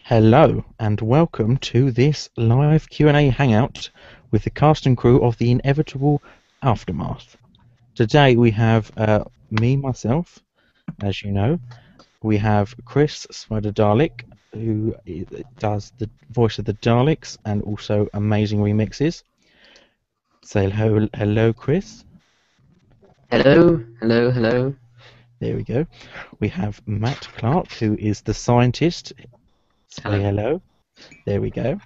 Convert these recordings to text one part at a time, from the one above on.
Hello and welcome to this live Q&A hangout with the cast and crew of the inevitable Aftermath. Today we have myself, as you know. We have Chris Spider Dalek, who does the voice of the Daleks and also amazing remixes. Say hello, Chris. Hello, hello, hello. There we go. We have Matt Clark, who is the scientist. Say hello. There we go.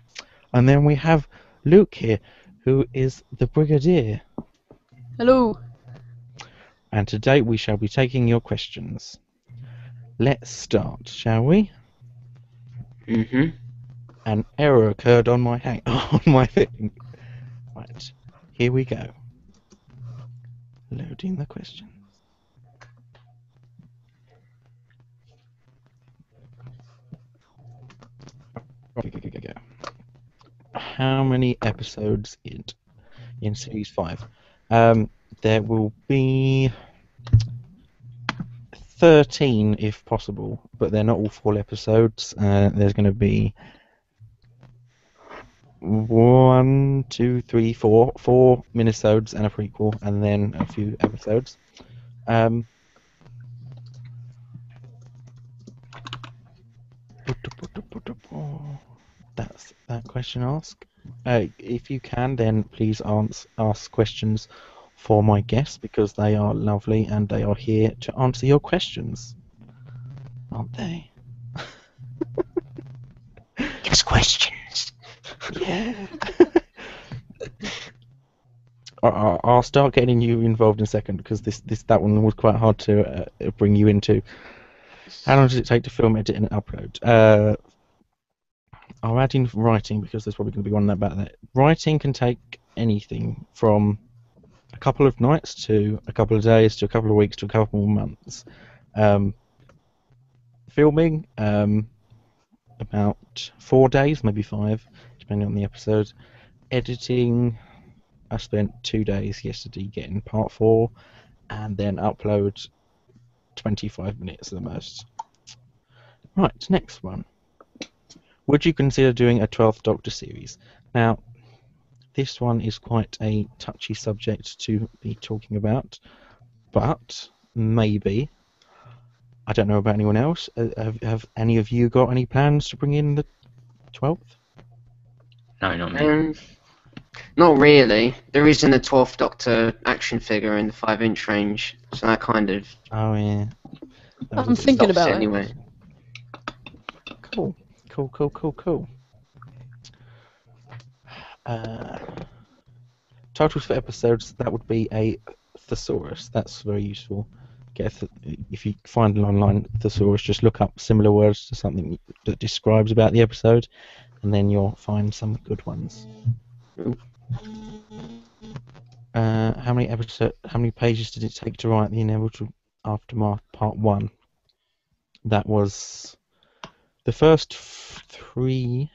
And then we have Luke here, who is the Brigadier. Hello. And today we shall be taking your questions. Let's start, shall we? An error occurred on my thing. Right, here we go. Loading the questions. Go. How many episodes in series 5? There will be 13 if possible, but they're not all full episodes. There's going to be 1, 2, 3, 4 minisodes and a prequel, and then a few episodes. That's that question asked. If you can, then please ask questions for my guests, because they are lovely and they are here to answer your questions, aren't they? Yes, questions. Yeah. I'll start getting you involved in a second, because that one was quite hard to bring you into. How long does it take to film, edit, and upload? I'll add in writing, because there's probably going to be one about that. Writing can take anything from a couple of nights to a couple of days to a couple of weeks to a couple more months. Filming, about 4 days, maybe 5, depending on the episode. Editing, I spent 2 days yesterday getting part 4, and then upload 25 minutes at the most. Right, next one. Would you consider doing a 12th Doctor series? Now, this one is quite a touchy subject to be talking about, but maybe. I don't know about anyone else. Have any of you got any plans to bring in the 12th? No, not me. Not really. There isn't a 12th Doctor action figure in the 5-inch range, so that kind of. Oh yeah. I'm thinking about it anyway. Cool. Titles for episodes, that would be a thesaurus. That's very useful. If you find an online thesaurus, just look up similar words to something that describes about the episode, and then you'll find some good ones. How many pages did it take to write the Inevitable Aftermath Part 1? That was the first three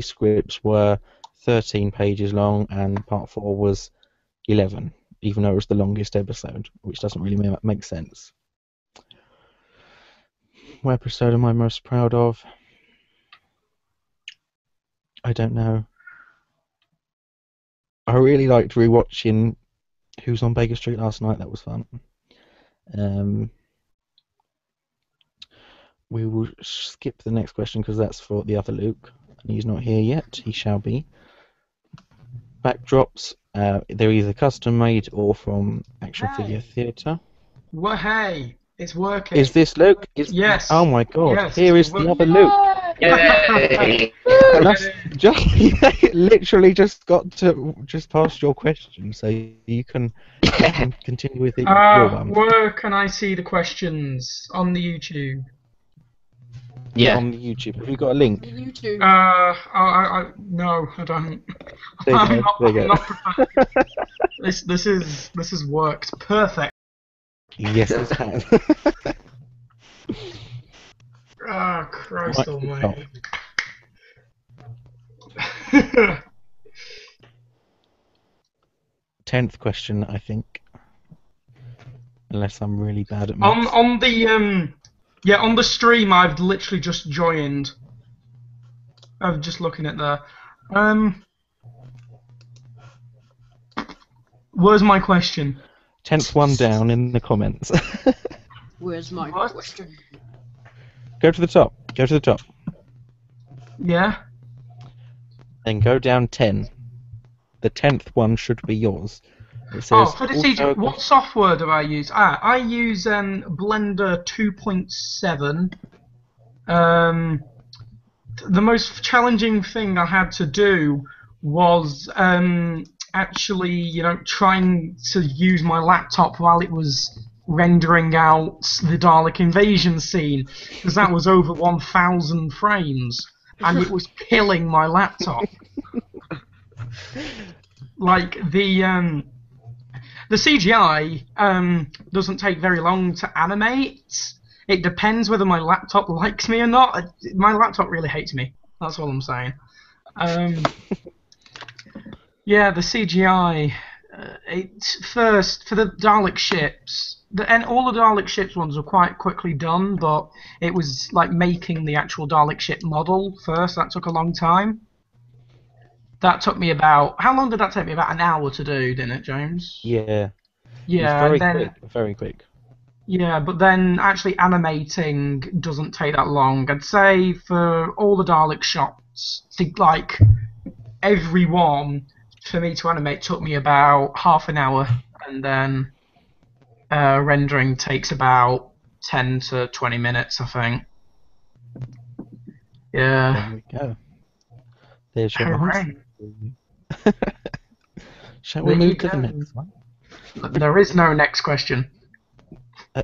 scripts were 13 pages long, and Part 4 was 11, even though it was the longest episode, which doesn't really make sense. What episode am I most proud of? I don't know. I really liked rewatching Who's on Baker Street last night. That was fun. We will skip the next question because that's for the other Luke, and he's not here yet. He shall be. Backdrops, they're either custom made or from Action Figure Theatre. Well, hey, it's working. Is this Luke? Yes. Oh my god! Yes, here is the other Luke. Yay! Literally just got to past your question, so you can continue with it. Where can I see the questions on the YouTube? Yeah. On the YouTube. Have you got a link? YouTube. No, I don't. There I'm you go. not prepared. This has worked perfect. Yes, it has. Ah, Christ almighty. 10th question, I think. Unless I'm really bad at maths. On the stream I've literally just joined. I'm just looking at there. Um, where's my question? 10th one down in the comments. Where's my What? question? Go to the top. Go to the top. Yeah. Then go down 10. The 10th one should be yours. It Oh, says for the also CG, what software do I use? I use Blender 2.7. The most challenging thing I had to do was actually, trying to use my laptop while it was rendering out the Dalek invasion scene, because that was over 1,000 frames, and it was killing my laptop. Like the CGI doesn't take very long to animate. It depends whether my laptop likes me or not. My laptop really hates me. That's all I'm saying. Yeah, the CGI. First, for the Dalek ships, and all the Dalek ships ones were quite quickly done, but it was like making the actual Dalek ship model first. That took a long time. That took me about. How long did that take me? About an hour to do, didn't it, James? yeah. Yeah, It's very and then. quick. Very quick. Yeah, but then actually animating doesn't take that long. I'd say for all the Dalek shots, like every one, for me to animate took me about half an hour, and then rendering takes about 10 to 20 minutes, I think. Yeah. There we go. There's your Hooray. answer. Shall we There you move to the go. next one? There is no next question.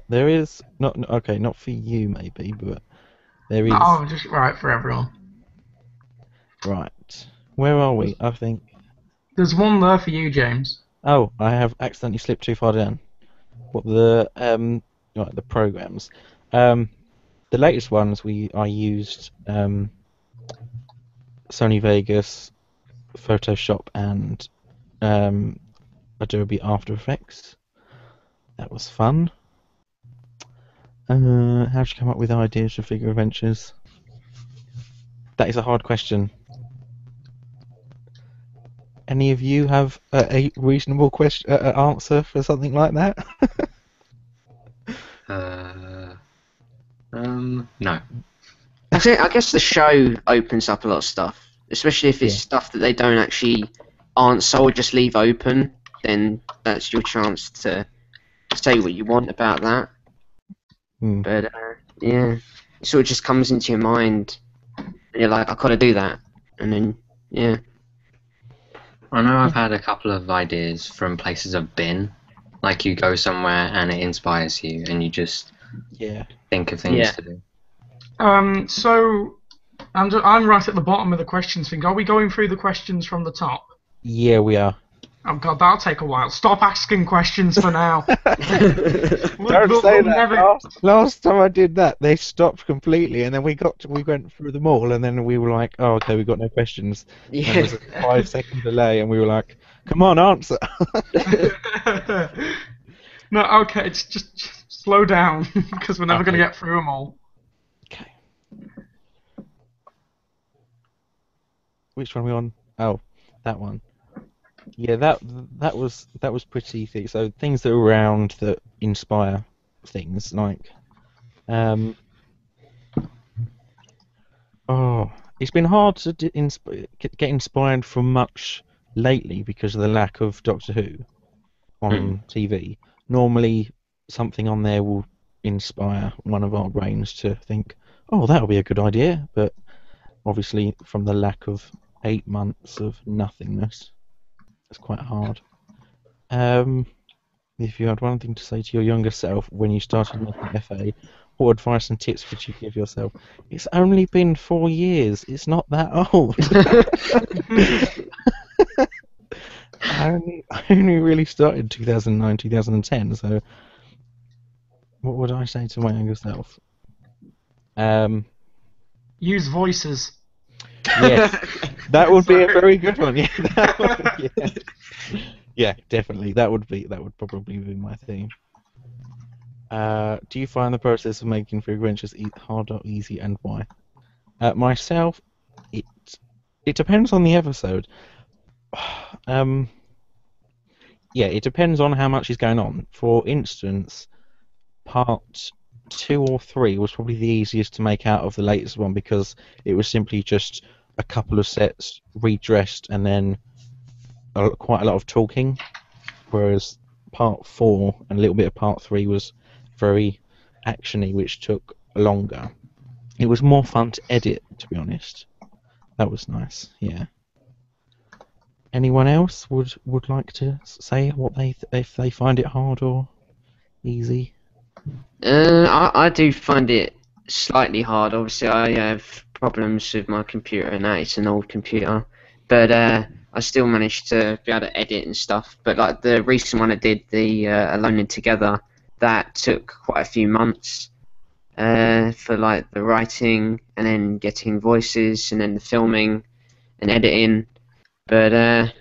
There is not okay, not for you maybe, but there is. Oh, just right for everyone. Right. Where are we? I think. There's one there for you, James. Oh, I have accidentally slipped too far down. What the right, the programs. The latest ones I used Sony Vegas, Photoshop, and Adobe After Effects. That was fun. How'd you come up with ideas for figure adventures? That is a hard question. Any of you have a reasonable question answer for something like that? No. I guess the show opens up a lot of stuff, especially if it's stuff that they don't actually answer or just leave open. Then that's your chance to say what you want about that. Hmm. But yeah, it sort of just comes into your mind, and you're like, I gotta do that, and then yeah. I know I've had a couple of ideas from places I've been. Like you go somewhere and it inspires you, and you just think of things Yeah. to do. So I'm right at the bottom of the questions thing. Are we going through the questions from the top? Yeah, we are. Oh god, that'll take a while. Stop asking questions for now. Don't say that. Last time I did that, they stopped completely, and then we went through them all, and then we were like, "Oh, okay, we've got no questions." And there was a 5-second delay, and we were like, "Come on, answer." No, okay, it's just slow down because we're never going to get through them all. Okay. Which one are we on? Oh, that one. Yeah, that was pretty thick. So things that are around that inspire things like, it's been hard to get inspired from much lately because of the lack of Doctor Who on TV. Normally, something on there will inspire one of our brains to think, "Oh, that'll be a good idea," but obviously, from the lack of 8 months of nothingness. It's quite hard. If you had one thing to say to your younger self when you started making FA, what advice and tips would you give yourself? It's only been 4 years. It's not that old. I only really started 2009, 2010. So, what would I say to my younger self? Use voices. Yes, that would be a very good one. Yeah, definitely. That would probably be my theme. Do you find the process of making free adventures hard or easy, and why? Myself, it it depends on the episode. Yeah, it depends on how much is going on. For instance, part 2 or 3 was probably the easiest to make out of the latest one because it was simply just a couple of sets redressed and then quite a lot of talking. Whereas part 4 and a little bit of part 3 was very actiony, which took longer. It was more fun to edit, to be honest. That was nice. Yeah. Anyone else would like to say what if they find it hard or easy? I do find it slightly hard. Obviously, I have problems with my computer and that. It's an old computer. But I still managed to be able to edit and stuff. But like the recent one I did, the Alone and Together, that took quite a few months for like the writing and then getting voices and then the filming and editing. But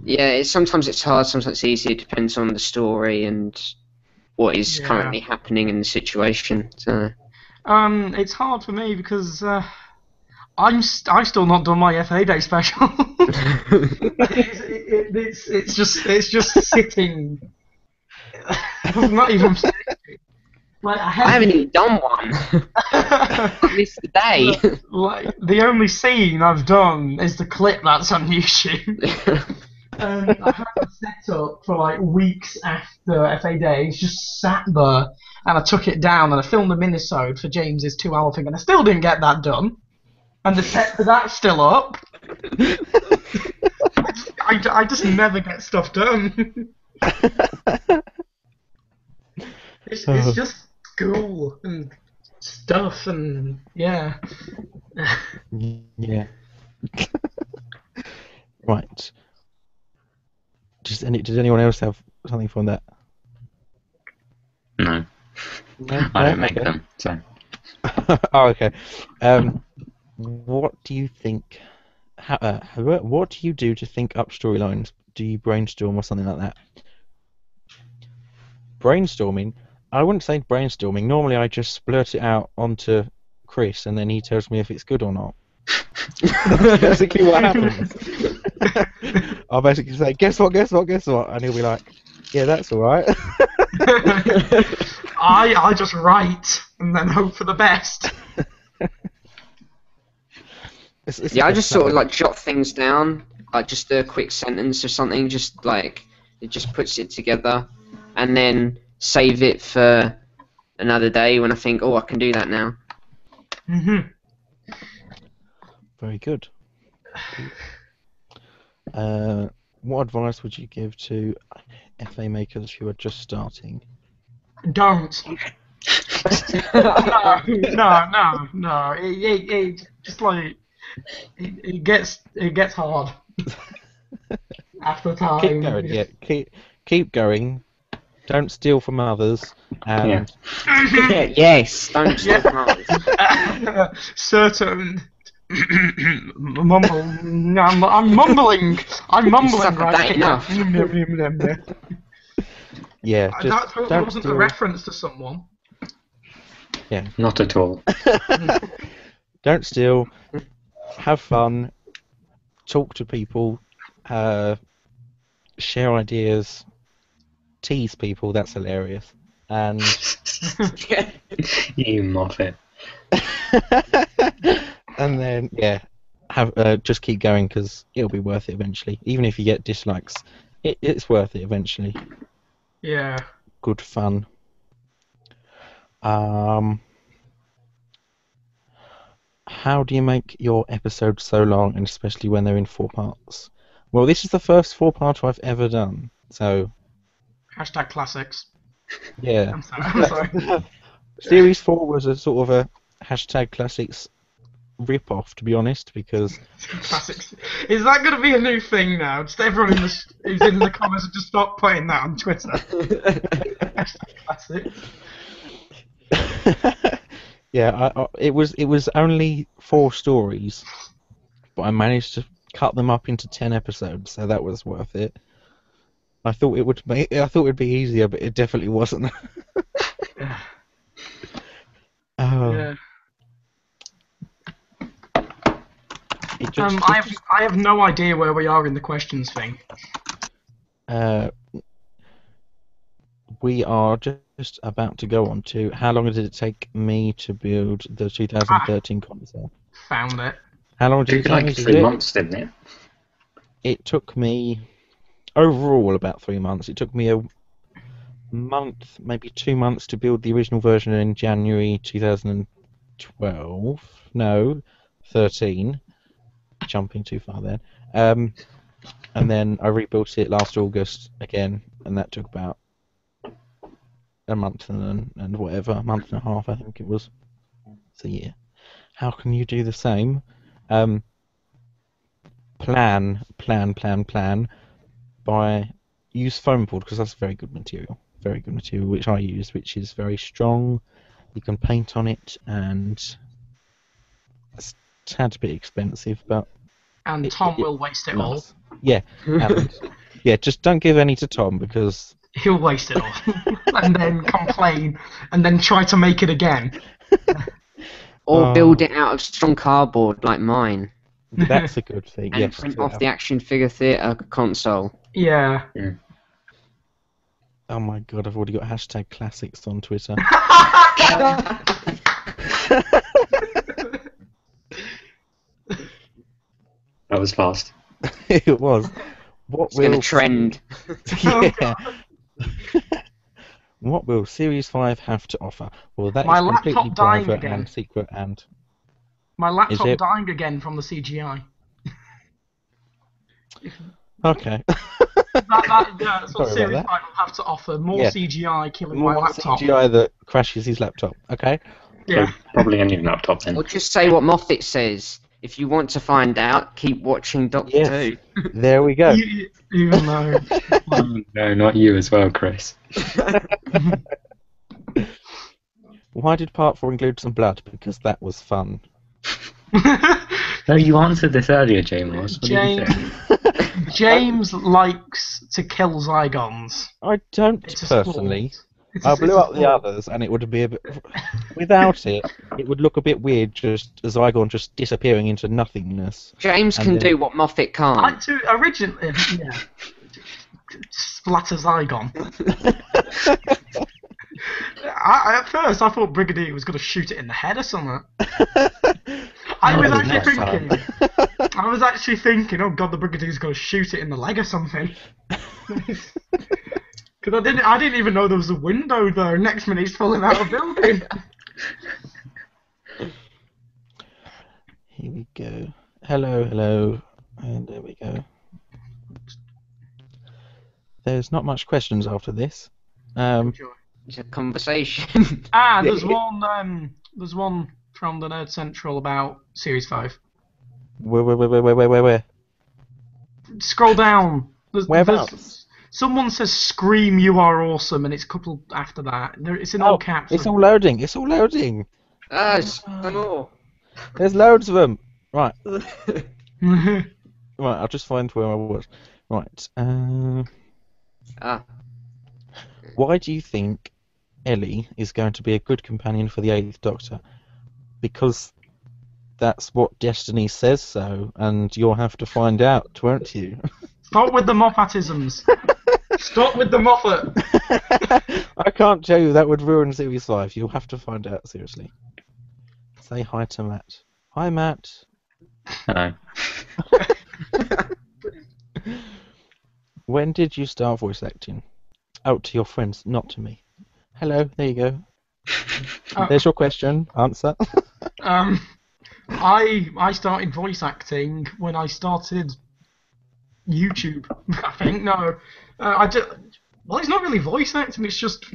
yeah, sometimes it's hard, sometimes it's easy. It depends on the story and what is currently happening in the situation. So. It's hard for me because I've still not done my FA Day special. it's just sitting. I'm not even. Like, I haven't even done one. I missed the day. Like, the only scene I've done is the clip that's on YouTube. I had it set up for like weeks after FA Days, just sat there, and I took it down and I filmed a minisode for James's 2-hour thing, and I still didn't get that done. And the set for that's still up. I just never get stuff done. It's just school and stuff and yeah. Yeah. Right. Did anyone else have something from that? No. I don't make them, so. Oh, okay. What do you think? What do you do to think up storylines? Do you brainstorm or something like that? Brainstorming? I wouldn't say brainstorming. Normally, I just blurt it out onto Chris, and then he tells me if it's good or not. That's basically what happens. I'll basically say, guess what, and he'll be like, yeah, that's all right. I just write and then hope for the best. I just sort of like jot things down, like just a quick sentence or something, just like it just puts it together, and then save it for another day when I think, oh, I can do that now. Mhm. Very good. What advice would you give to FA makers who are just starting? Don't. No. It just like it gets hard after time. Keep going. Yeah, keep going. Don't steal from others. And yes, don't steal from others. Certain. I'm mumbling. I'm mumbling right now. Yeah, that totally wasn't a reference to someone. Yeah, not at all. Don't steal. Have fun. Talk to people. Share ideas. Tease people. That's hilarious. And you Moffat. And then have just keep going because it'll be worth it eventually. Even if you get dislikes, it's worth it eventually. Yeah. Good fun. How do you make your episodes so long, and especially when they're in 4 parts? Well, this is the first 4-parter I've ever done, so. Hashtag classics. Yeah. I'm sorry. Series 4 was a sort of a hashtag classics rip-off, to be honest, because... Classics. Is that going to be a new thing now? Just everyone who's in the comments just stop putting that on Twitter. Hashtag classics. Yeah, it was only 4 stories, but I managed to cut them up into 10 episodes, so that was worth it. I thought it would be easier, but it definitely wasn't. Oh. Yeah. I have no idea where we are in the questions thing. We are just about to go on to how long did it take me to build the 2013 console? Found it. How long did it take me like to 3 do it? months, didn't it? It took me overall about 3 months. It took me a month, maybe 2 months to build the original version in January 2012. No, 13. Jumping too far then. And then I rebuilt it last August again, and that took about a month and whatever, a month and a half, I think it was. It's a year. How can you do the same? Plan. Use foam board, because that's very good material, which I use, which is very strong. You can paint on it, and it's a tad bit expensive, but And Tom will waste it all. Yeah, and just don't give any to Tom, because he'll waste it all, and then complain, and then try to make it again. Or build it out of strong cardboard like mine. That's a good thing. And print off the Action Figure Theatre console. Yeah. Oh my god, I've already got hashtag classics on Twitter. That was fast. It was. It's going to trend. Yeah. What will Series 5 have to offer? Well, that My is completely laptop dying private again. and secret and... My laptop dying again from the CGI. Okay. That's what Sorry Series about 5 will have to offer. More CGI killing More my laptop. CGI that crashes his laptop, okay? Yeah. So probably any laptop then. Or just say what Moffat says. If you want to find out, keep watching Doctor Who. There we go. Even though... No, not you as well, Chris. Why did Part 4 include some blood? Because that was fun. No, you answered this earlier, James. James likes to kill Zygons. I don't personally. I blew up the others, and it would be a bit. Without it, it would look a bit weird. Just a Zygon just disappearing into nothingness. James can do what Moffat can't. Originally, yeah. Splatter Zygon. At first, I thought Brigadier was going to shoot it in the head or something. I was actually thinking, oh god, the Brigadier's going to shoot it in the leg or something. Because I didn't even know there was a window there. Next minute, he's falling out of a building. Here we go. Hello, and there we go. There's not much questions after this. It's a conversation. There's one from the Nerd Central about Series 5. Where? Scroll down. Whereabouts? Someone says "Scream, you are awesome," and it's a couple after that. It's in all caps. It's all loading. More. There's loads of them. Right. Right, I'll just find where I was. Right. Why do you think Ellie is going to be a good companion for the 8th Doctor? Because that's what Destiny says so, and you'll have to find out, won't you? Stop with the Moffatisms. Stop with the Moffat. I can't tell you, that would ruin Series 5. You'll have to find out, seriously. Say hi to Matt. Hi, Matt. Hello. When did you start voice acting? Oh, to your friends, not to me. Hello, there you go. There's your question. Answer. I started voice acting when I started YouTube, I think. No. Well, it's not really voice acting, it's just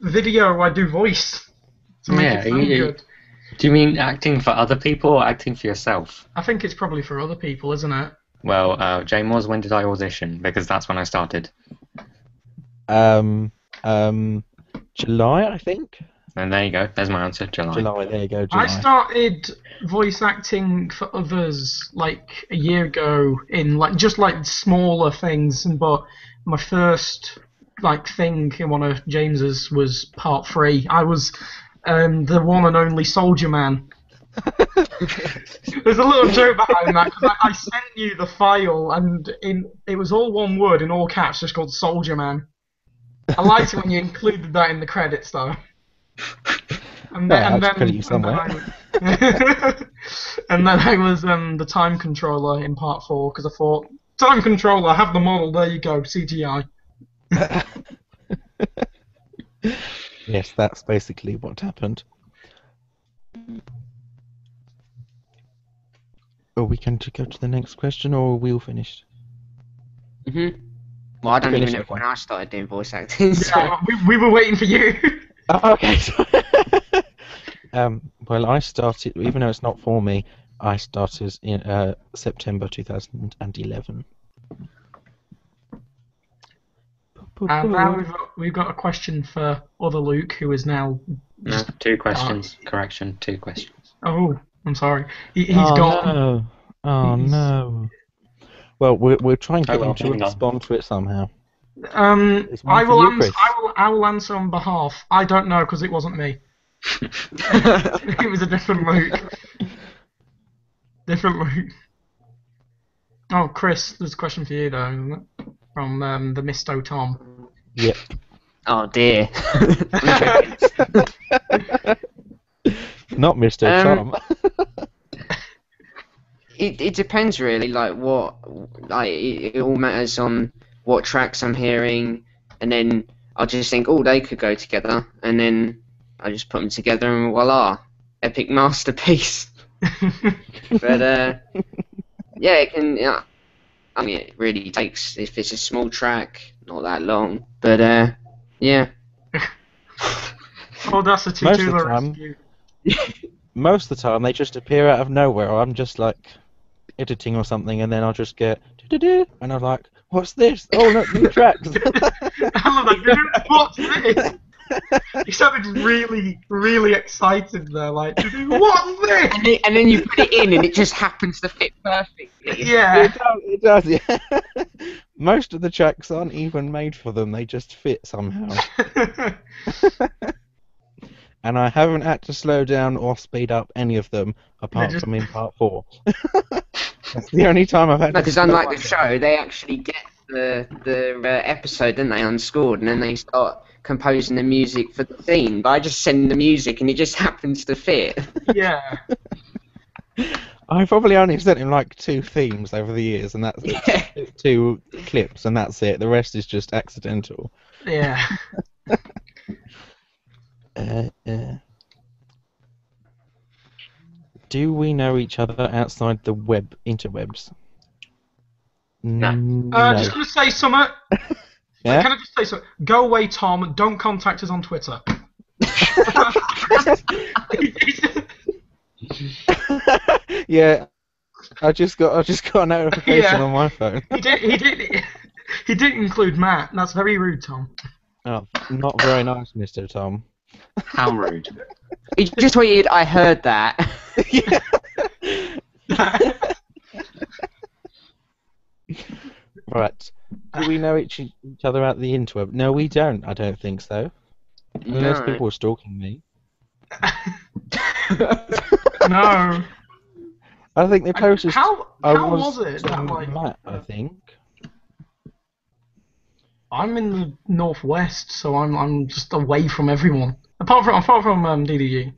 video I do voice to make it sound good. Do you mean acting for other people or acting for yourself? I think it's probably for other people, isn't it? Well, James, when did I audition? Because that's when I started. July, I think. And there you go. There's my answer. July. There you go. July. I started voice acting for others like a year ago in just smaller things, but my first thing in one of James's was Part 3. I was the one and only Soldier Man. There's a little joke behind that because I sent you the file and it was all one word in all caps, just called Soldier Man. I liked it when you included that in the credits, though. And then, Yeah, I'll just credit you somewhere. And then I was the time controller in part 4 because I thought time controller, have the model. There you go, CGI. Yes, that's basically what happened. Are we going to go to the next question, or are we all finished? Well, I don't even know when I started doing voice acting. So. Yeah, we were waiting for you. Oh, okay. Well, I started, even though it's not for me, I started in September 2011. And now we've got a question for other Luke, who is now. No, 2 questions. Correction, 2 questions. Oh, I'm sorry. He's gone. No. Oh no. Well, we're trying to get him to hang on. respond to it somehow. I will answer on behalf. I don't know because it wasn't me. It was a different Luke. Different Luke. Oh, Chris, there's a question for you though, isn't it? From the Misto Tom. Yep. Oh dear. Not Mr. Tom. It depends really, like it all matters on what tracks I'm hearing, and then I'll just think, oh, they could go together, and then I just put them together, and voila, epic masterpiece. But yeah, it can. I mean, it really takes, if it's a small track, not that long. But yeah. Oh, that's a tutorial rescue. Most of the time, they just appear out of nowhere. I'm just like editing or something, and then I'll just get do-do-do, and I'm like, "What's this? Oh, no, new tracks." I love that. What's this? You sounded really, really excited there, like, what's this? And then you put it in, and it just happens to fit perfectly. Yeah. It does, yeah. Most of the tracks aren't even made for them; they just fit somehow. And I haven't had to slow down or speed up any of them, apart from in part 4. That's the only time I've had to. Because unlike the show, they actually get the episode, don't they, unscored, and then they start composing the music for the theme. But I just send the music, and it just happens to fit. Yeah. I probably only sent him like 2 themes over the years, and that's it. 2 clips, and that's it. The rest is just accidental. Yeah. Do we know each other outside the interwebs? No. Just gonna say something. Yeah? Can I just say something? Go away, Tom. Don't contact us on Twitter. Yeah, I just got a notification on my phone. He did include Matt. That's very rude, Tom. Oh, not very nice, Mr. Tom. How rude. He just tweeted, I heard that. Right. Do we know each other out the interweb? No, we don't. I don't think so. Unless people are stalking me. No. I think they posted. How was it? Matt, I think. I'm in the northwest, so I'm just away from everyone. Apart from DDG.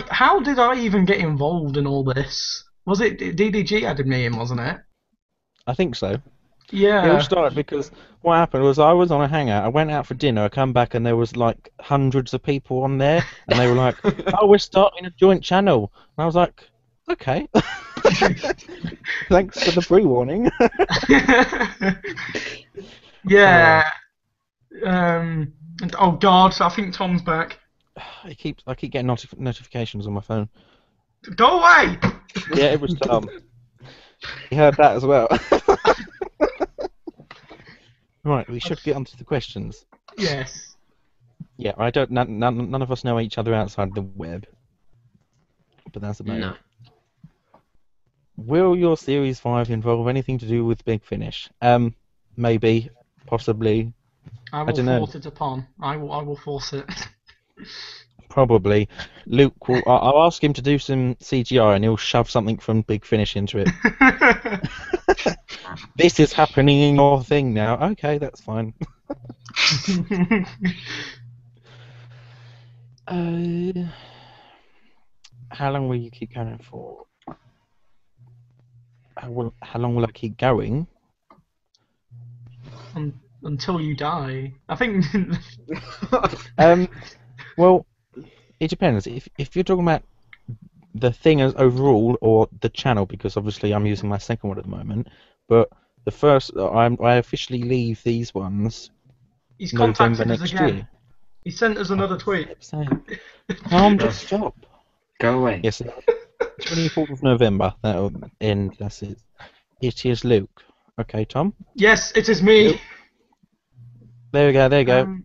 How did I even get involved in all this? Was it DDG added me in, wasn't it? I think so. Yeah. It all started because what happened was I was on a hangout. I went out for dinner. I come back and there was like hundreds of people on there, and they were like, "Oh, we're starting a joint channel." And I was like, "Okay." Thanks for the pre-warning. Yeah. Oh God, I think Tom's back. I keep getting notifications on my phone. Go away! Yeah, it was Tom. He heard that as well. Right, we should get onto the questions. Yes. Yeah, I don't. None of us know each other outside the web, but that's about it. Will your Series 5 involve anything to do with Big Finish? Maybe, possibly. I will don't know. force it upon. I will force it. Probably. Luke will. I'll ask him to do some CGI, and he'll shove something from Big Finish into it. This is happening in your thing now. Okay, that's fine. How long will you keep going for? How long will I keep going? Until you die. I think. Well, it depends. If you're talking about the thing as overall or the channel, because obviously I'm using my second one at the moment, but the first I officially leave these ones He's November contacted us next again. year. He sent us another tweet. Calm, just stop. Go away. Yes, 24th of November. That'll end. That's it. It is Luke. Okay, Tom. Yes, it is me. Luke. There we go. There you go.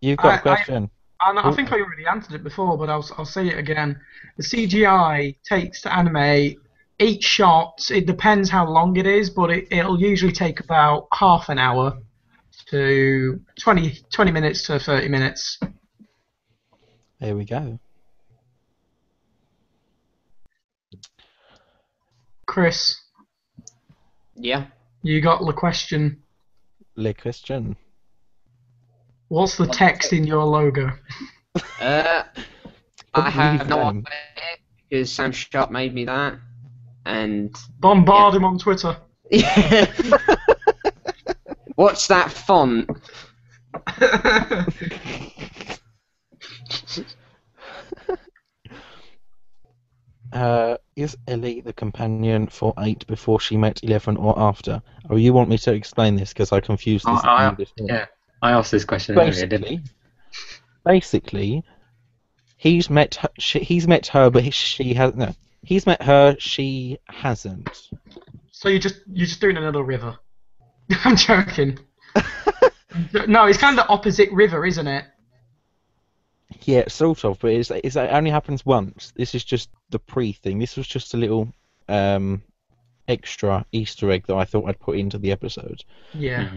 You've got a question. I think I already answered it before, but I'll say it again. The CGI takes to animate each shot. It depends how long it is, but it'll usually take about half an hour to 20 minutes to 30 minutes. There we go. Chris. Yeah. You got the question. Le question. What's the text in your logo? I have no idea because Sam Sharp made me that, and bombard him on Twitter. Yeah. What's that font? Is Ellie the companion for 8 before she met 11 or after? Oh, you want me to explain this because I confused this. Yeah, I asked this question earlier, didn't I? Basically, he's met her, but she has no. He's met her, she hasn't. So you're just doing another river. I'm joking. No, it's kind of the opposite river, isn't it? Yeah, sort of, but it only happens once. This is just the pre-thing. This was just a little extra Easter egg that I thought I'd put into the episode. Yeah.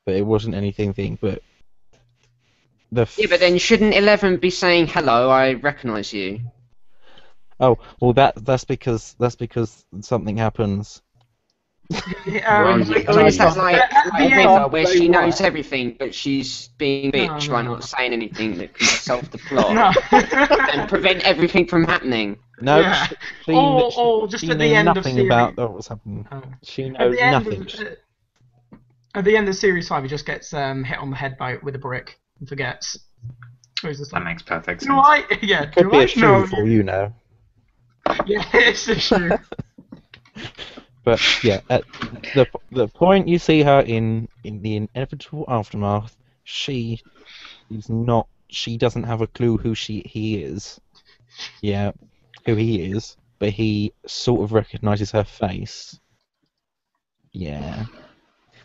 But it wasn't anything. But yeah, but then shouldn't 11 be saying hello? I recognise you. Oh well, that's because something happens. It's like River, where she knows everything, but she's being a bitch by not saying anything that can solve the plot and prevent everything from happening. No, yeah. Or just at the end of series. About what's happening. She knows nothing. At the end of series 5, he just gets hit on the head with a brick and forgets. That makes perfect sense. Do I? Yeah. Could be a shoe for you know. Yeah, it's a shoe. But yeah, at the point you see her in the inevitable aftermath, she doesn't have a clue who he is. Yeah, who he is, but he sort of recognises her face. Yeah.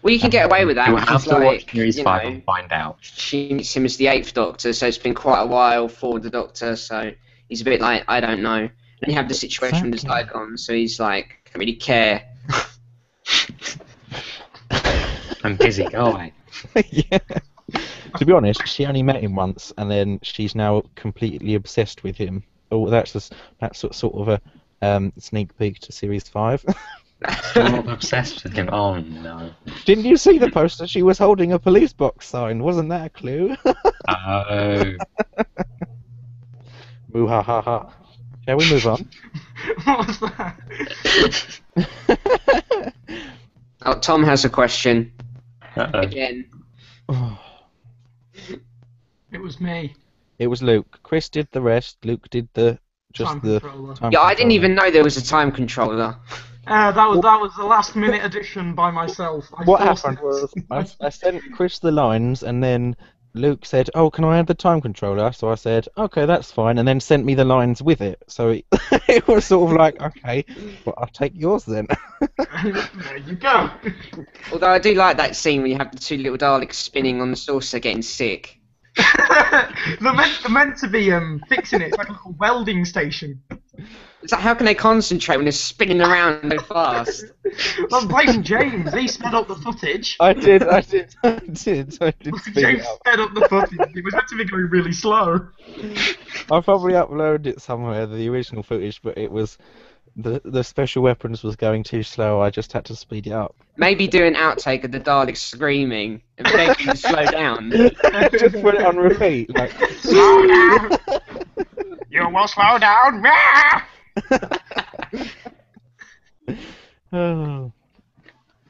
Well, you can get away with that. You'll have to watch Series 5 and find out. She meets him as the 8th Doctor, so it's been quite a while for the Doctor, so he's a bit like, I don't know. And you have the situation with the Zygon, so he's like, I don't really care. I'm busy, go away. Yeah. To be honest, she only met him once, and then she's now completely obsessed with him. Oh, that's sort of a sneak peek to Series 5. Still obsessed with him. Oh no! Didn't you see the poster? She was holding a police box sign. Wasn't that a clue? Oh. Moo ha ha ha. Shall we move on? What was that? Oh, Tom has a question. Uh-oh. Again. It was me. It was Luke. Chris did the rest. Luke did the Time controller. Yeah, I didn't even know there was a time controller. That was the last minute addition by myself. What happened was I sent Chris the lines, and then Luke said, "Oh, can I add the time controller?" So I said, "Okay, that's fine," and then sent me the lines with it. So it was sort of like, "Okay, well, I'll take yours then." There you go. Although I do like that scene where you have the two little Daleks spinning on the saucer getting sick. They're meant to be fixing it. It's like a little welding station. It's like, how can they concentrate when they're spinning around so fast? Well, blaming James. He sped up the footage. I did speed James it up. sped up the footage. It was meant to be going really slow. I probably uploaded it somewhere, the original footage, but it was the special weapons was going too slow. I just had to speed it up. Maybe do an outtake of the Daleks screaming and begging to slow down. Just put it on repeat. Like, Slow down! You will slow down! oh.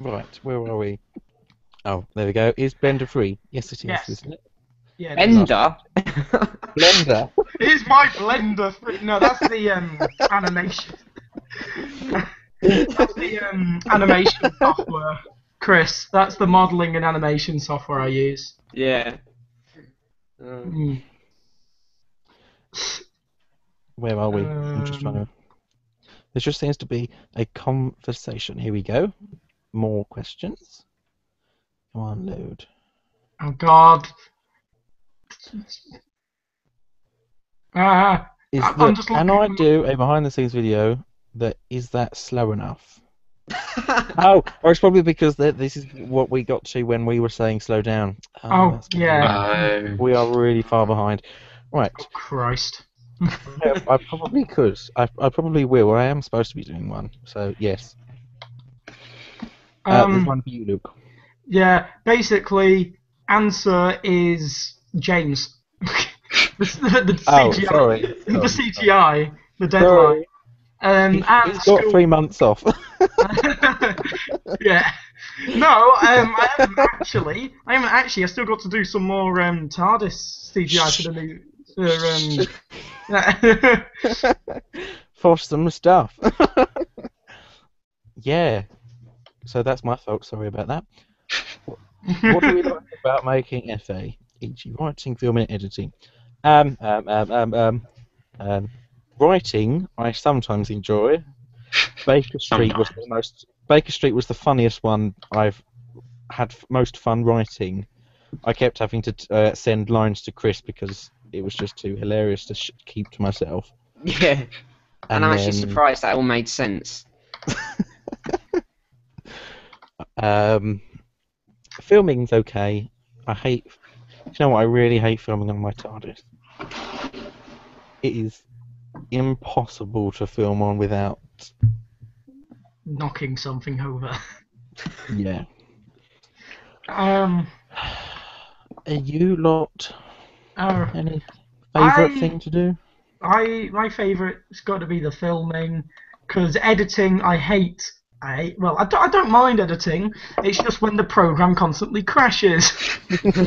Right, where are we? Oh, there we go. Is Blender free? Yes, it is, Yes. isn't it? Yeah, Ender? Blender. Here's my Blender. No, that's the animation. That's the animation software. Chris, that's the modelling and animation software I use. Yeah. Where are we? I'm just trying to... There just seems to be a conversation. Here we go. More questions. Come on, load. Oh God. Is I'm that, just can looking- I do a behind-the-scenes video that is that slow enough? Oh, or it's probably because this is what we got to when we were saying slow down. Oh, That's gonna yeah. be- We are really far behind. Right. Oh, Christ. Yeah, I probably could. I probably will. I am supposed to be doing one. So, yes. There's one for you, Luke. Yeah, basically, answer is James. the CGI. Oh, sorry. The CGI. The deadline. Sorry. And He's got school- 3 months off. Yeah. No, I haven't actually. I still got to do some more TARDIS CGI for the new. For some stuff. Yeah. So that's my fault. Sorry about that. What do we like about making FA? E.g., writing, filming, and editing. Writing, I sometimes enjoy. Baker Street was the funniest one I've had most fun writing. I kept having to send lines to Chris because it was just too hilarious to keep to myself. Yeah. And I'm actually then- surprised that all made sense. Filming's okay. You know what? I really hate filming on my TARDIS. It is impossible to film on without. Knocking something over. Yeah. Um. Are you lot Oh. any favourite I- thing to do? My favourite's got to be the filming, because editing I hate. Well, I don't mind editing. It's just when the program constantly crashes,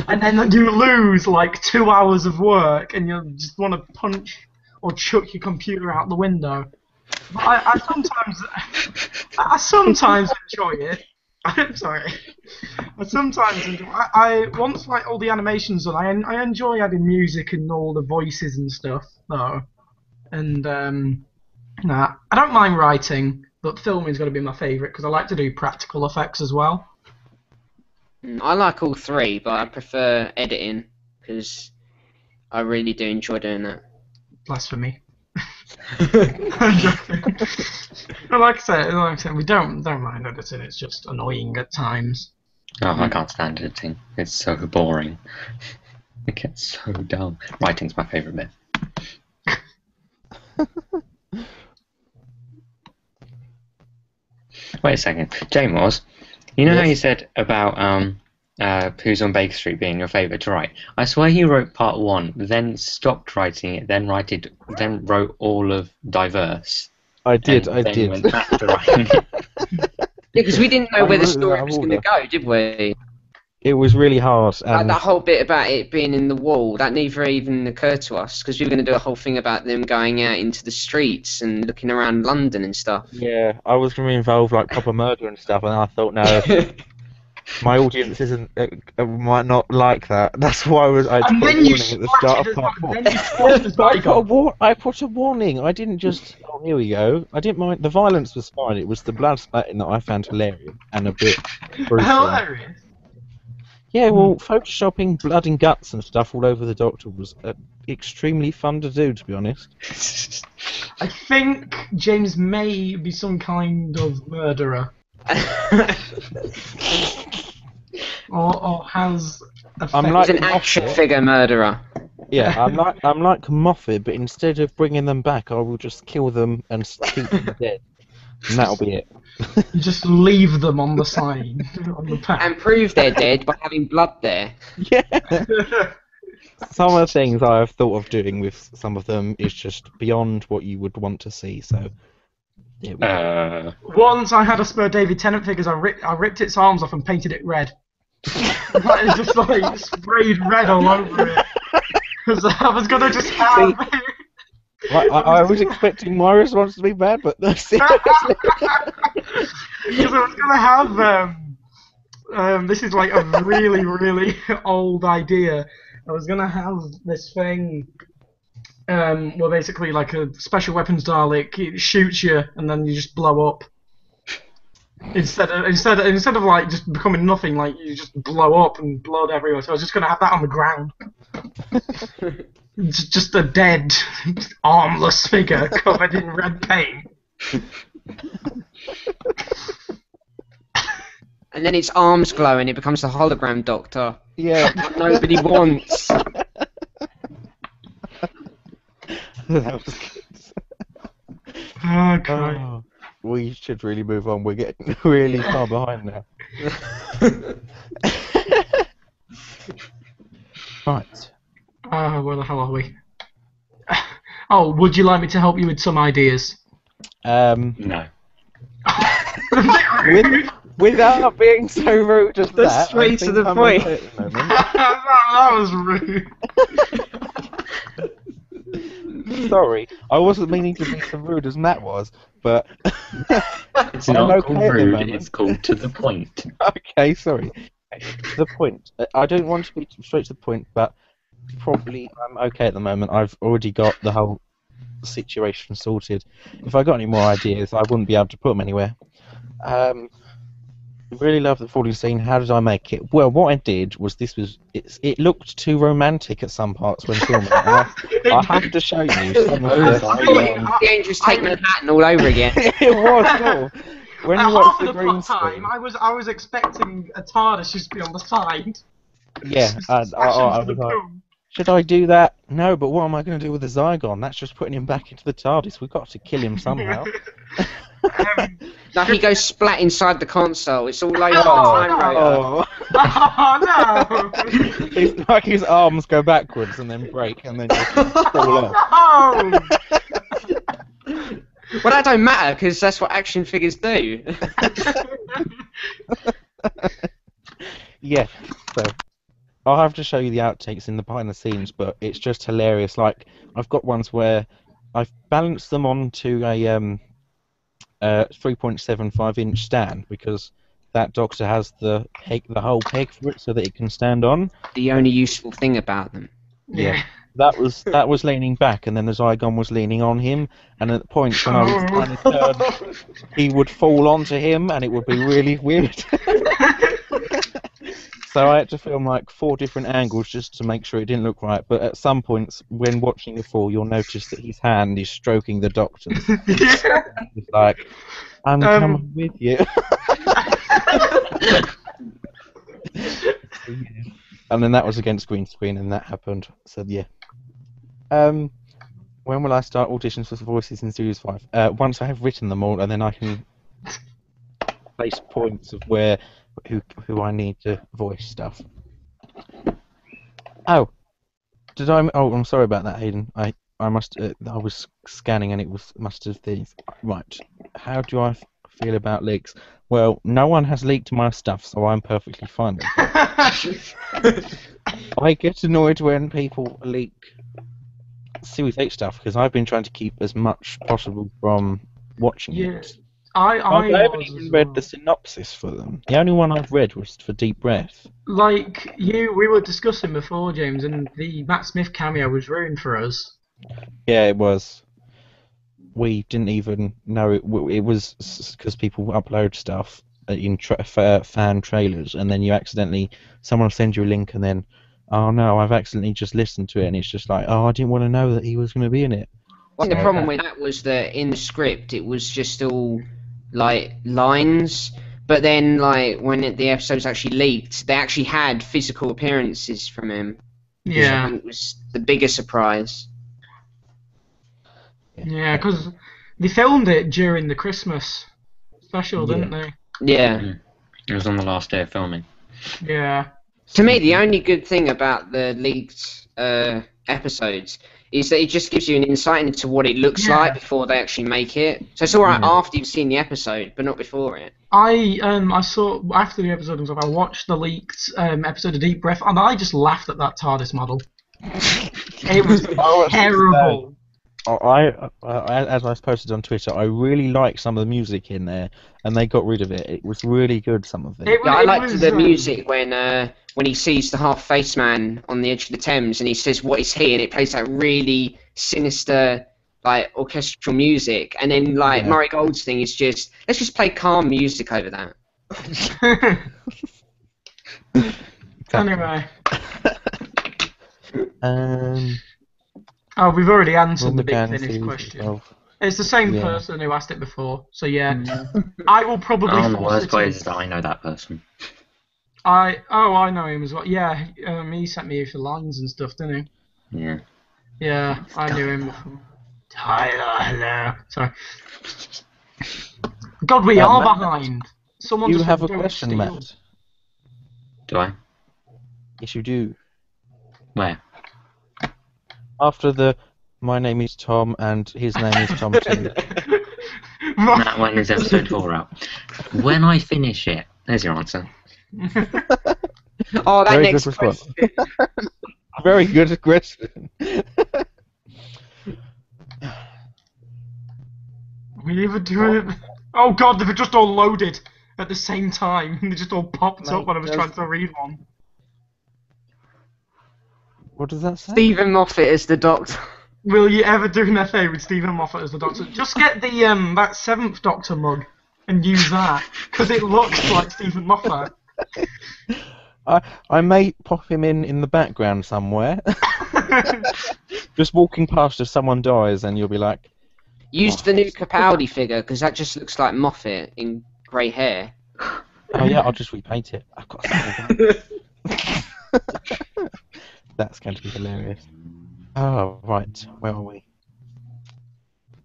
and then you lose like 2 hours of work, and you just want to punch or chuck your computer out the window. But I sometimes enjoy it. I'm sorry. I sometimes enjoy. I once like all the animations done. I enjoy adding music and all the voices and stuff though. And nah, I don't mind writing, but filming's got to be my favourite because I like to do practical effects as well. I like all three, but I prefer editing because I really do enjoy doing that. Blasphemy. I'm joking. But like I said, we don't mind editing. It's just annoying at times. Oh, I can't stand editing. It's so boring. It gets so dull. Writing's my favourite bit. Wait a second. James, you know how you said about Who's on Baker Street being your favourite to write? I swear you wrote part 1, then stopped writing it, then wrote all of Diverse. I did. and then went back to writing it. Yeah, because we didn't know I where the wrote story that was going order. to go, did we? It was really hard. Like And that whole bit about it being in the wall, that never even occurred to us because we were going to do a whole thing about them going out into the streets and looking around London and stuff. yeah, I was going to involve like proper murder and stuff, and I thought, no, my audience might not like that. That's why I And put a then you warning at the start of part 4. then you splattered us But by I put a warning. I didn't just. Oh, here we go. I didn't mind. The violence was fine. It was the blood splatting that I found hilarious and a bit gruesome. hilarious. Yeah, well, photoshopping blood and guts and stuff all over the Doctor was extremely fun to do, to be honest. I think James may be some kind of murderer. Or has I'm He's like an action Moffat. figure murderer. Yeah, I'm like Moffat, but instead of bringing them back, I will just kill them and keep them dead, and that'll be it. You just leave them on the side, on the path. And prove they're dead by having blood there. Yeah. Some of the things I have thought of doing with some of them is just beyond what you would want to see. So, there we go. Once I had a spare David Tennant figures, I ripped its arms off and painted it red. It's just like sprayed red all over it. Because I was gonna just have. I was expecting my response to be bad, but seriously. Because I was gonna have this is like a really really old idea. I was gonna have this thing where basically like a special weapons Dalek, it shoots you and then you just blow up. Instead of like just becoming nothing, like you just blow up and blood everywhere. So I was just gonna have that on the ground. Just a dead, armless figure covered in red paint. And then its arms glow and it becomes the hologram Doctor. Yeah. What nobody wants. That was good. Okay. Oh, we should really move on. We're getting really far behind now. Right. Where the hell are we? Oh, would you like me to help you with some ideas? No. Without being so rude as That's that. straight I to think the I'm point. okay at the moment. that was rude. Sorry, I wasn't meaning to be so rude as Matt was, but It's I'm not okay called at the rude, moment. it's called to the point. Okay, sorry. To the point. I don't want to be straight to the point, but probably I'm okay at the moment. I've already got the whole situation sorted. If I got any more ideas, I wouldn't be able to put them anywhere. Really love the falling scene. How did I make it? Well, what I did was it looked too romantic at some parts when filming it. I have to show you some of the. The Angels Take Manhattan all over again. It was cool. When you watch the green time, screen. I was expecting a TARDIS just to be on the side. Yeah, I Smash was into the like, boom. should I do that? No, but what am I going to do with the Zygon? That's just putting him back into the TARDIS. We've got to kill him somehow. Like he goes splat inside the console. It's all over the Oh, time no. rotor. Oh no! It's like his arms go backwards and then break and then just fall off. No! Well, that don't matter because that's what action figures do. Yeah, so I'll have to show you the outtakes in the behind the scenes, but it's just hilarious. Like, I've got ones where I've balanced them onto a 3.75-inch stand because that Doctor has the whole peg for it so that it can stand on. The only useful thing about them. Yeah. That was leaning back, and then the Zygon was leaning on him, and at the points when I was trying to turn, he would fall onto him, and it would be really weird. So I had to film like 4 different angles just to make sure it didn't look right. But at some points, when watching the fall, you'll notice that his hand is stroking the Doctor's. It's like, I'm coming with you. And then that was against green screen, and that happened. So yeah. When will I start auditions for voices in Series 5? Once I have written them all, and then I can place points of who I need to voice stuff. Oh, I'm sorry about that, Hayden. I must. I was scanning, and it must have things. Right. How do I feel about leaks? Well, no one has leaked my stuff, so I'm perfectly fine with it. I get annoyed when people leak Series 8 stuff because I've been trying to keep as much possible from watching it. I haven't even read the synopsis for them. The only one I've read was for Deep Breath. Like we were discussing before, James, and the Matt Smith cameo was ruined for us. Yeah, it was. We didn't even know it was because people upload stuff in fan trailers, and then someone will send you a link, and then, oh no, I've accidentally just listened to it, and it's just like, oh, I didn't want to know that he was going to be in it. Well, the problem with that was that in the script it was just all like lines, But then, like, when the episodes actually leaked, they actually had physical appearances from him. Which I Yeah. think was the biggest surprise. Yeah, because they filmed it during the Christmas special, didn't they? Yeah. It was on the last day of filming. Yeah. To me, the only good thing about the leaked episodes is that it just gives you an insight into what it looks Yeah. like before they actually make it. So it's alright Yeah. after you've seen the episode, but not before it. I saw after the episode and stuff. I watched the leaked episode of Deep Breath, and I just laughed at that TARDIS model. It was terrible. As I posted on Twitter, I really liked some of the music in there, and they got rid of it. It was really good, some of it. Yeah, I liked the music when he sees the half-faced man on the edge of the Thames, and he says, "What is he?" and it plays that really sinister, like, orchestral music, and then like Murray Gold's thing is just, let's just play calm music over that. Anyway. Oh, we've already answered the Big Finish question. It's the same person who asked it before, so yeah. I will probably The force worst it part in. is that I know that person. I know him as well. Yeah, he sent me the lines and stuff, didn't he? Yeah. Yeah, I knew him before. Hello. Sorry. God, we are Matt, behind. Someone You just have a don't question, steal. Matt. Do I? Yes, you do. Where? After the "My name is Tom and his name is Tom too." That when is episode 4 out? When I finish it. There's your answer. Oh, that Very next good response. question. Very good question. We even do it. Oh God, they've just all loaded at the same time. They just all popped up when I was trying to read one. What does that say? Stephen Moffat is the Doctor. Will you ever do an essay with Stephen Moffat as the Doctor? Just get the that 7th Doctor mug and use that, because it looks like Stephen Moffat. I may pop him in the background somewhere. Just walking past if someone dies, and you'll be like, Use the new Capaldi figure, because that just looks like Moffat in grey hair. "Oh yeah, I'll just repaint it. I've got something." That's going to be hilarious. Oh, right. Where are we?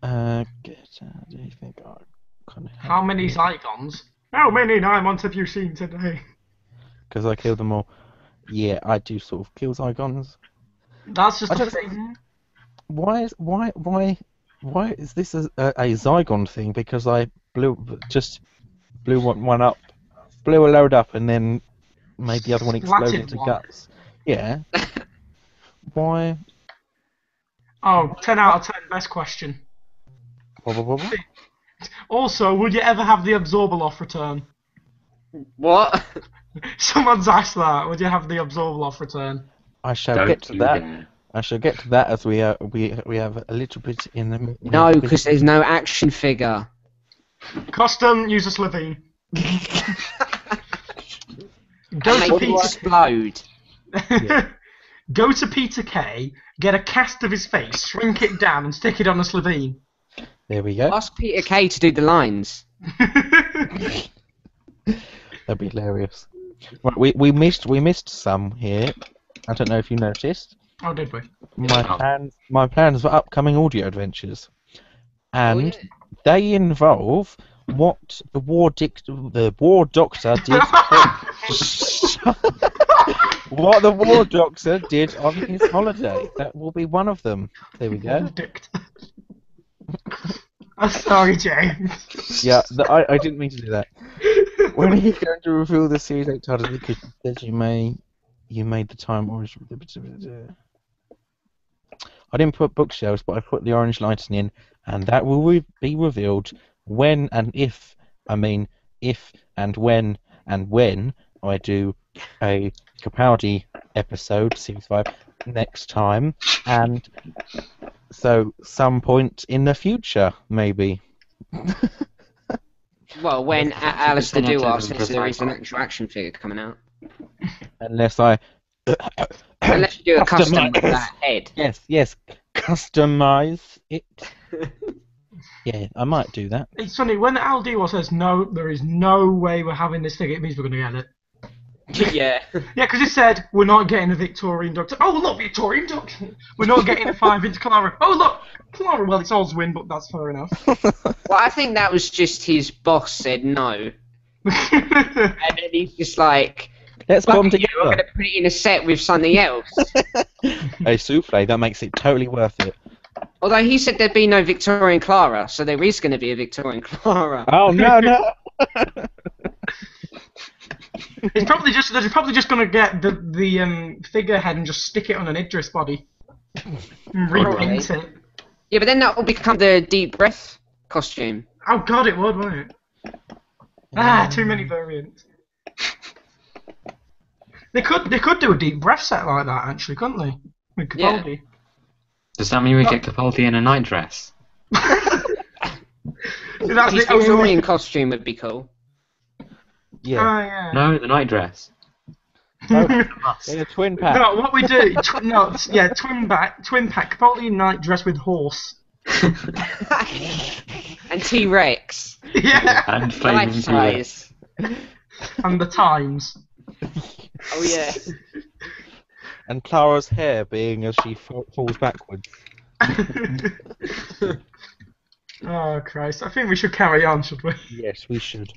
Do you think I kind of... How many Zygons? How many Nymons have you seen today? Because I killed them all. Yeah, I do sort of kill Zygons. That's just I a don't thing. Why is this a Zygon thing? Because I blew one up, blew a load up, and then made the other one explode Splatted into one. guts. Yeah. Why? Oh, 10 out of 10, best question. What? Also, would you ever have the Absorbaloff return? What? Someone's asked that. Would you have the Absorbaloff return? I shall Don't get to you that. dare. I shall get to that as we have a little bit in the. No, because there's no action figure. Custom, use a Slovene. Go Make to it Peter. explode. Go to Peter Kay, get a cast of his face, shrink it down, and stick it on a Slovene. There we go. Ask Peter Kay to do the lines. That'd be hilarious. Right, we missed some here. I don't know if you noticed. Oh, did we? My plans for upcoming audio adventures, and they involve what the war doctor did. What the war doctor did on his holiday. That will be one of them. There we go. I'm sorry, James. Yeah, I didn't mean to do that. When are you going to reveal the series 8 titles? Because you made the time orange. I didn't put bookshelves, but I put the orange lighting in, and that will be revealed when and if. I mean, if and when I do a Capaldi episode, series 5, next time, and so some point in the future, maybe. Well, when Alistair Dewar says there is an actual action figure coming out. Unless I... Unless you do a custom with that head. Yes, customize it Yeah, I might do that. It's funny, when Al Dewar says, no, there is no way we're having this figure, it means we're going to get it. Yeah. Yeah, because it said, we're not getting a Victorian Doctor. Oh, look, Victorian Doctor! We're not getting a 5-inch Clara. Oh, look, Clara. Well, it's Oswin, but that's fair enough. Well, I think that was just his boss said no. And then he's just like, Let's put them "Fuck you, I'm together. going to put it in a set with something else." A souffle, that makes it totally worth it. Although he said there'd be no Victorian Clara, so there is going to be a Victorian Clara. Oh, no. They're probably just going to get the figurehead and just stick it on an Idris body. And repaint it. Yeah, but then that will become the deep breath costume. Oh god, it would, wouldn't it? Too many variants. They could do a deep breath set like that, actually, couldn't they? With Capaldi. Does that mean we get Capaldi in a night dress? That's His the only... Victorian costume would be cool. Yeah. Oh, yeah. No, the night dress. Yeah, twin pack. No, what we do... twin pack. Capaldi in night dress with horse. And T-Rex. Yeah. And flaming Life T-Rex. size. And the Times. Oh yeah. And Clara's hair being as she falls backwards. Oh, Christ. I think we should carry on, should we? Yes, we should.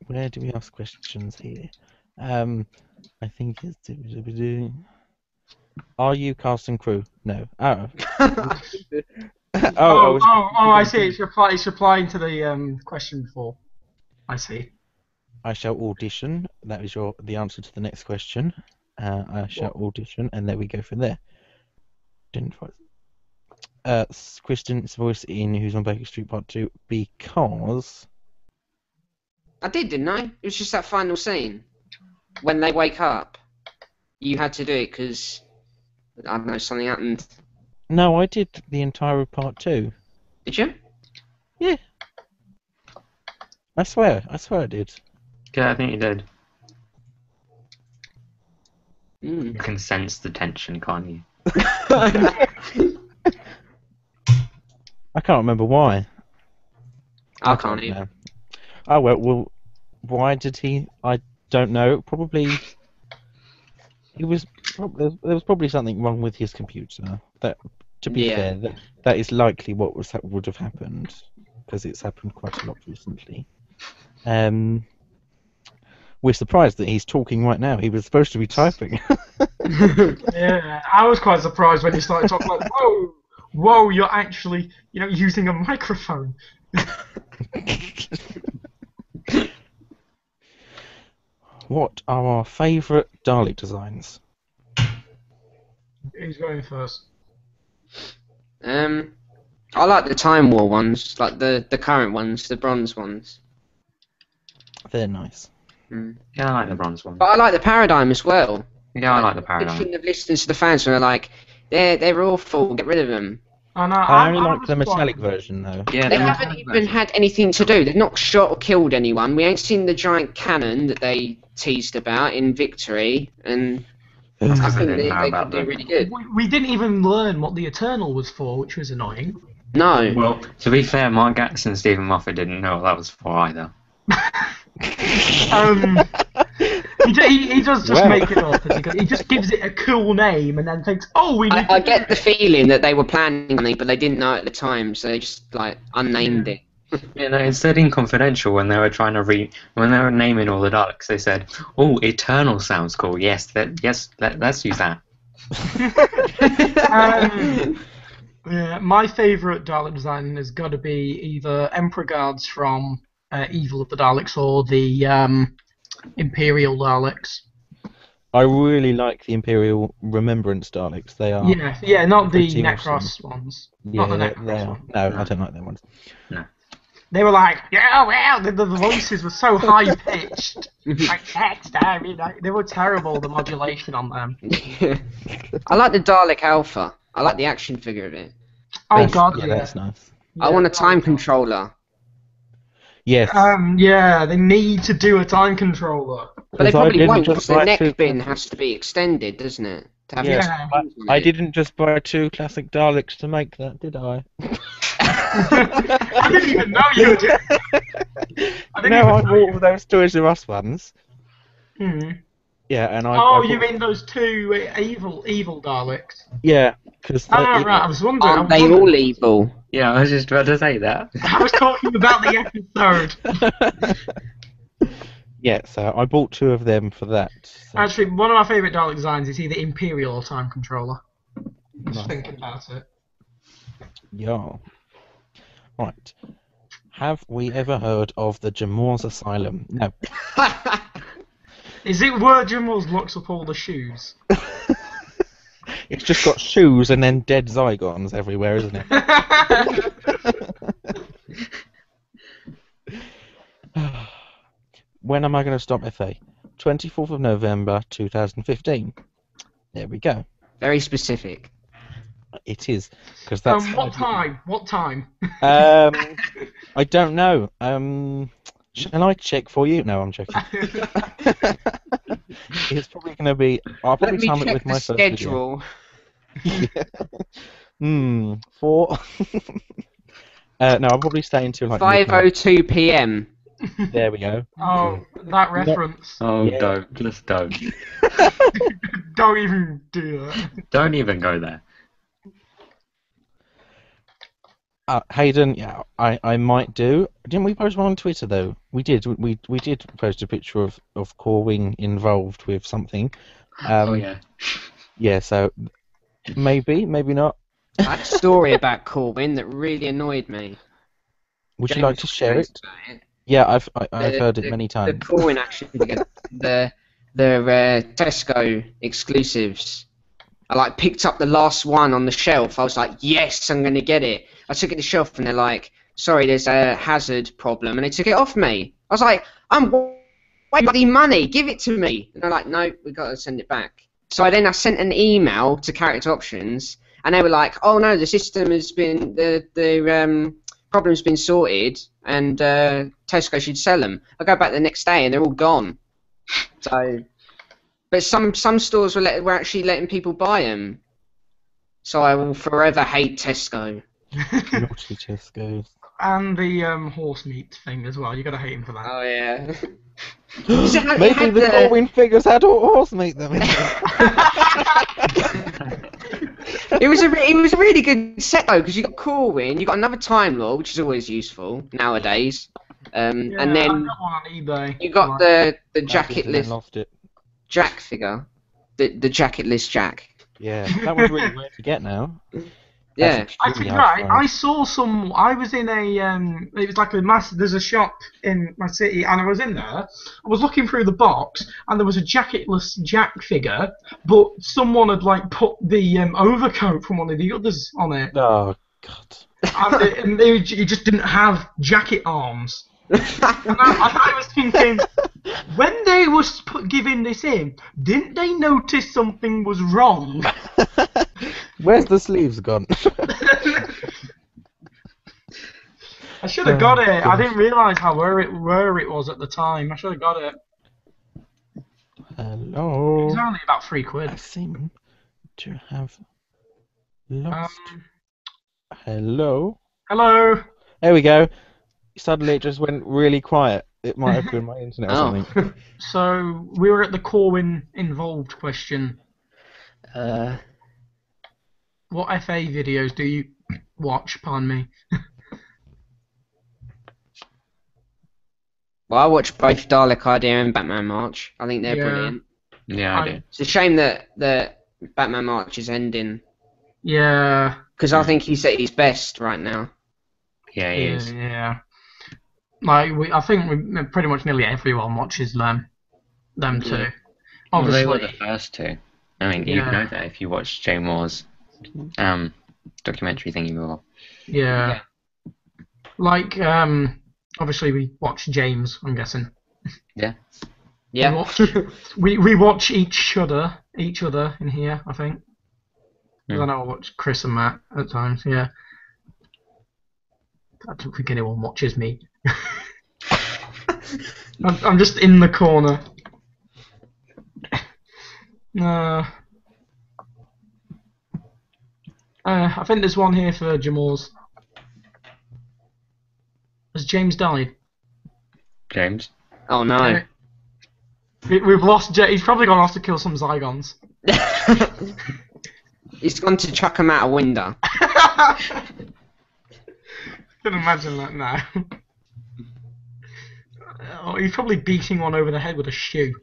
Where do we ask questions here? I think it's... Are you cast and crew? No. Oh. I see. It's replying to the question before. I see. I shall audition. That is the answer to the next question. I shall audition, and there we go from there. Kristen's voice in Who's on Baker Street Part 2 because... I did, didn't I? It was just that final scene. When they wake up. You had to do it because, I don't know, something happened. No, I did the entire of Part 2. Did you? Yeah. I swear I did. Yeah, I think you did. Mm. You can sense the tension, can't you? I can't remember why. I can't either. know. Oh well, why did he? I don't know. Probably there was probably something wrong with his computer. That, to be fair, that is likely what would have happened because it's happened quite a lot recently. We're surprised that he's talking right now. He was supposed to be typing. Yeah, I was quite surprised when he started talking like, whoa, you're actually, using a microphone. What are our favourite Dalek designs? Who's going first? I like the Time War ones, like the current ones, the bronze ones. They're nice. Mm. Yeah, I like the bronze one. But I like the Paradigm as well. Yeah, I like the They paradigm. shouldn't have listened to the fans when they're like, they're awful, get rid of them. I only like the metallic version though. Yeah, They the haven't metallic even version. had anything to do. They've not shot or killed anyone. We ain't seen the giant cannon that they teased about in Victory, and I I think didn't they know could about do them. really good. We didn't even learn what the Eternal was for, which was annoying. No. Well, to be fair, Mark Gatiss and Stephen Moffat didn't know what that was for either. He does just make it up. He just gives it a cool name and then thinks, we need I to get the feeling that they were planning something, but they didn't know at the time, so they just unnamed it. Yeah, no, it said in Confidential when they were trying to when they were naming all the Daleks, they said, "Oh, Eternal sounds cool. Yes, let's use that." Yeah, my favourite Dalek design has got to be either Emperor Guards from Evil of the Daleks or the Imperial Daleks. I really like the Imperial Remembrance Daleks. They are. Yeah, not the pretty Necros ones. Yeah, Not the they Necros are. ones. No, I don't like them ones. They were like, the voices were so high pitched. Like, they were terrible, the modulation on them. I like the Dalek Alpha. I like the action figure of it. Oh god, yeah, that's nice. I want a time controller. Yes. Yeah, they need to do a time controller. But they Because I probably didn't won't, just because the buy neck two bin classic- has to be extended, doesn't it? To have Yeah. Yeah. I didn't just buy 2 classic Daleks to make that, did I? I didn't even know you were doing. I didn't No, I even know you. bought those Toys R Us ones. Hmm. Yeah, and I Oh, you bought, mean those two evil Daleks? yeah, because Oh, right. I was wondering. Aren't they all evil? Yeah, I was just about to say that. I was talking about the episode. yeah, so I bought 2 of them for that. So. Actually, one of my favourite Dalek designs is either Imperial or Time Controller. Just Nice. thinking about it. Yeah. Right. Have we ever heard of the Jamore's Asylum? No. Is it where Jamal's locks up all the shoes? It's just got shoes and then dead Zygons everywhere, isn't it? When am I going to stop FA? 24th of November 2015. There we go. Very specific. It is, because that's... What time? What time? I don't know. Shall I check for you? No, I'm checking. It's probably going to be... I'll Let probably me time it check with the my first video. schedule. Yeah. 4... no, I'll probably stay until like... 5:02 p.m. There we go. Oh, that reference. Oh, Yeah. don't. Just don't. Don't even do that. Don't even go there. Hayden, yeah, I might do. Didn't we post one on Twitter though? We did. We did post a picture of Corwin involved with something. Oh yeah. Yeah, so maybe not. I had a story about Corwin that really annoyed me. Would you James like to share knows it? about it. Yeah, I've heard it many The times. Corwin action figure, the Tesco exclusives. I like picked up the last one on the shelf. I was like, yes, I'm gonna get it. I took it to the shelf and they're like, sorry, there's a hazard problem, and they took it off me. I was like, I'm way bloody money, give it to me. And they're like, no, we got to send it back. So I sent an email to Character Options, and they were like, oh no, the system has been the problem's been sorted, and Tesco should sell them. I go back the next day and they're all gone. So, but some stores were actually letting people buy them. So I will forever hate Tesco. Naughty Tesco. And the horse meat thing as well. You gotta hate him for that. Oh yeah. Maybe the Corwin figures had horse meat them. It was a really good set though, because you got Corwin, you got another Time Lord, which is always useful nowadays, Yeah, and I then got one on eBay. you got the jacketless Lost it. Jack figure, the jacketless Jack. Yeah, that was really rare to get now. Yeah. That's I extremely think hard to right. find. I saw some. I was in a. It was like a mass. There's a shop in my city, and I was in there. I was looking through the box, and there was a jacketless Jack figure, but someone had like put the overcoat from one of the others on it, Oh God. and they just didn't have jacket arms. And I was thinking, when they was giving this in, didn't they notice something was wrong? Where's the sleeves gone? I should have got it. I gosh. didn't realise how rare it was at the time. I should have got it. Hello. It's only about I £3. seem to have lost. Um, Hello. hello. There we go. Suddenly it just went really quiet. It might have been my internet or something. Oh. So we were at the Corwin involved question. What FA videos do you watch? Pardon me. Well, I watch both Dalek Idea and Batman March. I think they're Yeah. brilliant. Yeah, I do. It's a shame that Batman March is ending, Yeah. because I think he's at his best right now. Yeah, he is. Yeah. Like I think pretty much nearly everyone watches them. Them two. Yeah. Well, they Obviously. were the first two. I mean, you Yeah. know that if you watch Jay Moore's documentary thingy before. Yeah. Like obviously we watch James. I'm guessing. Yeah. We watch each other in here, I think. 'Cause Hmm. I know I watch Chris and Matt at times, yeah. I don't think anyone watches me. I'm just in the corner. I think there's one here for Jamal's. Has James died? James. Oh no. We've lost. He's probably gone off to kill some Zygons. He's gone to chuck him out a window. Can imagine that now. Oh, he's probably beating one over the head with a shoe.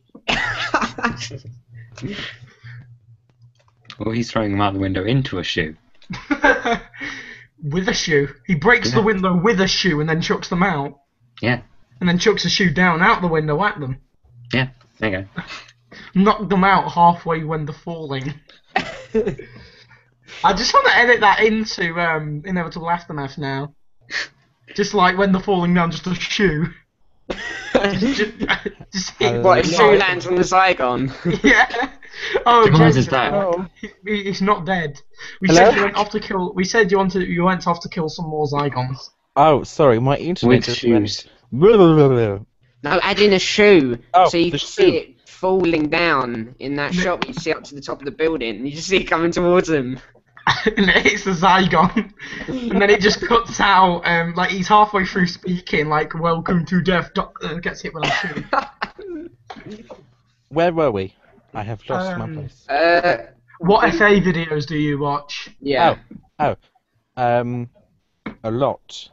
Or he's throwing him out the window into a shoe. With a shoe. He breaks the window with a shoe and then chucks them out. Yeah. And then chucks a shoe down out the window at them. Yeah. There you go. Knock them out halfway when they're falling. I just want to edit that into Inevitable Aftermath now. Just like when they're falling down, just a shoe. just hit What, his shoe lands on the Zygon? Yeah. Oh, Demise James, is back. he's not dead. We Hello? said you went off to kill. We said you went off to kill some more Zygons. Oh, sorry, my internet With just went. shoes. No, add in a shoe, Oh, so you the can see shoe. it falling down in that shot where you see up to the top of the building, and you just see it coming towards him. And it hits the Zygon, and then it just cuts out. Like he's halfway through speaking, like "Welcome to Death." Gets hit with a shoe. Where were we? I have lost my place. What FA videos do you watch? Yeah. A lot.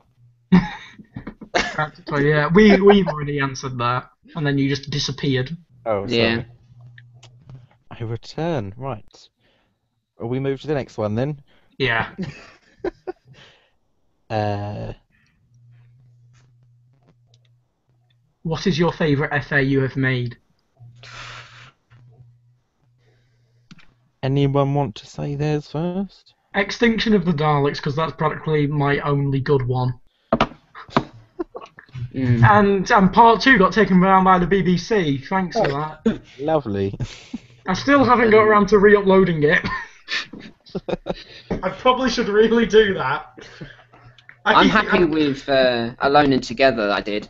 Practically, yeah. We've already answered that, and then you just disappeared. Oh, sorry. Yeah. I return. Right. Will we move to the next one then? Yeah. What is your favourite FA you have made? Anyone want to say theirs first? Extinction of the Daleks, because that's practically my only good one. And part 2 got taken down by the BBC. Thanks for that. Lovely. I still haven't got around to re-uploading it. I probably should really do that. I'm happy with Alone and Together I did.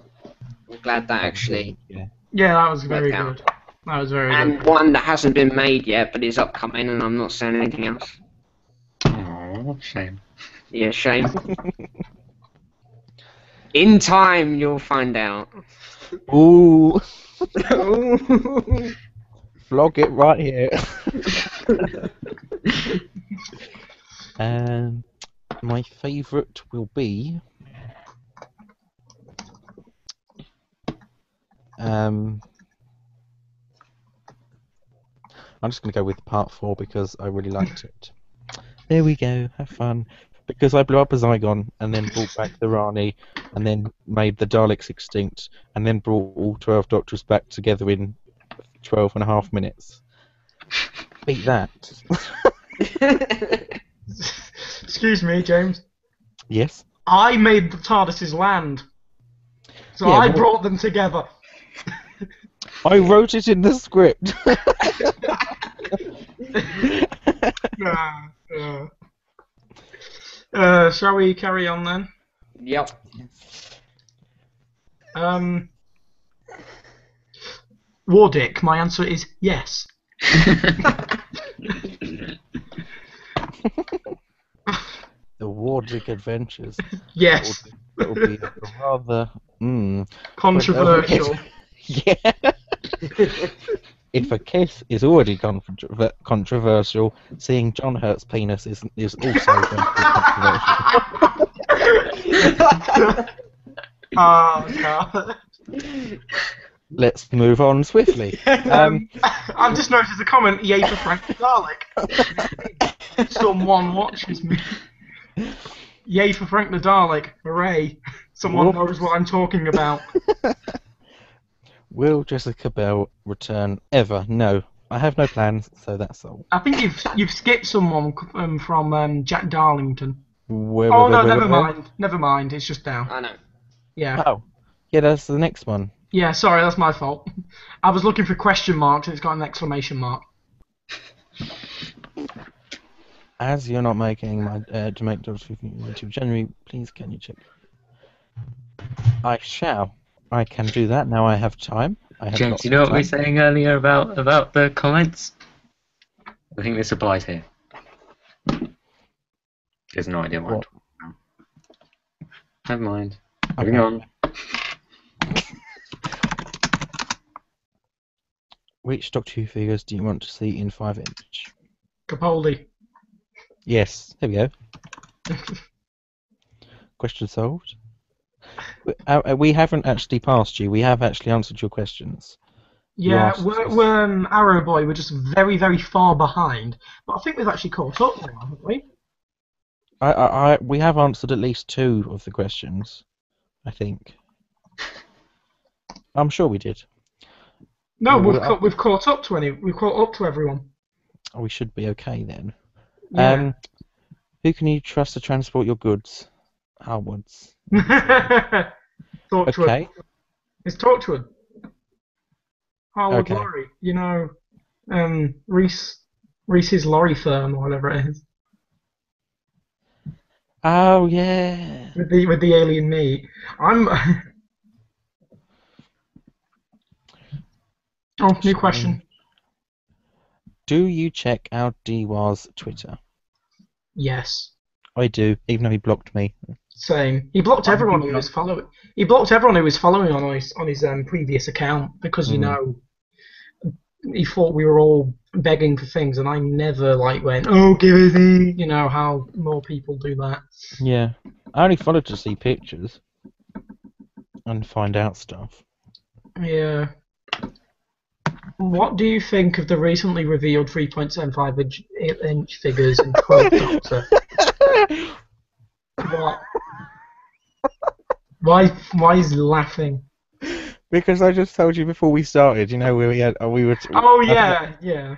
I'm glad that actually. Yeah. Yeah, that was very Worked out. good. That was very And good. one that hasn't been made yet, but is upcoming, and I'm not saying anything else. Oh, shame. Yeah, shame. In time, you'll find out. Ooh. Vlog it right here. My favourite will be. I'm just going to go with part 4 because I really liked it. There we go, have fun. Because I blew up a Zygon and then brought back the Rani and then made the Daleks extinct and then brought all 12 Doctors back together in 12.5 minutes. Beat that. Excuse me, James. Yes? I made the TARDISes land. So Yeah, I well- brought them together. I wrote it in the script. Shall we carry on then? Yep. Wardick, my answer is yes. The Wardick Adventures. Yes. It will be a rather. Controversial. Yeah. If a kiss is already controversial, seeing John Hurt's penis is also going to be controversial. Oh, God. Let's move on swiftly. I've just noticed a comment, yay for Frank the Dalek. Someone watches me. Yay for Frank the Dalek, hooray. Someone knows what I'm talking about. Will Jessica Bell return ever? No. I have no plans, so that's all. I think you've skipped someone from Jack Darlington. Where, Oh no, where, never where? mind. Never mind. It's just down. I know. Yeah. Oh. Yeah, that's the next one. Yeah. Sorry, that's my fault. I was looking for question marks and it's got an exclamation mark. As you're not making my to make YouTube January, please can you check? I shall. I can do that now. I have time. I have James, lots you know of what we were time. saying earlier about the comments? I think this applies here. There's no idea what I'm What? talking about. Never mind. Moving on. Which Doctor Who figures do you want to see in 5-inch? Capaldi. Yes, there we go. Question solved. We haven't actually passed you. We have actually answered your questions. Yeah, asked us. we're Arrow Boy. We're just very, very far behind. But I think we've actually caught up now, haven't we? We have answered at least 2 of the questions, I think. I'm sure we did. No, Well, we've caught up to we've caught up to everyone. We should be okay then. Yeah. Who can you trust to transport your goods? Harwards. Torchwood. It's Torchwood. Harwood Okay. Lorry. You know, Reese's Lorry Firm or whatever it is. Oh yeah. With the alien meat. I'm. Oh, new question. Do you check out Diwa's Twitter? Yes. I do, even though he blocked me. Same. He blocked everyone who was following. He blocked everyone who was following on his previous account because you know he thought we were all begging for things, and I never went, oh, give it me. You know how more people do that. Yeah, I only followed to see pictures and find out stuff. Yeah. What do you think of the recently revealed 3.75-inch figures in 12th Doctor? What? Why is he laughing? Because I just told you before we started, you know, we were. Oh yeah. I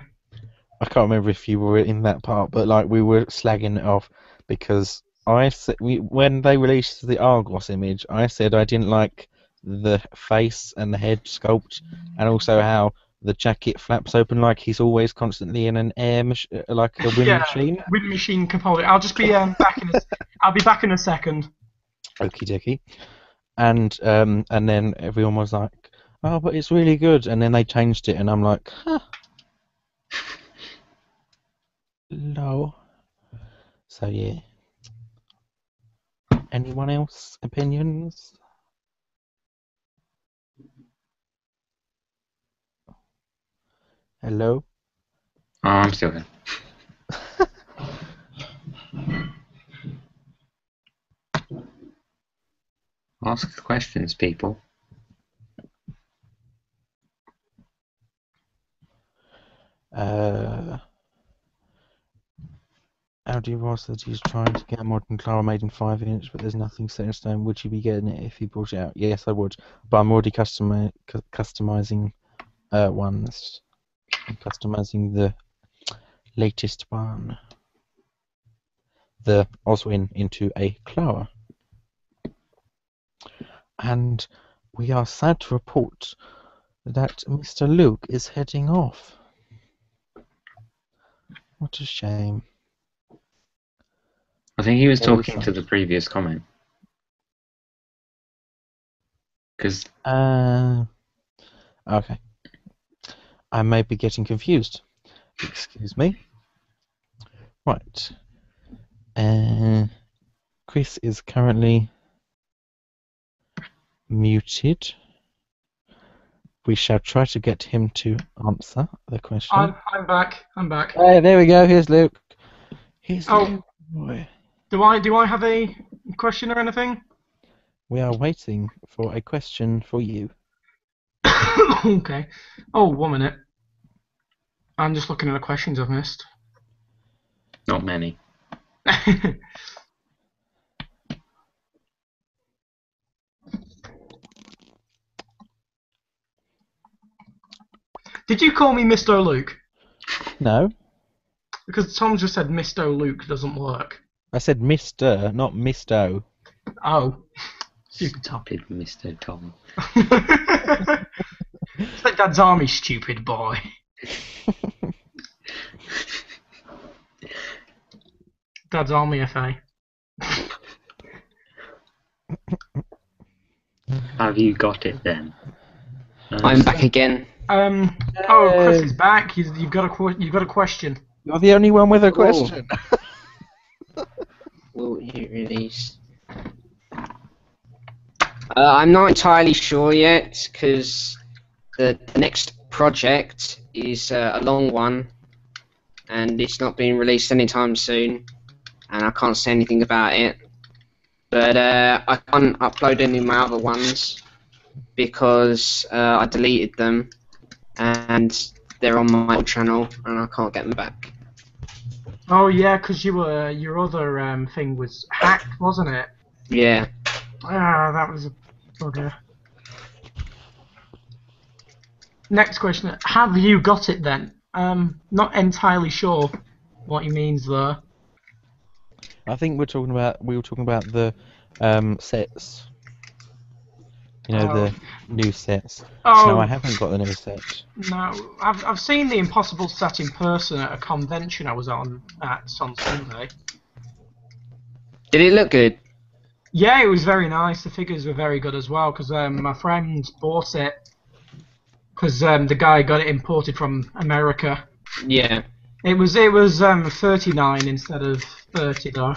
can't remember if you were in that part, but we were slagging it off because when they released the Argos image, I said I didn't like the face and the head sculpt, and also how the jacket flaps open like he's always constantly in an like a wind machine. Wind machine Capaldi. I'll just be back in. I'll be back in a second. Okie dokie. And then everyone was like, "Oh, but it's really good." And then they changed it, and I'm like, "Huh." No. So yeah. Anyone else opinions? Hello? Oh, I'm still here. Ask the questions, people. Audi Ross said he's trying to get a modern Clara made in 5-inch, but there's nothing set in stone. Would you be getting it if he brought it out? Yes, I would. But I'm already customizing ones. I'm customizing the latest one. The Oswin into a Clara. And we are sad to report that Mr. Luke is heading off. What a shame. I think he was Very talking to sad. the previous comment. Because Okay. I may be getting confused. Excuse me. Right. Chris is currently muted. We shall try to get him to answer the question. I'm back. I'm back. Hey, there we go. Here's Luke. Luke. Boy. Do I have a question or anything? We are waiting for a question for you. Okay. Oh, 1 minute. I'm just looking at the questions I've missed. not many. Did you call me Mr. Luke? No, Because Tom just said Mr. Luke doesn't work. I said Mr., not Misto. Oh. Stupid Tom. Stupid Mr. Tom. It's like Dad's Army, stupid boy. Dad's Army FA. Have you got it then? I'm back again. Oh, Chris is back. You've got a question. You're the only one with a question. Will you release I'm not entirely sure yet, because the next project is a long one, and it's not being released anytime soon, and I can't say anything about it. But I can't upload any of my other ones because I deleted them, and they're on my old channel, and I can't get them back. Oh yeah, because your other thing was hacked, wasn't it? Yeah. Ah, that was a bugger. Next question: have you got it then? Not entirely sure what he means there. I think we were talking about the sets. You know, Oh. the new sets. Oh. No, I haven't got the new set. No, I've seen the Impossible set in person at a convention I was on Sunday. Did it look good? Yeah, it was very nice. The figures were very good as well because my friend bought it because the guy got it imported from America. Yeah. It was 39 instead of 30 though.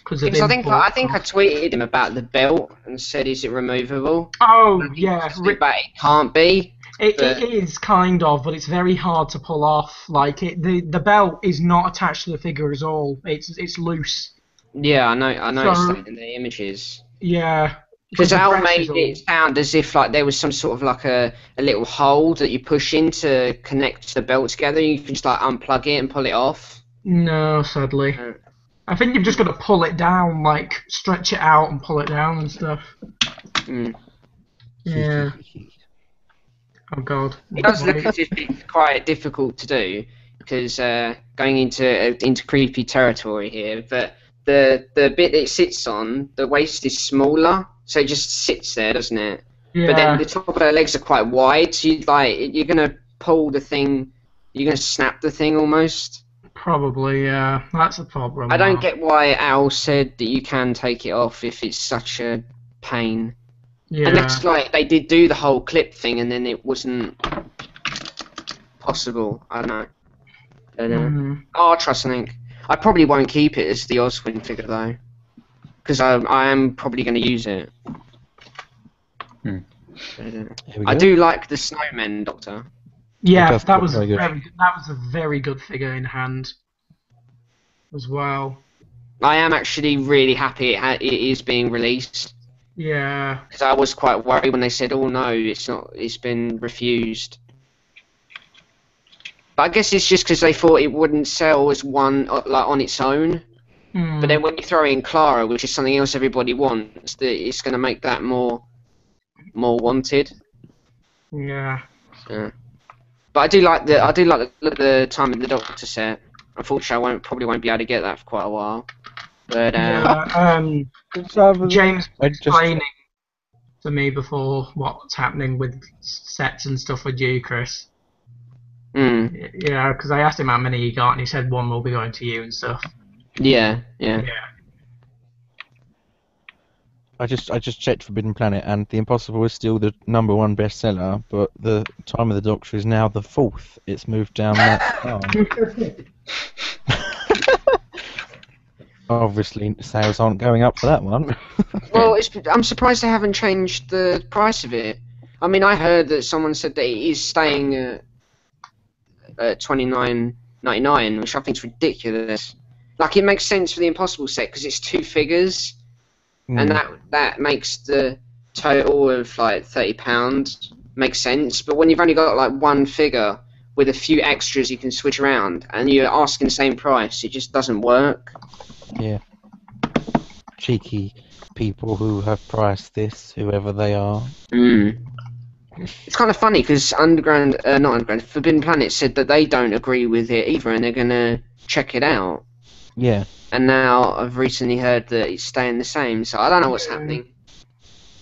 Because I think I tweeted him about the belt and said, "Is it removable?" Oh yeah, but it can't be. It is kind of, but it's very hard to pull off. Like the belt is not attached to the figure at all. It's loose. Yeah, I noticed that in the images. Yeah. Because that made it sound as if like there was some sort of like a little hole that you push in to connect the belt together. You can just like unplug it and pull it off. No, sadly. I think you've just got to pull it down, like stretch it out and pull it down and stuff. Mm. Yeah. Oh god. It does look as if it's quite difficult to do because going into creepy territory here, but the bit it sits on, the waist is smaller, so it just sits there, doesn't it? Yeah. But then the top of her legs are quite wide, so you're gonna pull the thing, you're gonna snap the thing almost. Probably, yeah. That's a problem. I don't get why Al said that you can take it off if it's such a pain. Yeah. Unless like they did do the whole clip thing and then it wasn't possible. I don't know. Oh, trust Link. I probably won't keep it as the Oswin figure though, because I am probably going to use it. I do like the Snowman Doctor. Yeah, that was a very good figure in hand as well. I am actually really happy it is being released. Yeah. Because I was quite worried when they said, "Oh no, it's not. It's been refused." But I guess it's just because they thought it wouldn't sell as one like on its own. But then when you throw in Clara, which is something else everybody wants, it's going to make that more wanted. Yeah. But I do like the look at the Time of the Doctor set. Unfortunately, I probably won't be able to get that for quite a while. But James was explaining to me before what's happening with sets and stuff with you, Chris. Yeah, because I asked him how many he got, and he said one will be going to you and stuff. Yeah. I just checked Forbidden Planet, and The Impossible is still the #1 bestseller, but the Time of the Doctor is now the 4th. It's moved down that Obviously, sales aren't going up for that one. Well, I'm surprised they haven't changed the price of it. I mean, I heard that someone said that it is staying at $29.99, which I think is ridiculous. Like, it makes sense for the Impossible set because it's 2 figures, and that makes the total of like £30 make sense. But when you've only got like 1 figure with a few extras you can switch around, and you're asking the same price, it just doesn't work. Yeah. Cheeky people who have priced this, whoever they are. It's kind of funny because Forbidden Planet said that they don't agree with it either, and they're gonna check it out. Yeah. And now I've recently heard that it's staying the same, so I don't know what's happening.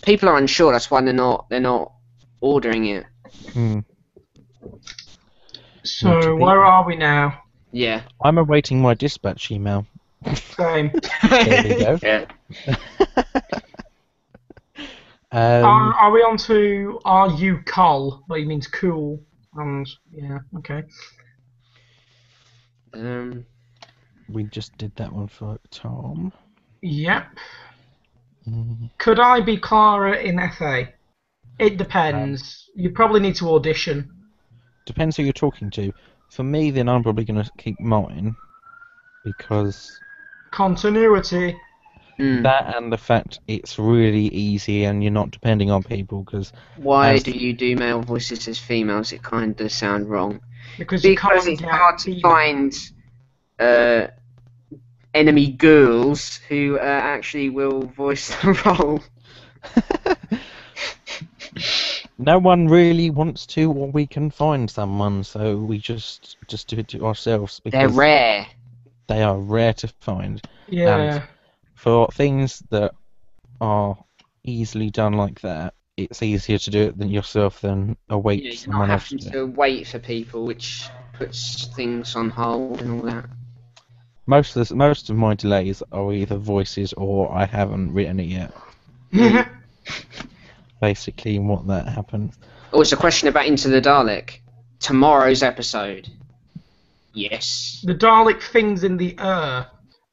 People are unsure. That's why they're not ordering it. So where are we now? Yeah. I'm awaiting my dispatch email. Same. There we go. Yeah. Are we on to Are You Col? Well, he means cool. And yeah, okay. We just did that one for Tom. Yep. Could I be Clara in FA? It depends. You probably need to audition. Depends who you're talking to. For me, then I'm probably going to keep mine because Continuity. that and the fact it's really easy and you're not depending on people. Because Why do you do male voices as females? It kind of sound wrong. Because you Because can't it's get hard to female. find enemy girls who actually will voice the role. no one really wants to, or we can find someone, so we just do it to ourselves because They're rare. they are rare to find. Yeah. And for things that are easily done like that, it's easier to do it than yourself than await You're not someone else to having do it. to wait for people, which puts things on hold and all that. Most of my delays are either voices or I haven't written it yet. Basically, what that happens. Oh, it's a question about Into the Dalek. Tomorrow's episode. Yes. The Dalek things in the air.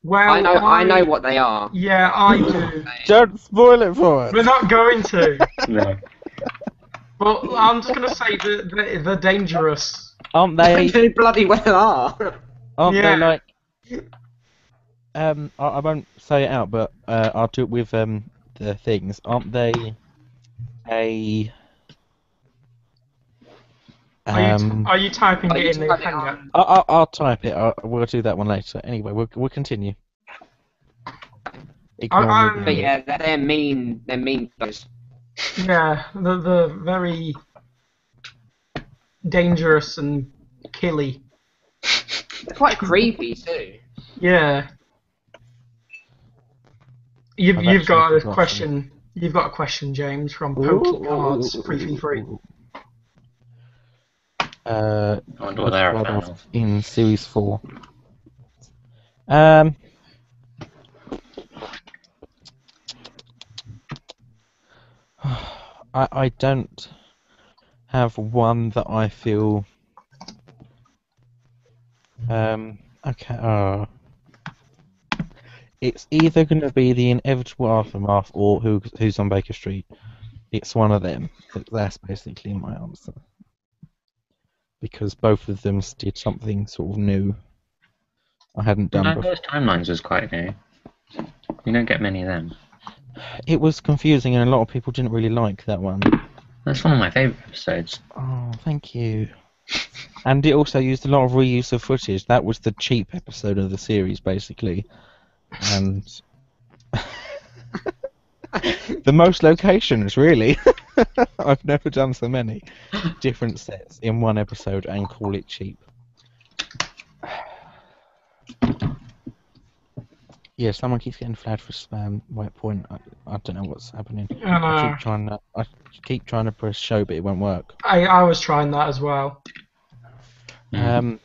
Well, I know what they are. Yeah, I do. Don't spoil it for us. We're not going to. No. But I'm just gonna say they're dangerous. Aren't they? They bloody well are. Aren't Yeah. they like? I won't say it out, but I'll do it with the things. Aren't they? Are you typing Are you it in the typing it hangout? I'll type it. We'll do that one later. Anyway, we'll continue. Ignore me. But yeah, they're mean. They're mean guys. Yeah, the very dangerous and killy. They're quite creepy too. Yeah. You've I've got a actually question. You've got a question, James, from Ooh, Pokey Cards ooh, 333. I wonder what they're a fan of. In series 4. I don't have one that I feel. Okay. It's either going to be the inevitable aftermath or who's on Baker Street. It's one of them. That's basically my answer. Because both of them did something sort of new. I hadn't done before. Those timelines was quite new. You don't get many of them. It was confusing and a lot of people didn't really like that one. That's one of my favourite episodes. Oh, thank you. And it also used a lot of reuse of footage. That was the cheap episode of the series, basically. And the most locations, really. I've never done so many different sets in one episode and call it cheap. Yeah, someone keeps getting flagged for spam. White point. I don't know what's happening. I keep trying to press show, but it won't work. I was trying that as well. You've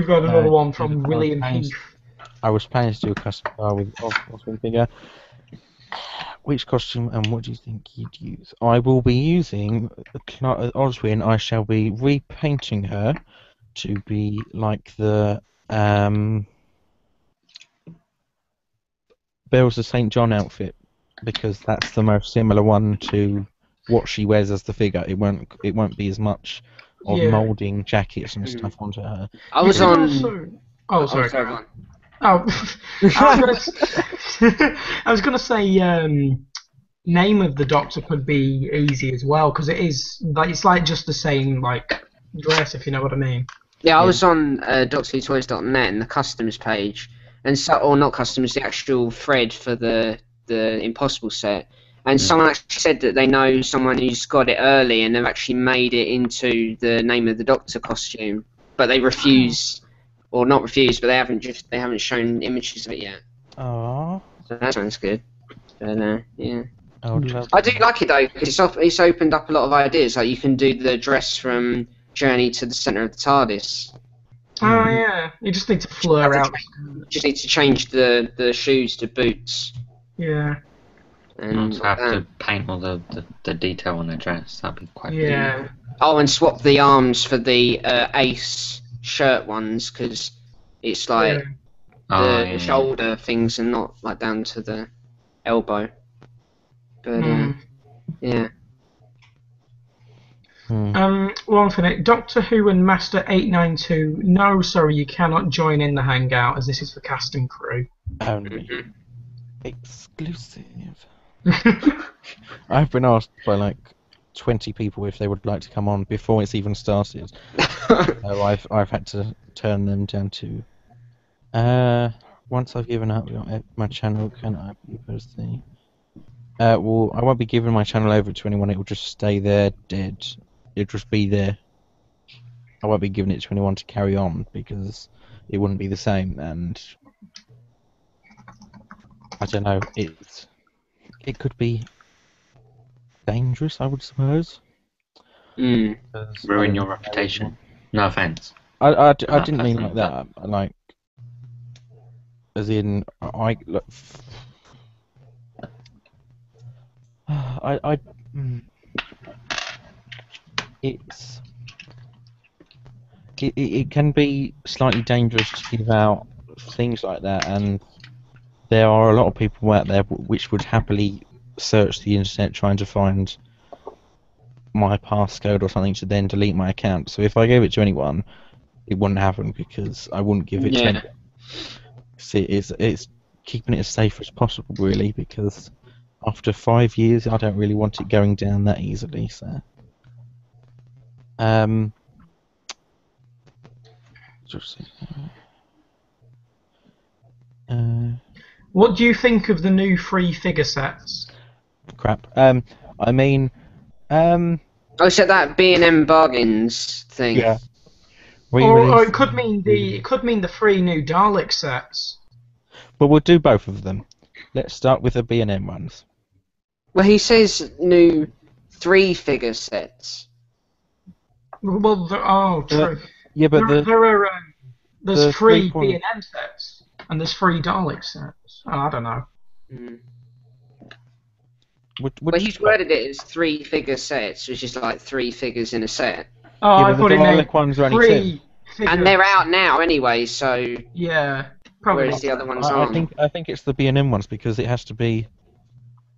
got another one from William Heath. I was planning to do a custom car with Oswin figure. Which costume and what do you think you'd use? I will be using Oswin. I shall be repainting her to be like the Bells of St. John outfit, because that's the most similar one to what she wears as the figure. It won't be as much of moulding jackets and stuff onto her. I was on. Oh, sorry. Go on. Oh, I was gonna say name of the Doctor could be easy as well, because it's like just the same like dress, if you know what I mean. Yeah, I was on DoctorWhoToys.net and the customs page, and not customs, the actual thread for the Impossible set, and someone actually said that they know someone who's got it early and they've actually made it into the Name of the Doctor costume, but they refuse. Or not refused, but they haven't shown images of it yet. Aww. So that sounds good. But yeah. I would love I do like it though, because it's opened up a lot of ideas. Like you can do the dress from Journey to the Centre of the TARDIS. Oh yeah, you just need to fleur out. Just need to change the shoes to boots. Yeah. And have to paint all the detail on the dress. That'd be quite Yeah. Oh, and swap the arms for the Ace shirt ones, because it's like Oh, yeah. shoulder things and not like down to the elbow. But yeah. One thing, Doctor Who and Master 892. No, sorry, you cannot join in the hangout as this is for cast and crew. Only exclusive. I've been asked by like 20 people if they would like to come on before it's even started. So I've had to turn them down to. Once I've given up my channel, can I be posting? Well, I won't be giving my channel over to anyone. It will just stay there, dead. It'll just be there. I won't be giving it to anyone to carry on because it wouldn't be the same. And I don't know. It could be dangerous, I would suppose. Mm. Ruin your reputation. No offense. I didn't mean like that. Like, as in, it can be slightly dangerous to give out things like that, and there are a lot of people out there which would happily search the internet trying to find my passcode or something to then delete my account. So if I gave it to anyone, it wouldn't happen because I wouldn't give it to anyone. See, it's keeping it as safe as possible, really, because after 5 years, I don't really want it going down that easily. So, What do you think of the new free figure sets? crap. I mean, Oh, so that B&M bargains thing. yeah. Or it could mean the three new Dalek sets. But we'll do both of them. Let's start with the B&M ones. Well, he says new 3-figure sets. Well, true. Yeah, but there's the 3 3 B&M sets and there's 3 Dalek sets. Oh, I don't know. Well, he's worded it as 3-figure sets, which is like 3 figures in a set. Oh, yeah, I thought the it meant Dalek ones are only 3 2. figures. And they're out now anyway, so Yeah, probably. whereas the other ones I aren't. think it's the B&M ones because it has to be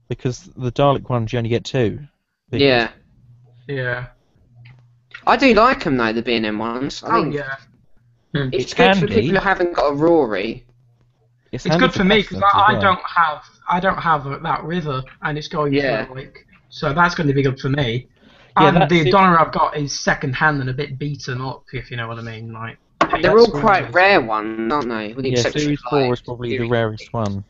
because the Dalek ones you only get 2. Yeah. Yeah. I do like them though, the B&M ones. I think yeah. it's good for handy. people who haven't got a Rory. It's handy good for me because customs as I well. don't have that river and it's going Yeah. through like, so that's going to be good for me. Yeah, And that's the it. Donner I've got is second hand and a bit beaten up, if you know what I mean. Like They're all That's quite really- rare ones, aren't they? With the Yeah, exception Series of 4 like, is probably the Series rarest one.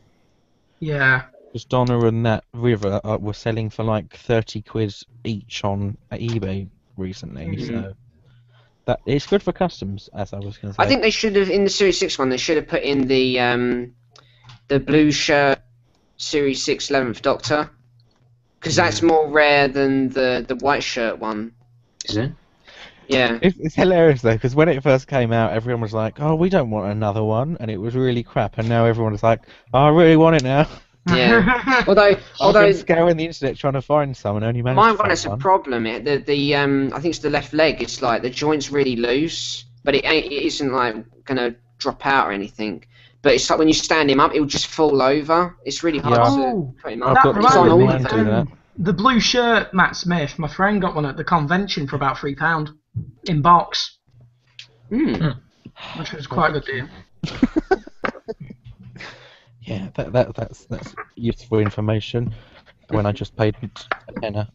Yeah. Because Donna and that River were selling for like 30 quid each on eBay recently, so that it's good for customs, as I was going to say. I think they should have in the Series 6 one. They should have put in the blue shirt Series 6 11th Doctor, because that's more rare than the white shirt one. Is it? Yeah. It's hilarious though, because when it first came out, everyone was like, "Oh, we don't want another one," and it was really crap. And now everyone is like, "Oh, I really want it now." Yeah. although I've been scouring the internet trying to find some, and only managed my to one find has a one. problem. I think it's the left leg. It's like the joint's really loose, but it isn't like gonna drop out or anything. But it's like when you stand him up, it'll just fall over. It's really hard to put him up. I've got It's on all mine of do them. that. The blue shirt, Matt Smith, my friend got one at the convention for about £3 in box, which was quite a good deal. Yeah, that's useful information. When I just paid a tenner.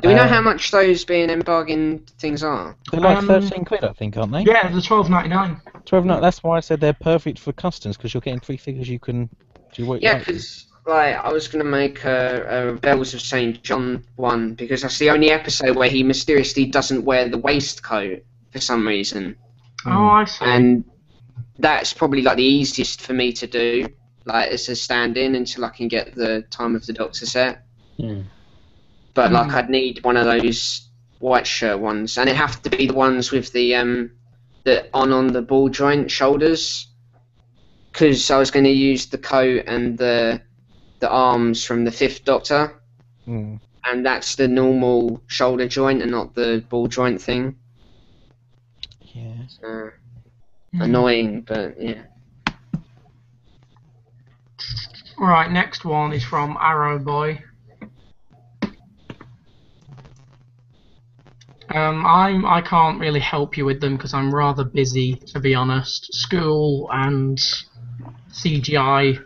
Do we know how much those B&M bargain things are? They're like 13 quid, I think, aren't they? Yeah, the £12.99. 12. No, that's why I said they're perfect for customs because you're getting 3 figures you can do what you Yeah, like. because like I was gonna make a Bells of St. John one because that's the only episode where he mysteriously doesn't wear the waistcoat for some reason, Oh, I see. and that's probably like the easiest for me to do, like as a stand-in until I can get the Time of the Doctor set. But like I'd need one of those white shirt ones, and it'd have to be the ones with the on the ball joint shoulders, because I was going to use the coat and the arms from the 5th Doctor, and that's the normal shoulder joint and not the ball joint thing. Yeah. annoying, but yeah. Right, next one is from Arrow Boy. I can't really help you with them because I'm rather busy, to be honest. School and CGI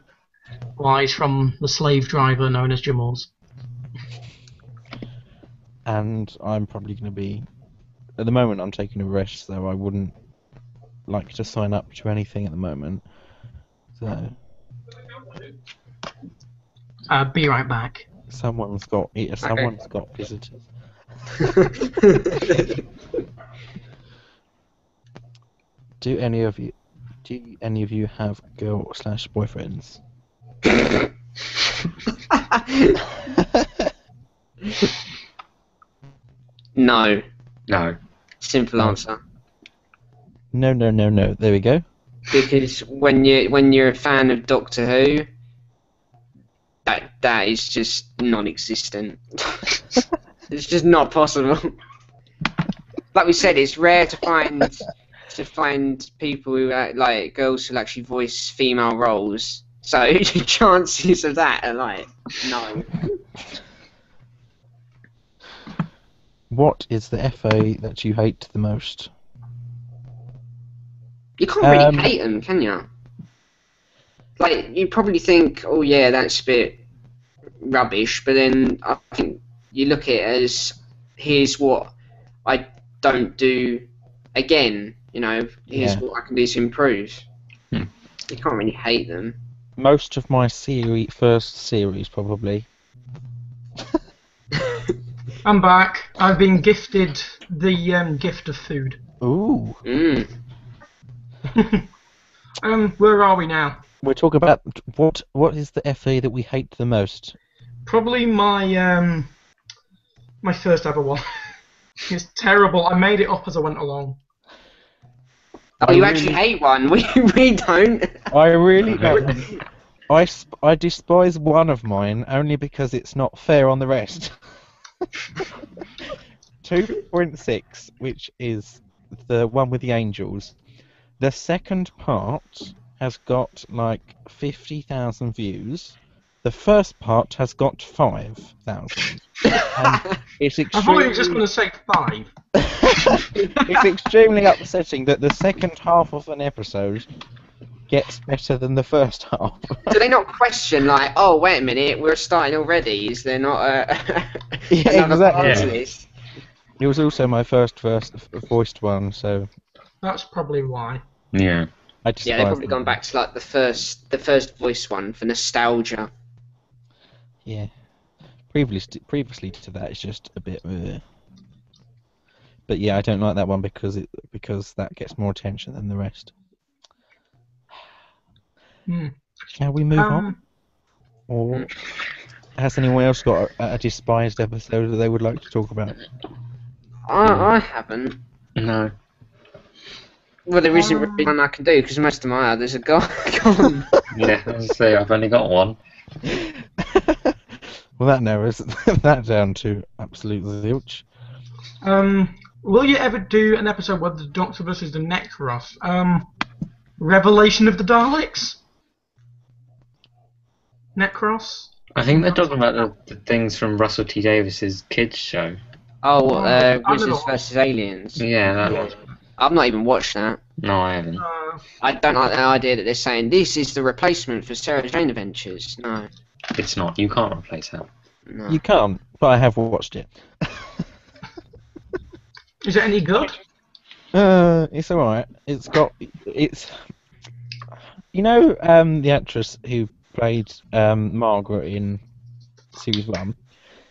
wise from the slave driver known as Jamal's. And I'm probably going to be... At the moment, I'm taking a rest, so I wouldn't like to sign up to anything at the moment. So... Be right back. Someone's got visitors. Do any of you have girl/boyfriends? No. No. Simple answer. No. There we go. Because when you're a fan of Doctor Who, that is just non-existent. It's just not possible. Like we said, it's rare to find people who like girls who actually voice female roles. So the chances of that are like no. What is the FA that you hate the most? You can't really hate them, can you? Like, you probably think, oh yeah, that's a bit rubbish, but then I think you look at it as, here's what I don't do again, you know, here's what I can do to improve. You can't really hate them. Most of my first series, probably. I'm back. I've been gifted the gift of food. Ooh. Where are we now? We're talking about what is the FA that we hate the most? Probably my my first ever one. It's terrible. I made it up as I went along. Oh, you actually hate one? We don't. I really don't. I despise one of mine only because it's not fair on the rest. 2.6, which is the one with the angels. The second part has got like 50,000 views. The first part has got 5,000. It's I thought you were just going to say 5. It's extremely upsetting that the second half of an episode gets better than the first half. Do they not question, like, oh, wait a minute, we're starting already? Is there not another part to this? It was also my first voiced one, so... That's probably why. Yeah. Yeah, they've probably gone back to, like, the first voice one for nostalgia. Yeah. Previously to that, it's just a bit... But yeah, I don't like that one because that gets more attention than the rest. Shall we move on? Or has anyone else got a despised episode that they would like to talk about? I haven't. No. Well, there isn't really one I can do because most of my others are gone. Yeah, I was say I've only got one. Well, that narrows that down to absolute zilch. Will you ever do an episode where the Doctor versus the Necros? Revelation of the Daleks? Necros? I think they're talking about the things from Russell T Davis's kids show. Oh, Wizards vs Aliens. Yeah, that one. I've not even watched that. No, I haven't. I don't like the idea that they're saying this is the replacement for Sarah Jane Adventures. No. It's not. You can't replace that. No. You can't, but I have watched it. Is it any good? It's alright. It's you know the actress who played Margaret in series 1.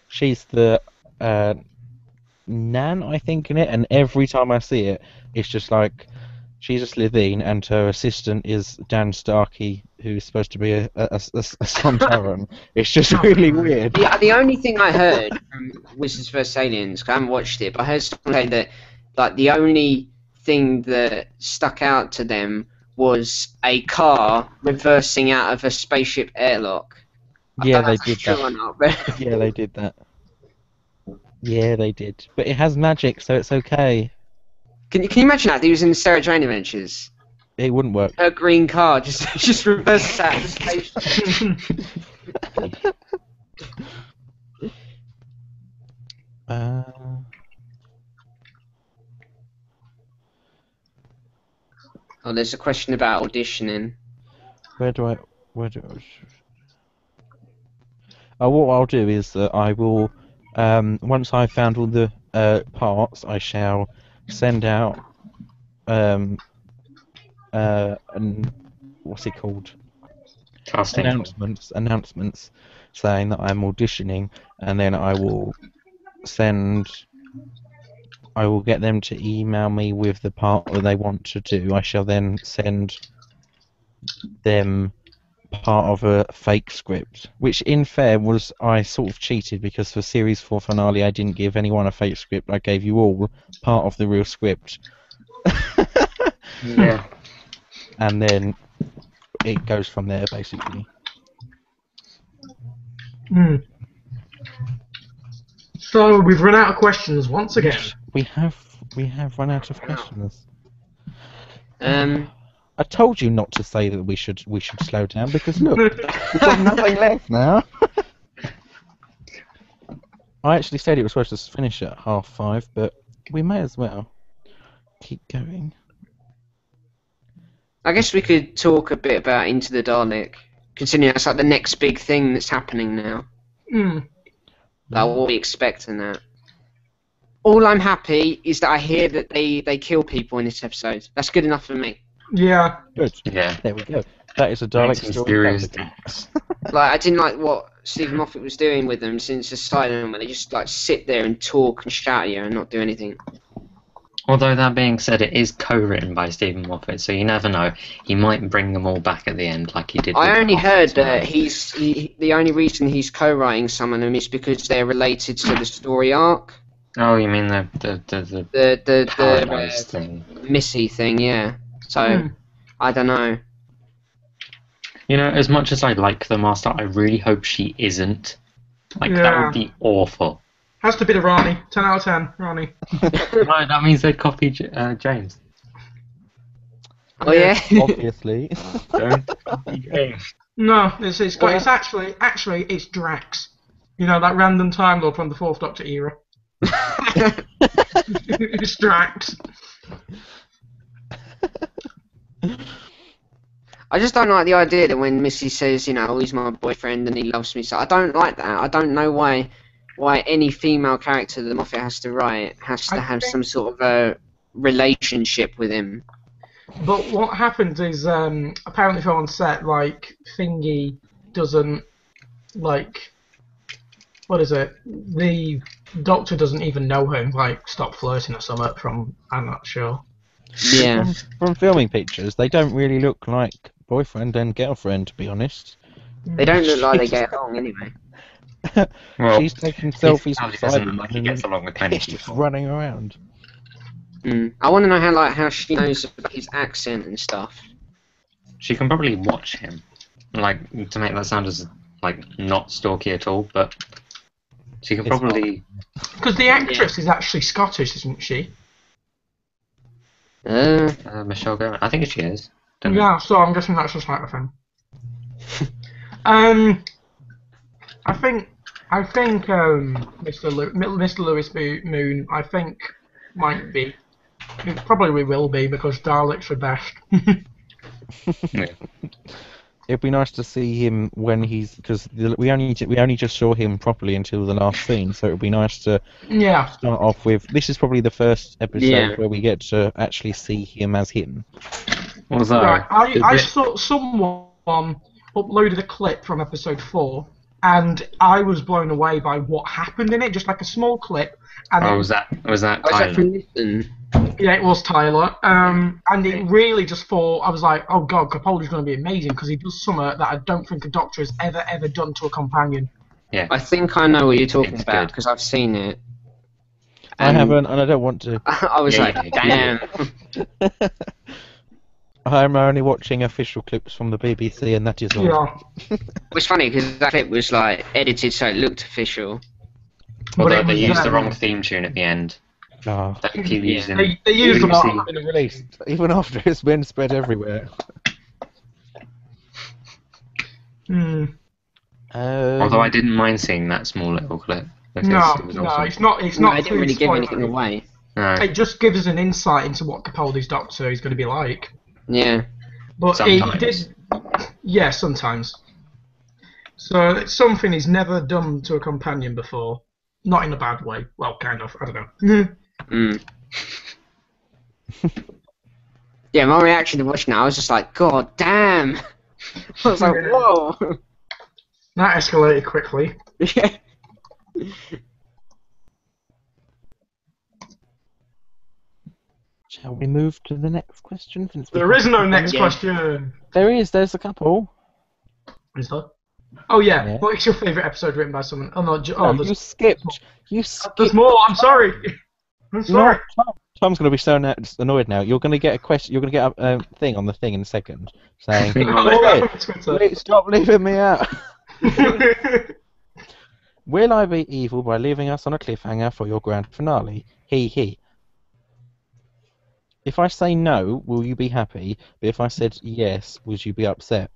She's the Nan, I think, in it, and every time I see it, it's just like she's a Slitheen, and her assistant is Dan Starkey, who's supposed to be a Sontaran. It's just really weird. Yeah, the only thing I heard from Wizards vs Aliens, 'cause I haven't watched it, but I heard someone say that like the only thing that stuck out to them was a car reversing out of a spaceship airlock. Yeah, they did that. Yeah, they did that. Yeah, they did. But it has magic, so it's okay. Can you imagine that? He was in Sarah Jane Adventures. It wouldn't work. Her green car just reverses out of the station. Oh, there's a question about auditioning. Where do I? Oh, what I'll do is that I will, once I've found all the parts, I shall send out and what's it called? Casting. Announcements saying that I'm auditioning, and then I will get them to email me with the part that they want to do. I shall then send them part of a fake script, which in fair was I sort of cheated because for series 4 finale I didn't give anyone a fake script. I gave you all part of the real script. Yeah. And then it goes from there basically. So we've run out of questions once again. We have run out of questions. Um, I told you not to say that we should slow down because look, we've got nothing left now. I actually said it was supposed to finish at 5:30, but we may as well keep going. I guess we could talk a bit about Into the Dalek, considering that's like the next big thing that's happening now. Like what we expect in that. All I'm happy is that I hear that they kill people in this episode. That's good enough for me. Yeah. Good. Yeah. There we go. That is a Dalek story. Serious Perfect. deaths. Like I didn't like what Stephen Moffat was doing with them since Asylum, where they just like sit there and talk and shout at you and not do anything. Although that being said, it is co-written by Stephen Moffat, so you never know. He might bring them all back at the end, like he did. I with only Moffat heard as well. that the only reason he's co-writing some of them is because they're related to the story arc. Oh, you mean the The Paradise thing? Missy thing, yeah. So I don't know. You know, as much as I like the Master, I really hope she isn't. Like that Yeah. would be awful. Has to be the Rani. 10 out of 10, Rani. Right, that means they'd copy James. Oh yeah. Obviously. Don't copy James. No, it's actually it's Drax. You know, that random Time Lord from the Fourth Doctor era. It's Drax. I just don't like the idea that when Missy says, you know, oh, he's my boyfriend and he loves me, so I don't like that. I don't know why any female character that Moffat has to write has to have some sort of a relationship with him. But what happens is, apparently from on set, like, Thingy doesn't, like, what is it? The Doctor doesn't even know him, like, stop flirting or something from, I'm not sure. Yeah. From filming pictures, they don't really look like boyfriend and girlfriend, to be honest. They don't look like they get along anyway. Well, She's taking selfies he with doesn't Simon look like he and gets along with many he's just people. running around. I want to know how she knows about his accent and stuff. She can probably watch him, like to make that sound as like not stalky at all, but she can It's probably. Because the actress is actually Scottish, isn't she? Michelle Gomez. I think she is. Don't know. Yeah, so I'm guessing that's just like a thing. I think Mr. Lewis Moon, I think, might be. It probably will be because Daleks are best. Yeah. It'd be nice to see him when he's because we only just saw him properly until the last scene, so it'd be nice to Yeah. start off with. This is probably the first episode Yeah. where we get to actually see him as him. Although, Right, I the saw someone uploaded a clip from episode 4, and I was blown away by what happened in it. Just like a small clip, and oh, it was that Oh, is that Tyler? from Listen? yeah, it was Tyler. And it really just thought I was like, oh god, Capaldi's going to be amazing because he does something that I don't think a Doctor has ever done to a companion. Yeah. I think I know what you're talking It's about good. because I've seen it. I haven't, and I don't want to. I was Yeah, like, you damn. I'm only watching official clips from the BBC, and that is all. Yeah. It's funny because that clip was like edited so it looked official. But Although it they was, used the wrong theme tune at the end. Oh. Don't keep Yeah. using. They use Even them after all. it's been released, even after it's been spread everywhere. Hmm. Although I didn't mind seeing that small little clip because No, it was no, awesome. it's not. It's No, not. I didn't really give anything spoilery. away. No. It just gives us an insight into what Capaldi's Doctor is going to be like. Yeah. But Sometimes. he did. Yeah, sometimes. So it's something he's never done to a companion before. Not in a bad way. Well, kind of. I don't know. Mm. Yeah, my reaction to watching it, I was just like, God damn! I was like, whoa! That escalated quickly. Yeah. Shall we move to the next question? Since we There is have no to next Yeah. question. There is. There's a couple. Is there? Oh yeah. Yeah. What is your favourite episode written by someone? Oh no. No, There's, you skipped. You skipped. there's more. I'm sorry. I'm sorry. No, Tom's going to be so annoyed now. You're going to get a question. You're going to get a thing on the thing in a second saying, Oh, Twitter. "Wait, stop leaving me out." Will I be evil by leaving us on a cliffhanger for your grand finale? He. If I say no, will you be happy? But if I said yes, would you be upset?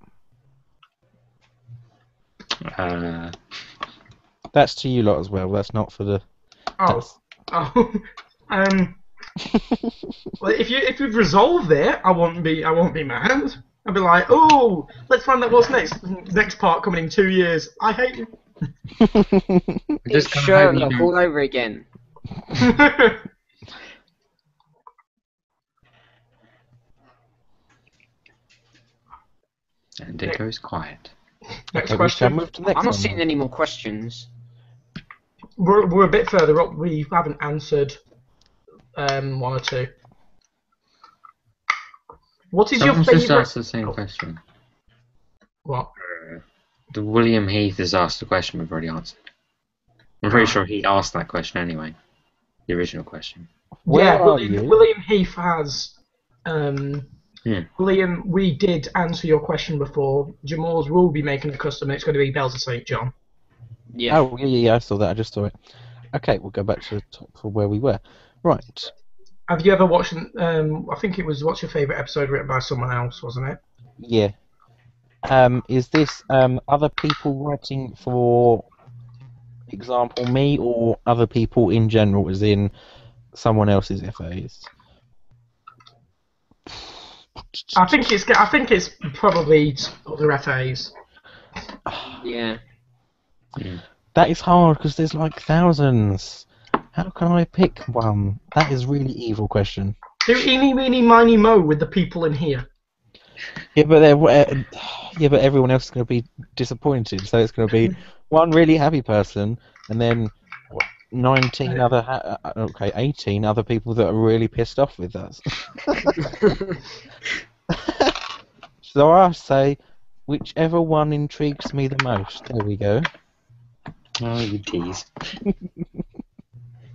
That's to you lot as well. That's not for the. Oh. Oh. Well, if you've resolved it, I won't be mad. I'll be like, oh, let's find out what's next. Next part coming in 2 years. I hate you. It's Just kinda hope you Sherlock don't- all over again. And it goes quiet. Next Okay, we shall question. move to the next I'm not one seeing then. any more questions. We're a bit further up. We haven't answered one or two. What is Someone's your just favourite? asked the same question. What? The William Heath has asked the question we've already answered. I'm pretty sure he asked that question anyway. The original question. Where yeah, are you? William Heath has. Yeah. William, we did answer your question before. Jamal's will be making a custom, and it's going to be Bells of St. John. Yeah. Oh, yeah, I saw that. I just saw it. Okay, we'll go back to the top for where we were. Right. Have you ever watched? I think it was. What's your favourite episode written by someone else, wasn't it? Yeah. Is this other people writing, for example, me, or other people in general, as in someone else's FAs? I think it's probably other FAs. Yeah. That is hard because there's like thousands. How can I pick one? That is really evil question. Do eeny, meeny, miny, mo with the people in here. Yeah, but everyone else is going to be disappointed. So it's going to be one really happy person, and then 19 other, 18 other people that are really pissed off with us. So I say, whichever one intrigues me the most. There we go. Oh, you tease.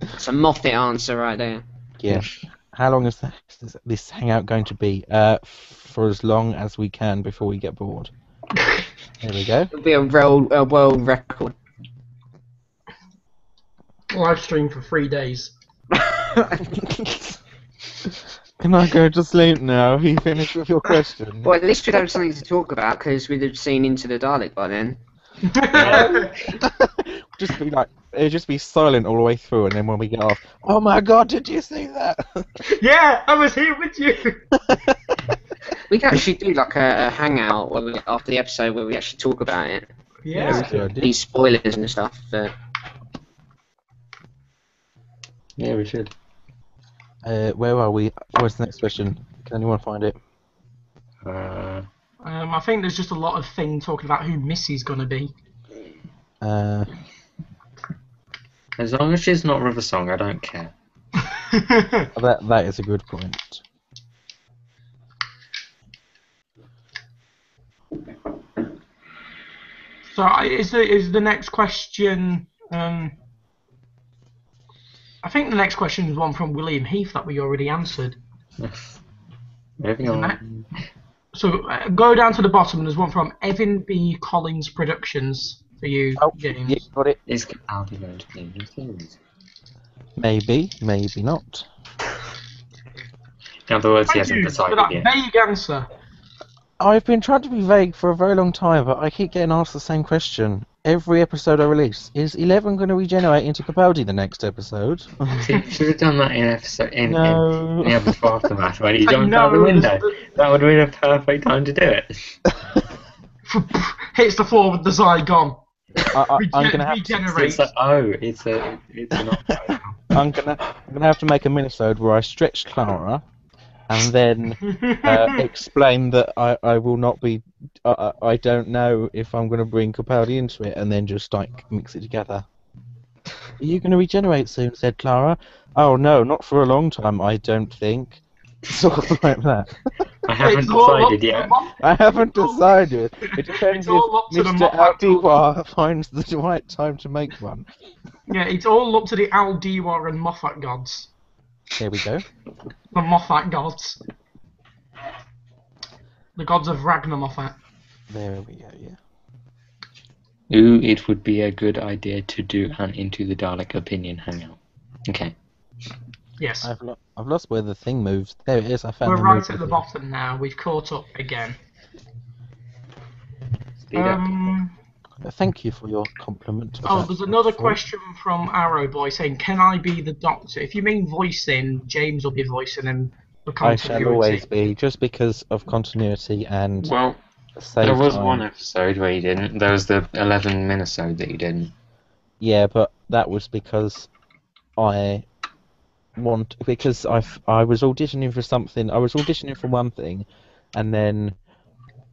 It's a Moffat answer right there. Yeah. How long is this hangout going to be? For as long as we can before we get bored. There we go. It'll be a world record. Live stream for 3 days. Can I go to sleep now? Have you finished with your question? Well, at least we'd have something to talk about because we'd have seen Into the Dalek by then. Just be like, it'll just be silent all the way through, and then when we get off, oh my god, did you see that? Yeah, I was here with you. We can actually do like a hangout after the episode where we actually talk about it. Yeah. These spoilers and stuff. Yeah, we should. Where are we? Where's the next question? Can anyone find it? I think there's just a lot of thing talking about who Missy's gonna be. As long as she's not River Song, I don't care. That is a good point. So is the next question? I think the next question is one from William Heath that we already answered. Moving on. So go down to the bottom, and there's one from Evan B. Collins Productions for you, Oh, James. yeah, got it. Is Capaldi going to be in the series? Maybe, maybe not. In other words, he Thank hasn't you for decided that yet. vague answer. I've been trying to be vague for a very long time, but I keep getting asked the same question every episode I release. Is 11 going to regenerate into Capaldi the next episode? See, you should have done that in episode in No. the episode aftermath when he Like, jumped no, out the window. there's- That would have been a perfect time to do it. Hits the floor with the Zygon. I'm gonna have to. Regenerate. It's like, oh, it's an option. I'm gonna have to make a minisode where I stretch Clara, and then explain that I will not be. I don't know if I'm gonna bring Capaldi into it, and then just like mix it together. Are you gonna regenerate soon? Said Clara. Oh no, not for a long time. I don't think. Sort of like that. I haven't It's all up decided to yet. the mom. I haven't decided. It depends It's all up if to the Mr. Moffat Aldiwar finds the right time to make one. Yeah, it's all up to the Aldiwar and Moffat gods. Here we go. The Moffat gods. The gods of Ragnar Moffat. There we go. Yeah. Ooh, it would be a good idea to do an Into the Dalek opinion hangout. Okay. Yes. I've lost where the thing moves. There it is. I found We're the right move at the thing. bottom now. We've caught up again. Speed up. Thank you for your compliment. Oh, about there's another that. question from Arrow Boy saying, "Can I be the Doctor?" If you mean voicing, James will be voicing him for I shall continuity. always be, just because of continuity and Well, save there was time. one episode where you didn't. There was the 11 minisode that you didn't. Yeah, but that was because I was auditioning for something. I was auditioning for one thing, and then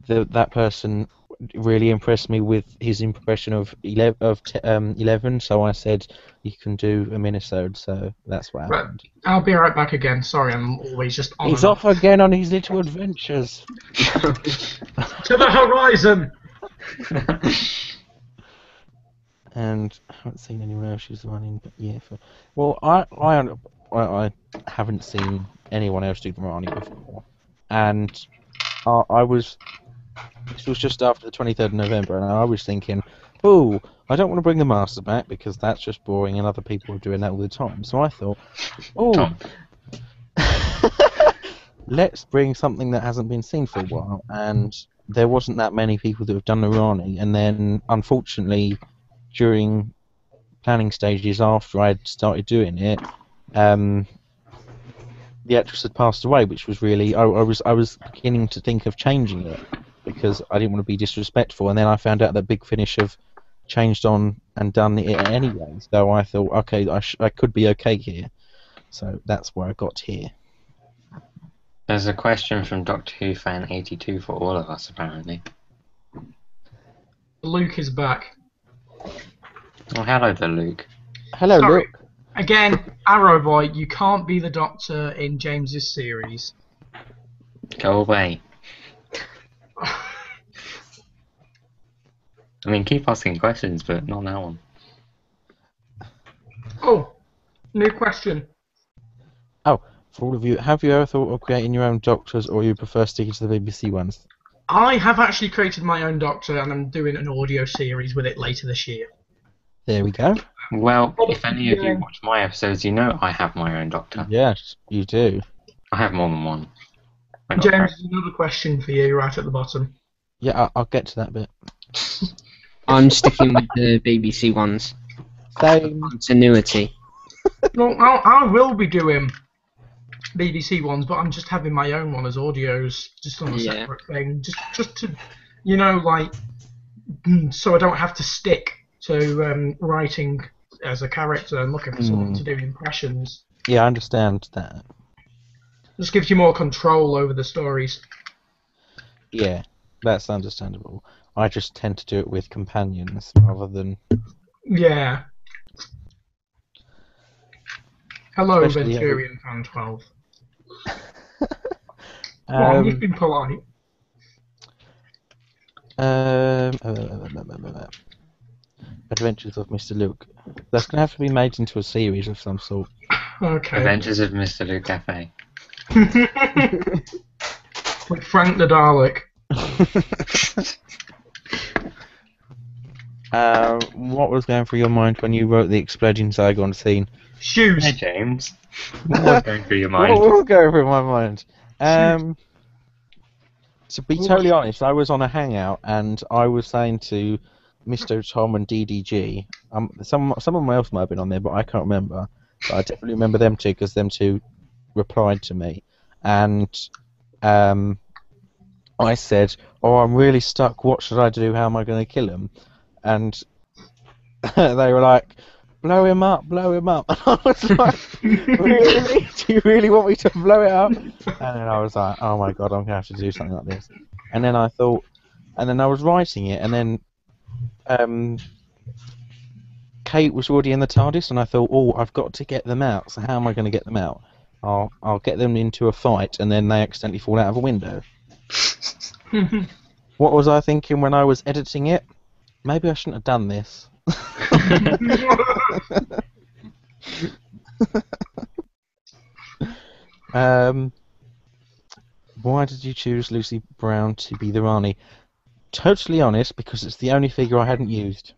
that person really impressed me with his impression of 11. So I said, "You can do a minisode." So that's what Right. happened. I'll be right back again. Sorry, I'm always just on He's and off again on his little adventures. to the horizon. And I haven't seen anyone else who's running, but yeah. Well, I haven't seen anyone else do the Rani before, and this was just after the 23rd of November, and I was thinking, oh, I don't want to bring the Master back because that's just boring, and other people are doing that all the time. So I thought, oh, Tom. let's bring something that hasn't been seen for a while, and there wasn't that many people that have done the Rani, and then unfortunately, during planning stages after I'd started doing it, the actress had passed away, which was really I was beginning to think of changing it because I didn't want to be disrespectful, and then I found out that Big Finish have changed on and done it anyway. So I thought, okay, I could be okay here. So that's where I got here. There's a question from Doctor Who fan 82 for all of us, apparently. Luke is back. Oh, hello there, Luke. Hello, Sorry. Luke. Again, Arrow Boy, you can't be the Doctor in James's series. Go away. I mean, keep asking questions, but not that one. Oh, new question. For all of you, have you ever thought of creating your own Doctors, or you prefer sticking to the BBC ones? I have actually created my own Doctor, and I'm doing an audio series with it later this year. There we go. Well, if any of Yeah. you watch my episodes, you know I have my own Doctor. Yes, you do. I have more than one. I got James, another question for you right at the bottom. Yeah, I'll get to that bit. I'm sticking with the BBC ones. Same. Continuity. No, I will be doing BBC ones, but I'm just having my own one as audios, just on a Yeah. separate thing, just to, like, so I don't have to stick to writing as a character and looking for someone to do impressions. Yeah, I understand that. Just gives you more control over the stories. Yeah, that's understandable. I just tend to do it with companions rather than. Yeah. Hello, Especially, Venturian Fan 12. Well, I'm just being polite. Adventures of Mr. Luke. That's going to have to be made into a series of some sort. Okay. Adventures of Mr. Luke Cafe. With Frank the Dalek. What was going through your mind when you wrote the exploding Zygon scene? Shoes. Hey, James. What was going through your What mind? will go over my mind? To be totally honest, I was on a hangout and I was saying to Mr. Tom and DDG, someone else might have been on there, but I can't remember. But I definitely remember them two because them two replied to me, and I said, "Oh, I'm really stuck. What should I do? How am I going to kill him?" And they were like, "Blow him up, blow him up." And I was like, "Really? Do you really want me to blow it up?" And then I was like, "Oh my god, I'm gonna have to do something like this." And then I thought, and then I was writing it, and then Kate was already in the TARDIS, and I thought, "Oh, I've got to get them out. So how am I going to get them out? I'll get them into a fight, and then they accidentally fall out of a window." What was I thinking when I was editing it? Maybe I shouldn't have done this. Why did you choose Lucy Brown to be the Rani? Totally honest, because it's the only figure I hadn't used.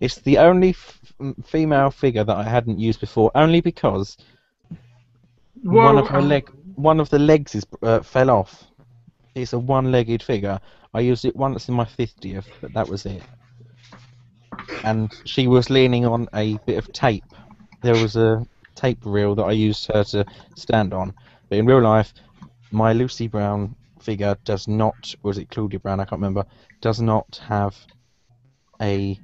It's the only female figure that I hadn't used before, only because one of the legs fell off. It's a one-legged figure. I used it once in my 50th, but that was it. And she was leaning on a bit of tape. There was a tape reel that I used her to stand on. But in real life, my Lucy Brown figure does not, or was it Claudia Brown, I can't remember, does not have a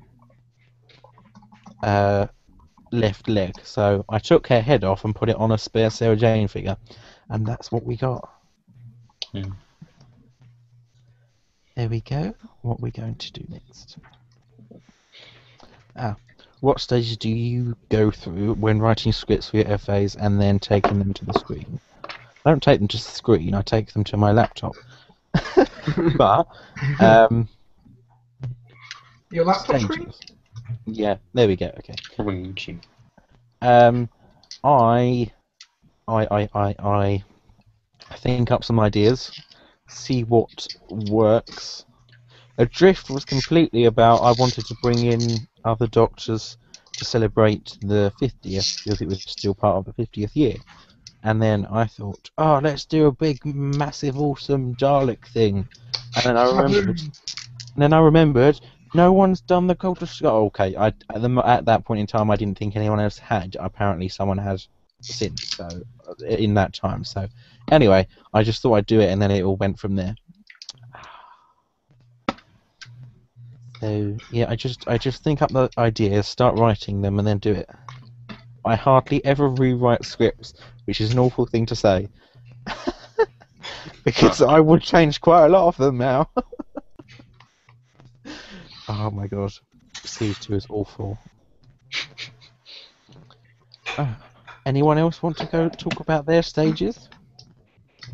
left leg. So I took her head off and put it on a spare Sarah Jane figure. And that's what we got. Hmm. There we go. What are we going to do next? What stages do you go through when writing scripts for your FAs and then taking them to the screen? I don't take them to the screen, I take them to my laptop. But, Your laptop stages. screen? Yeah, there we go, okay. Luigi. I think up some ideas, see what works. Adrift was completely about I wanted to bring in other doctors to celebrate the 50th because it was still part of the 50th year. And then I thought, oh, let's do a big, massive, awesome Dalek thing. And then I remembered, no one's done the Cult of Skull. Okay, at that point in time, I didn't think anyone else had. Apparently, someone has since. So in that time. So anyway, I just thought I'd do it, and then it all went from there. So yeah, I just think up the ideas, start writing them, and then do it. I hardly ever rewrite scripts, which is an awful thing to say, because I would change quite a lot of them now. Oh my god, Series 2 is awful. Anyone else want to go talk about their stages?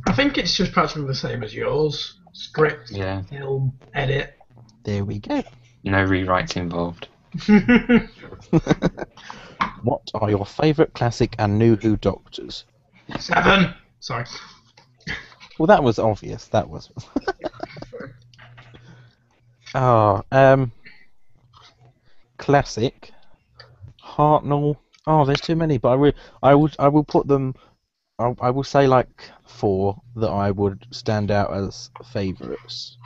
I think it's just practically the same as yours. Script, Yeah. film, edit. There we go. No rewrites involved. What are your favourite classic and new Who Doctors? 7. Sorry. Well, that was obvious. That was. Classic. Hartnell. Oh, there's too many, but I will put them. I will say like 4 that I would stand out as favourites,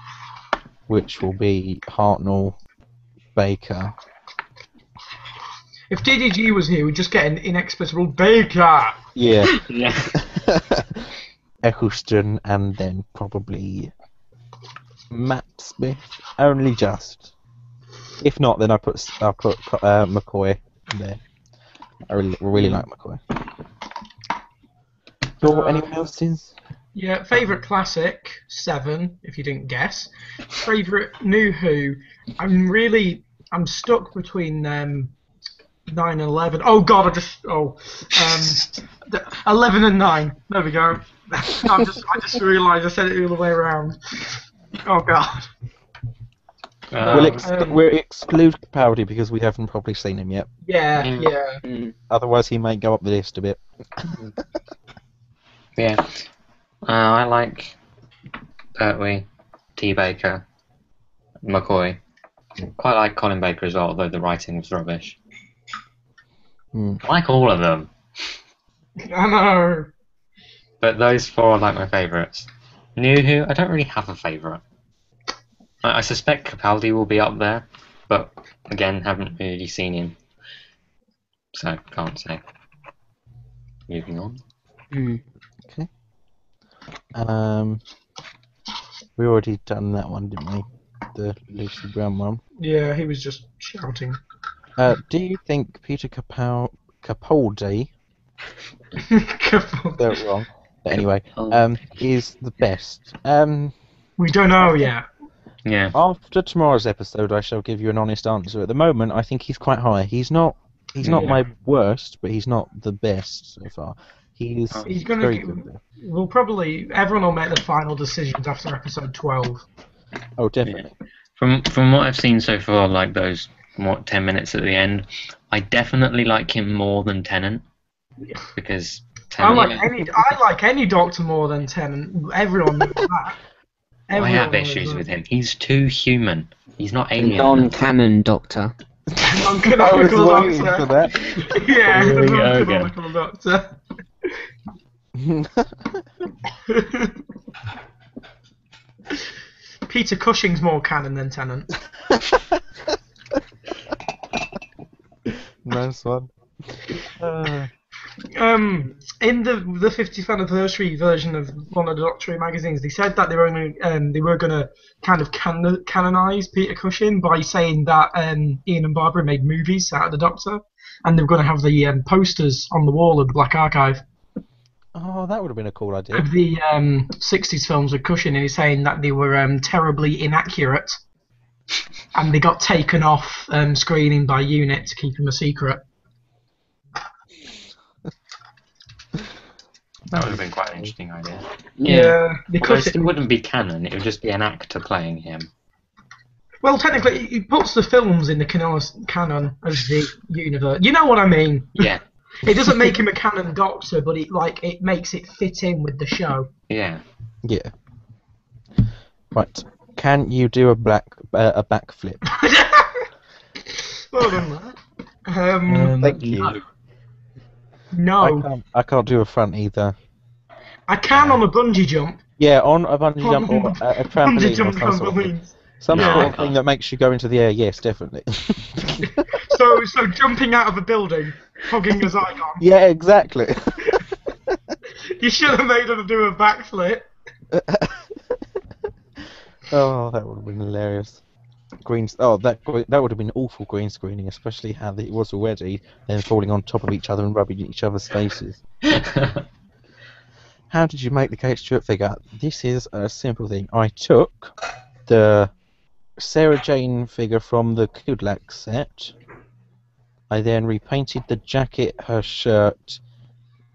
which will be Hartnell, Baker. If DDG was here, we'd just get an inexplicable Baker. Yeah. Yeah. Eccleston, and then probably Matt Smith. Only just. If not, then I'll put McCoy there. I really like McCoy. Anyone else's? Yeah, favourite classic, 7, if you didn't guess. Favourite new Who, I'm stuck between 9 and 11. Oh god, 11 and 9. There we go. I just realised I said it the other way around. Oh god. We'll exclude Capaldi because we haven't probably seen him yet. Yeah. Otherwise, he may go up the list a bit. Yeah. I like Pertwee, T. Baker, McCoy. Quite like Colin Baker as well, although the writing was rubbish. I like all of them, I know. but those four are like my favourites. New Who, I don't really have a favourite. I suspect Capaldi will be up there, but again, haven't really seen him, so can't say. Moving on. Okay. We already done that one, didn't we? The Lucy Brown one. Yeah, he was just shouting. Do you think Peter Capaldi, they're wrong, but anyway, is the best? We don't know yet. Yeah. After tomorrow's episode, I shall give you an honest answer. At the moment, I think he's quite high. He's not my worst, but he's not the best so far. He's gonna. very good. We'll probably everyone will make the final decisions after episode 12. Oh, definitely. Yeah. From what I've seen so far, like those 10 minutes at the end, I definitely like him more than Tennant, because Tennant, I like any Doctor more than Tennant. Everyone knows that. I have issues with him. He's too human. He's not alien. Non-canon Doctor. Non-canonical Doctor. That. Yeah, the Okay. non-canonical Doctor. Peter Cushing's more canon than Tennant. Nice one. In the 50th anniversary version of one of the Doctor Who magazines, they said that they were going to kind of canonize Peter Cushing by saying that Ian and Barbara made movies out of the Doctor, and they were going to have the posters on the wall of the Black Archive Oh, that would have been a cool idea. of the 60s films with Cushing, and he's saying that they were terribly inaccurate, and they got taken off screening by Unit to keep them a secret. That would have been quite an interesting idea. Yeah, Because it wouldn't be canon, it would just be an actor playing him. Well, technically, he puts the films in the canon as the universe. You know what I mean? Yeah. It doesn't make him a canon Doctor, but it makes it fit in with the show. Yeah. Yeah. Right. Can you do a backflip? Well done, that. Thank you. No. I can't do a front either. I can on a bungee jump. Yeah, on a bungee jump or a trampoline Bungee or jump some sort of thing. trampolines. Some No, sort I of thing can't. that makes you go into the air, yes, definitely. So jumping out of a building, hugging a Zygon. Yeah, exactly. You should have made him do a backflip. Oh, that would have been hilarious. That would have been awful green screening, especially how it was already, then falling on top of each other and rubbing each other's faces. How did you make the Kate Stewart figure? This is a simple thing. I took the Sarah Jane figure from the Kudlak set. I then repainted the jacket, her shirt,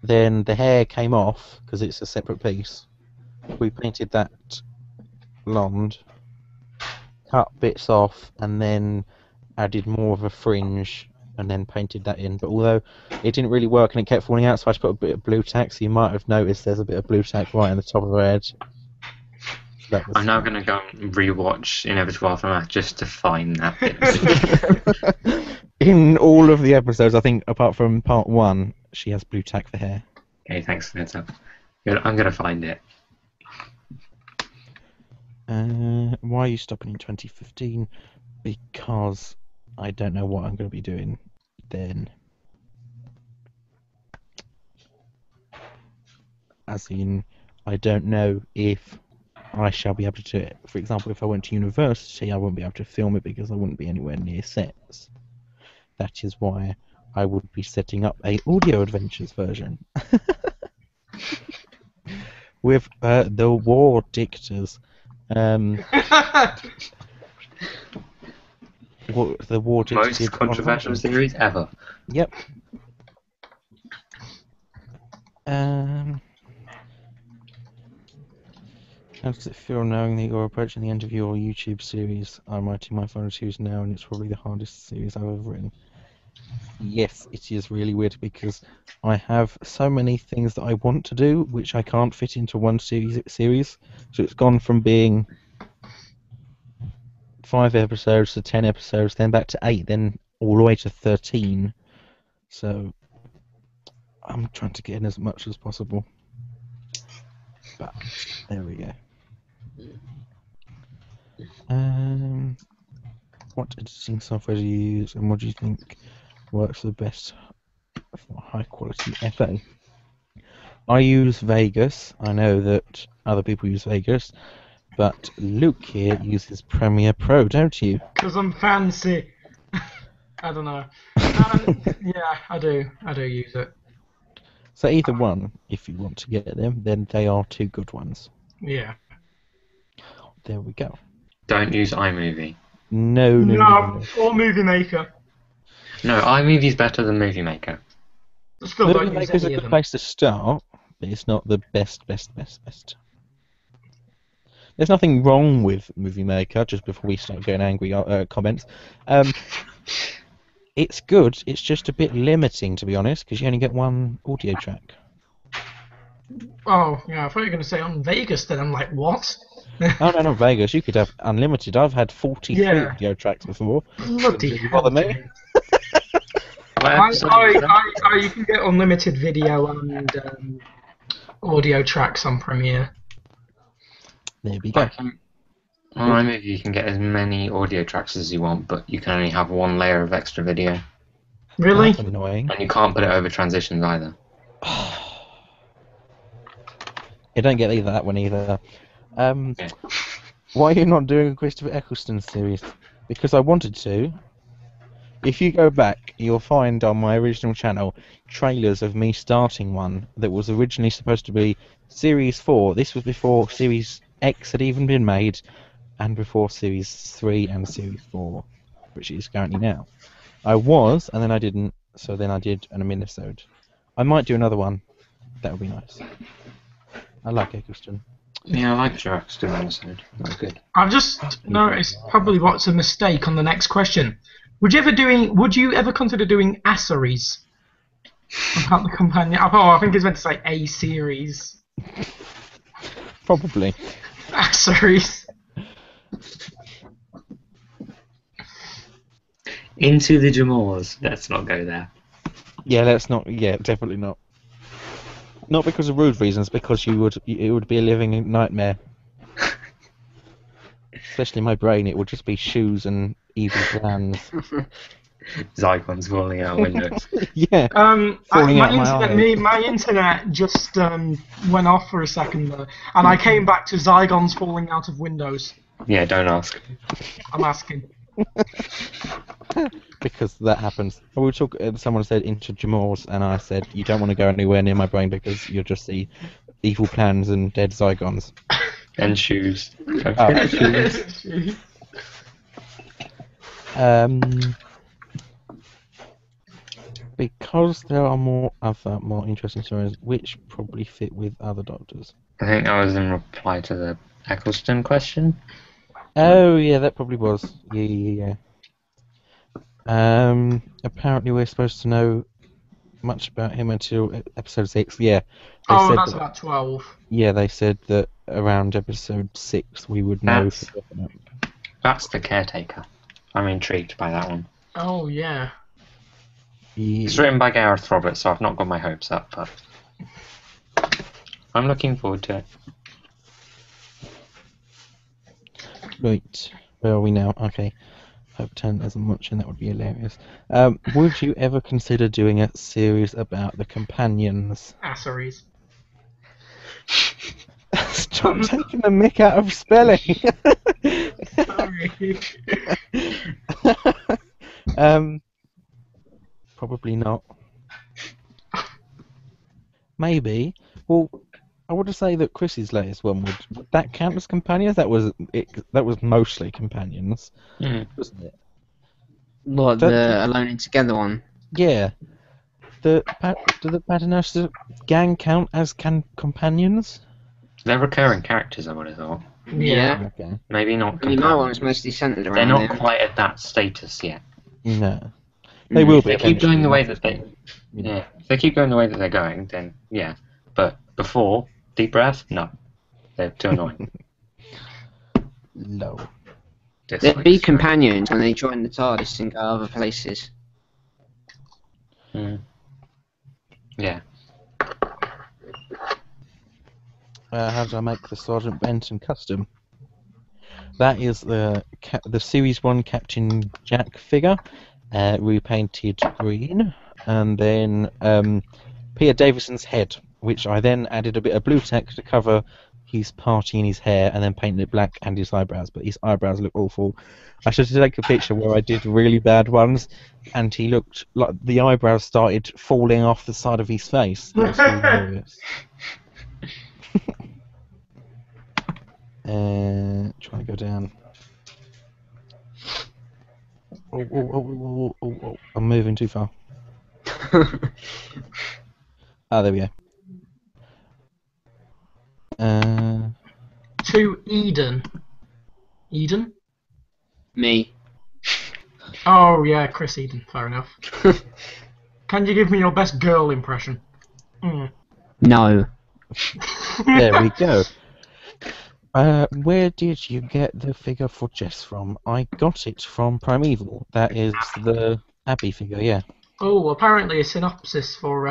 then the hair came off, because it's a separate piece. We painted that blonde, cut bits off, and then added more of a fringe, and then painted that in. But although it didn't really work and it kept falling out, so I just put a bit of blue tack, so you might have noticed there's a bit of blue tack right on the top of her head. So I'm now going to go and rewatch Inevitable Aftermath just to find that bit. In all of the episodes, I think, apart from part 1, she has blue tack for hair. Okay, thanks for the heads up. Good, I'm going to find it. Why are you stopping in 2015? Because I don't know what I'm going to be doing then. As in, I don't know if I shall be able to do it. For example, if I went to university, I wouldn't be able to film it because I wouldn't be anywhere near sets. That is why I would be setting up a audio adventures version. With the War Dictators. The War Dictators. Most controversial series ever. Yep. How does it feel knowing that you're approaching the end of your YouTube series? I'm writing my final series now, and it's probably the hardest series I've ever written. Yes, it is really weird because I have so many things that I want to do, which I can't fit into one series. So it's gone from being 5 episodes to 10 episodes, then back to 8, then all the way to 13. So I'm trying to get in as much as possible. But there we go. What editing software do you use, and what do you think works the best for high quality FA? I use Vegas. I know that other people use Vegas, but Luke here uses Premiere Pro, don't you? Because I'm fancy. I don't know. Yeah, I do. I do use it. So either one, if you want to get them, then they are two good ones. Yeah. There we go. Don't use iMovie. No. Or Movie Maker. No, iMovie's better than Movie Maker. Still Movie don't use Maker's a any of good them. place to start, but it's not the best. There's nothing wrong with Movie Maker, just before we start getting angry comments. It's good, it's just a bit limiting, to be honest, because you only get one audio track. Oh, yeah, I thought you were going to say on Vegas then. I'm like, what? Oh, no, not Vegas. You could have unlimited. I've had 43 Yeah. audio tracks before. Bloody Does it hell, bother me? James. You can get unlimited video and audio tracks on Premiere. There we go. On iMovie, you can get as many audio tracks as you want, but you can only have one layer of extra video. Really? That's annoying. And you can't put it over transitions either. You don't get that one either. Yeah. Why are you not doing a Christopher Eccleston series? Because I wanted to. If you go back, you'll find on my original channel trailers of me starting one that was originally supposed to be Series 4. This was before Series X had even been made, and before Series 3 and Series 4, which is currently now. I was, and then I didn't, so then I did an minisode. I might do another one. That would be nice. I like Eccleston. Yeah, I like your Eccleston episode. That was good. I've just noticed probably what's a mistake on the next question. Would you ever consider doing a series about the companion? Oh, I think it's meant to say a series. Probably. A series. Into the Jamours. Let's not go there. Yeah, let's not. Yeah, definitely not. Not because of rude reasons, because it would be a living nightmare. Especially my brain, it would just be shoes and evil plans. Zygons falling out windows. Yeah. My internet just went off for a second there, and I came back to Zygons falling out of windows. Yeah, don't ask. I'm asking. Because that happens. Someone said into Jamours, and I said you don't want to go anywhere near my brain because you'll just see evil plans and dead Zygons. And shoes. Shoes. Because there are more interesting stories which probably fit with other doctors. I think that was in reply to the Eccleston question. Oh yeah, that probably was. Yeah. Apparently we're supposed to know much about him until episode 6. Yeah. That's about 12. Yeah, they said that around episode 6 we would know. That's the caretaker. I'm intrigued by that one. Oh yeah. It's written by Gareth Roberts, so I've not got my hopes up, but I'm looking forward to it. Right, where are we now? Okay. Hope 10 isn't watching, that would be hilarious. Would you ever consider doing a series about the companions? A series. Stop taking the mick out of spelling! Sorry. Probably not. Maybe. Well, I would say that Chris's latest one would that count as companions? That was mostly companions, wasn't it? What, the Alone and Together one? Yeah. Do the Paternoster gang count as companions? They're recurring characters, I would have thought. Yeah. Okay. Maybe not. I mean, my one's mostly centered around They're not them. quite at that status yet. No. They will be. If they keep going the way that Yeah. If they keep going the way that they're going, then yeah. But before, deep breath, no. They're too annoying. Low. They'd be companions when they join the TARDIS and go other places. Mm. how did I make the Sergeant Benton custom? That is the Series 1 Captain Jack figure, repainted green, and then Peter Davison's head, which I then added a bit of blue tack to cover his party in his hair, and then painted it black and his eyebrows, but his eyebrows look awful. I should take a picture where I did really bad ones, and he looked like the eyebrows started falling off the side of his face. It was hilarious. Trying to go down. Oh, I'm moving too far. There we go. To Eden. Eden? Me. Oh yeah, Chris Eden. Fair enough. Can you give me your best girl impression? No. There we go. Where did you get the figure for Jess from? I got it from Primeval. That is the Abby figure, yeah. Oh, apparently a synopsis for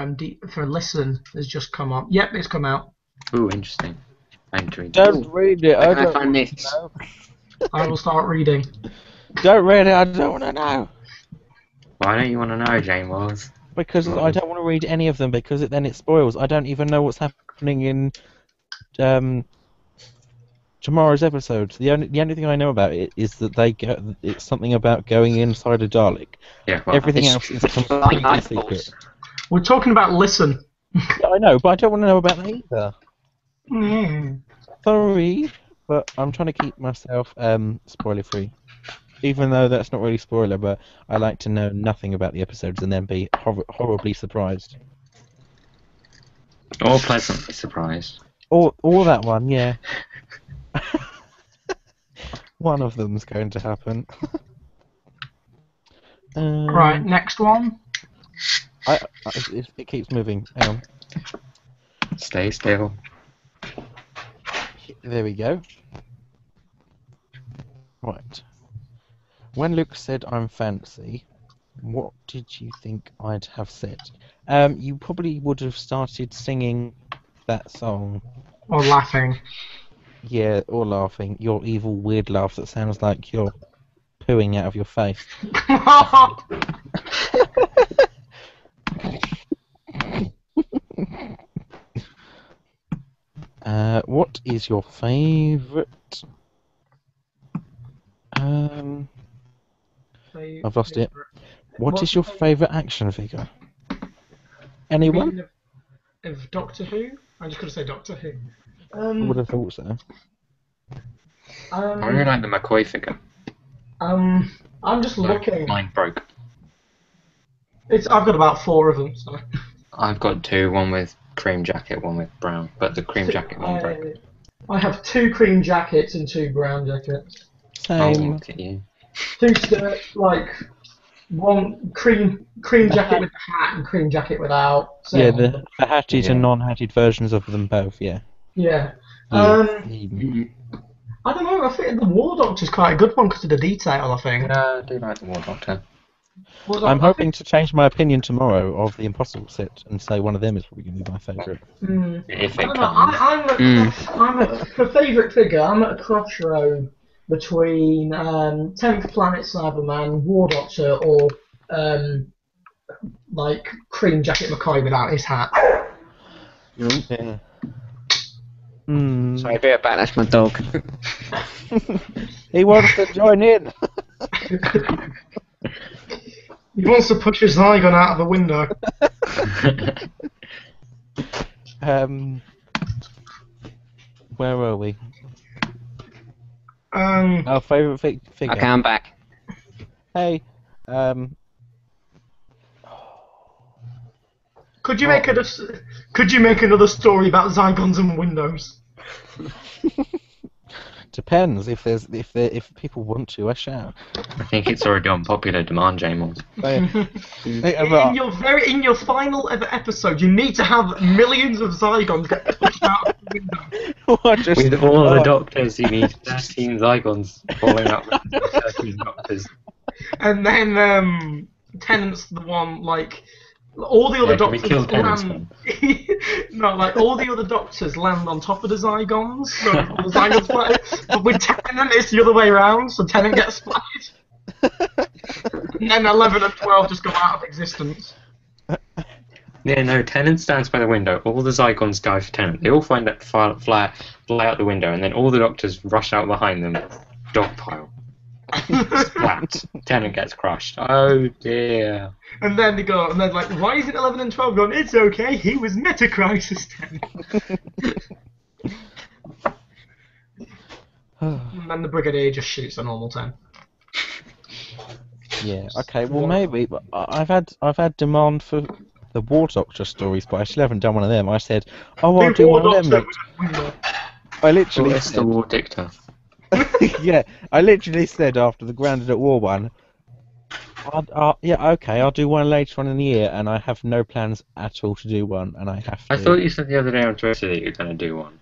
Listen has just come up. Yep, it's come out. Ooh, interesting. I'm to read. Don't read it. Where can I find this? I will start reading. Don't read it. I don't want to know. Why don't you want to know, Jane Wells? Because I don't want to read any of them because then it spoils. I don't even know what's happening in tomorrow's episode. The only thing I know about it is that it's something about going inside a Dalek. Yeah, well, Everything else is completely secret. We're talking about Listen. Yeah, I know, but I don't want to know about that either. Mm. Sorry, but I'm trying to keep myself spoiler free. Even though that's not really spoiler, but I like to know nothing about the episodes and then be horribly surprised. Or pleasantly surprised. Or that one, yeah. One of them's going to happen. Right, next one. It keeps moving. Hang on. Stay still. There we go. Right. When Luke said I'm fancy, what did you think I'd have said? You probably would have started singing that song. Or laughing. Yeah, or laughing. Your evil, weird laugh that sounds like you're pooing out of your face. What is your favourite? I've lost it. What is your favourite action figure? Anyone? Of Doctor Who? I'm just going to say Doctor Who. I would have thought so. I really like the McCoy figure. I'm just looking. Mine broke. I've got about 4 of them. So. I've got 2, one with cream jacket, one with brown, but the cream jacket one broke. I have 2 cream jackets and 2 brown jackets. Oh, Same. look at you. 2 like one cream jacket with the hat and cream jacket without. So Yeah, the hatted and non-hatted versions of them both. Yeah. yeah. Mm. I don't know. I think the War Doctor's quite a good one because of the detail. I think. Yeah, I do like the War Doctor. I'm hoping to change my opinion tomorrow of the Impossible set and say one of them is probably going to be my favourite. If I it don't know. comes. For favourite figure, I'm at a crossroad between 10th Planet Cyberman, War Doctor, or like Cream Jacket McCoy without his hat. Yeah. Sorry, be right back, that's my dog. He wants to join in. He wants to push his Zygon out of the window. Where are we? Um, Our favourite figure. Okay, I'm back. Hey. Could you make another story about Zygons and Windows? Depends if people want to, I shall. I think it's already on popular demand, James. In your final ever episode, you need to have millions of Zygons get pushed out of the window. With all the doctors, you need 13 Zygons falling out with 13 doctors. And then Tennant's the one like All the other Yeah, can we kill doctors Tennant's land. No, like all the other doctors land on top of the Zygons, so the Zygons fly. But with Tennant, it's the other way around, so Tennant gets splattered. And then 11 and 12 just go out of existence. Yeah, no, Tennant stands by the window. All the Zygons die for Tennant. They all find that fly out the window, and then all the doctors rush out behind them. Dogpile. Splat. Tennant gets crushed. Oh dear. And then they go, and they're like, why isn't 11 and 12 going, it's okay, he was Metacrisis 10. And then the Brigadier just shoots a normal 10. Yeah. Okay. Well, maybe. But I've had demand for the War Doctor stories, but I still haven't done one of them. I said, oh, I'll do one of them next. I literally It's the said, War Dictator. yeah. I literally said after the Grounded at War one, yeah, okay, I'll do one later on in the year, and I have no plans at all to do one, and I have to. I thought you said the other day on Twitter that you were going to do one.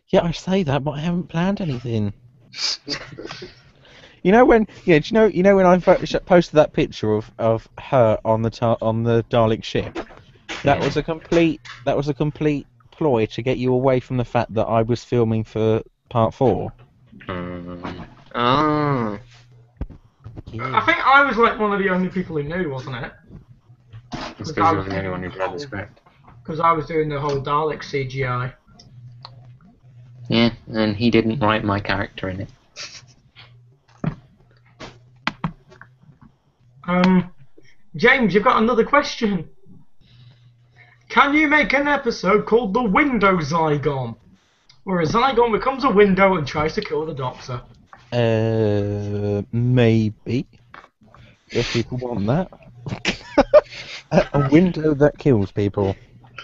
Yeah, I say that, but I haven't planned anything. You know when? Yeah, do you know when I posted that picture of her on the Dalek ship? That was a complete ploy to get you away from the fact that I was filming for part 4. Ah. I think I was like one of the only people who knew, wasn't it? It's because you were the only one who'd read the script. Because I was doing the whole Dalek CGI. Yeah, and he didn't write my character in it. James, you've got another question. Can you make an episode called The Window Zygon? Where a Zygon becomes a window and tries to kill the Doctor? Maybe. If people want that. A window that kills people.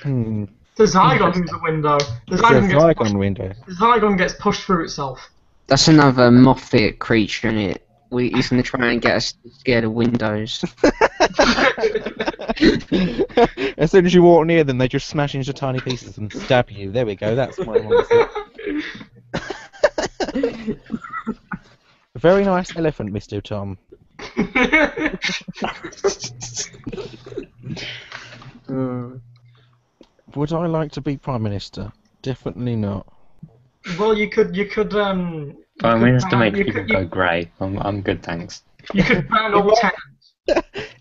The Zygon who's a window. The Zygon gets pushed through itself. That's another Moffat creature, isn't it? He's going to try and get us scared of windows. As soon as you walk near them, they just smash into tiny pieces and stab you. There we go, that's my monster. A very nice elephant, Mr. Tom. Would I like to be Prime Minister? Definitely not. Well, you could Prime Minister makes people go grey. I'm good, thanks. You could ban all tenants.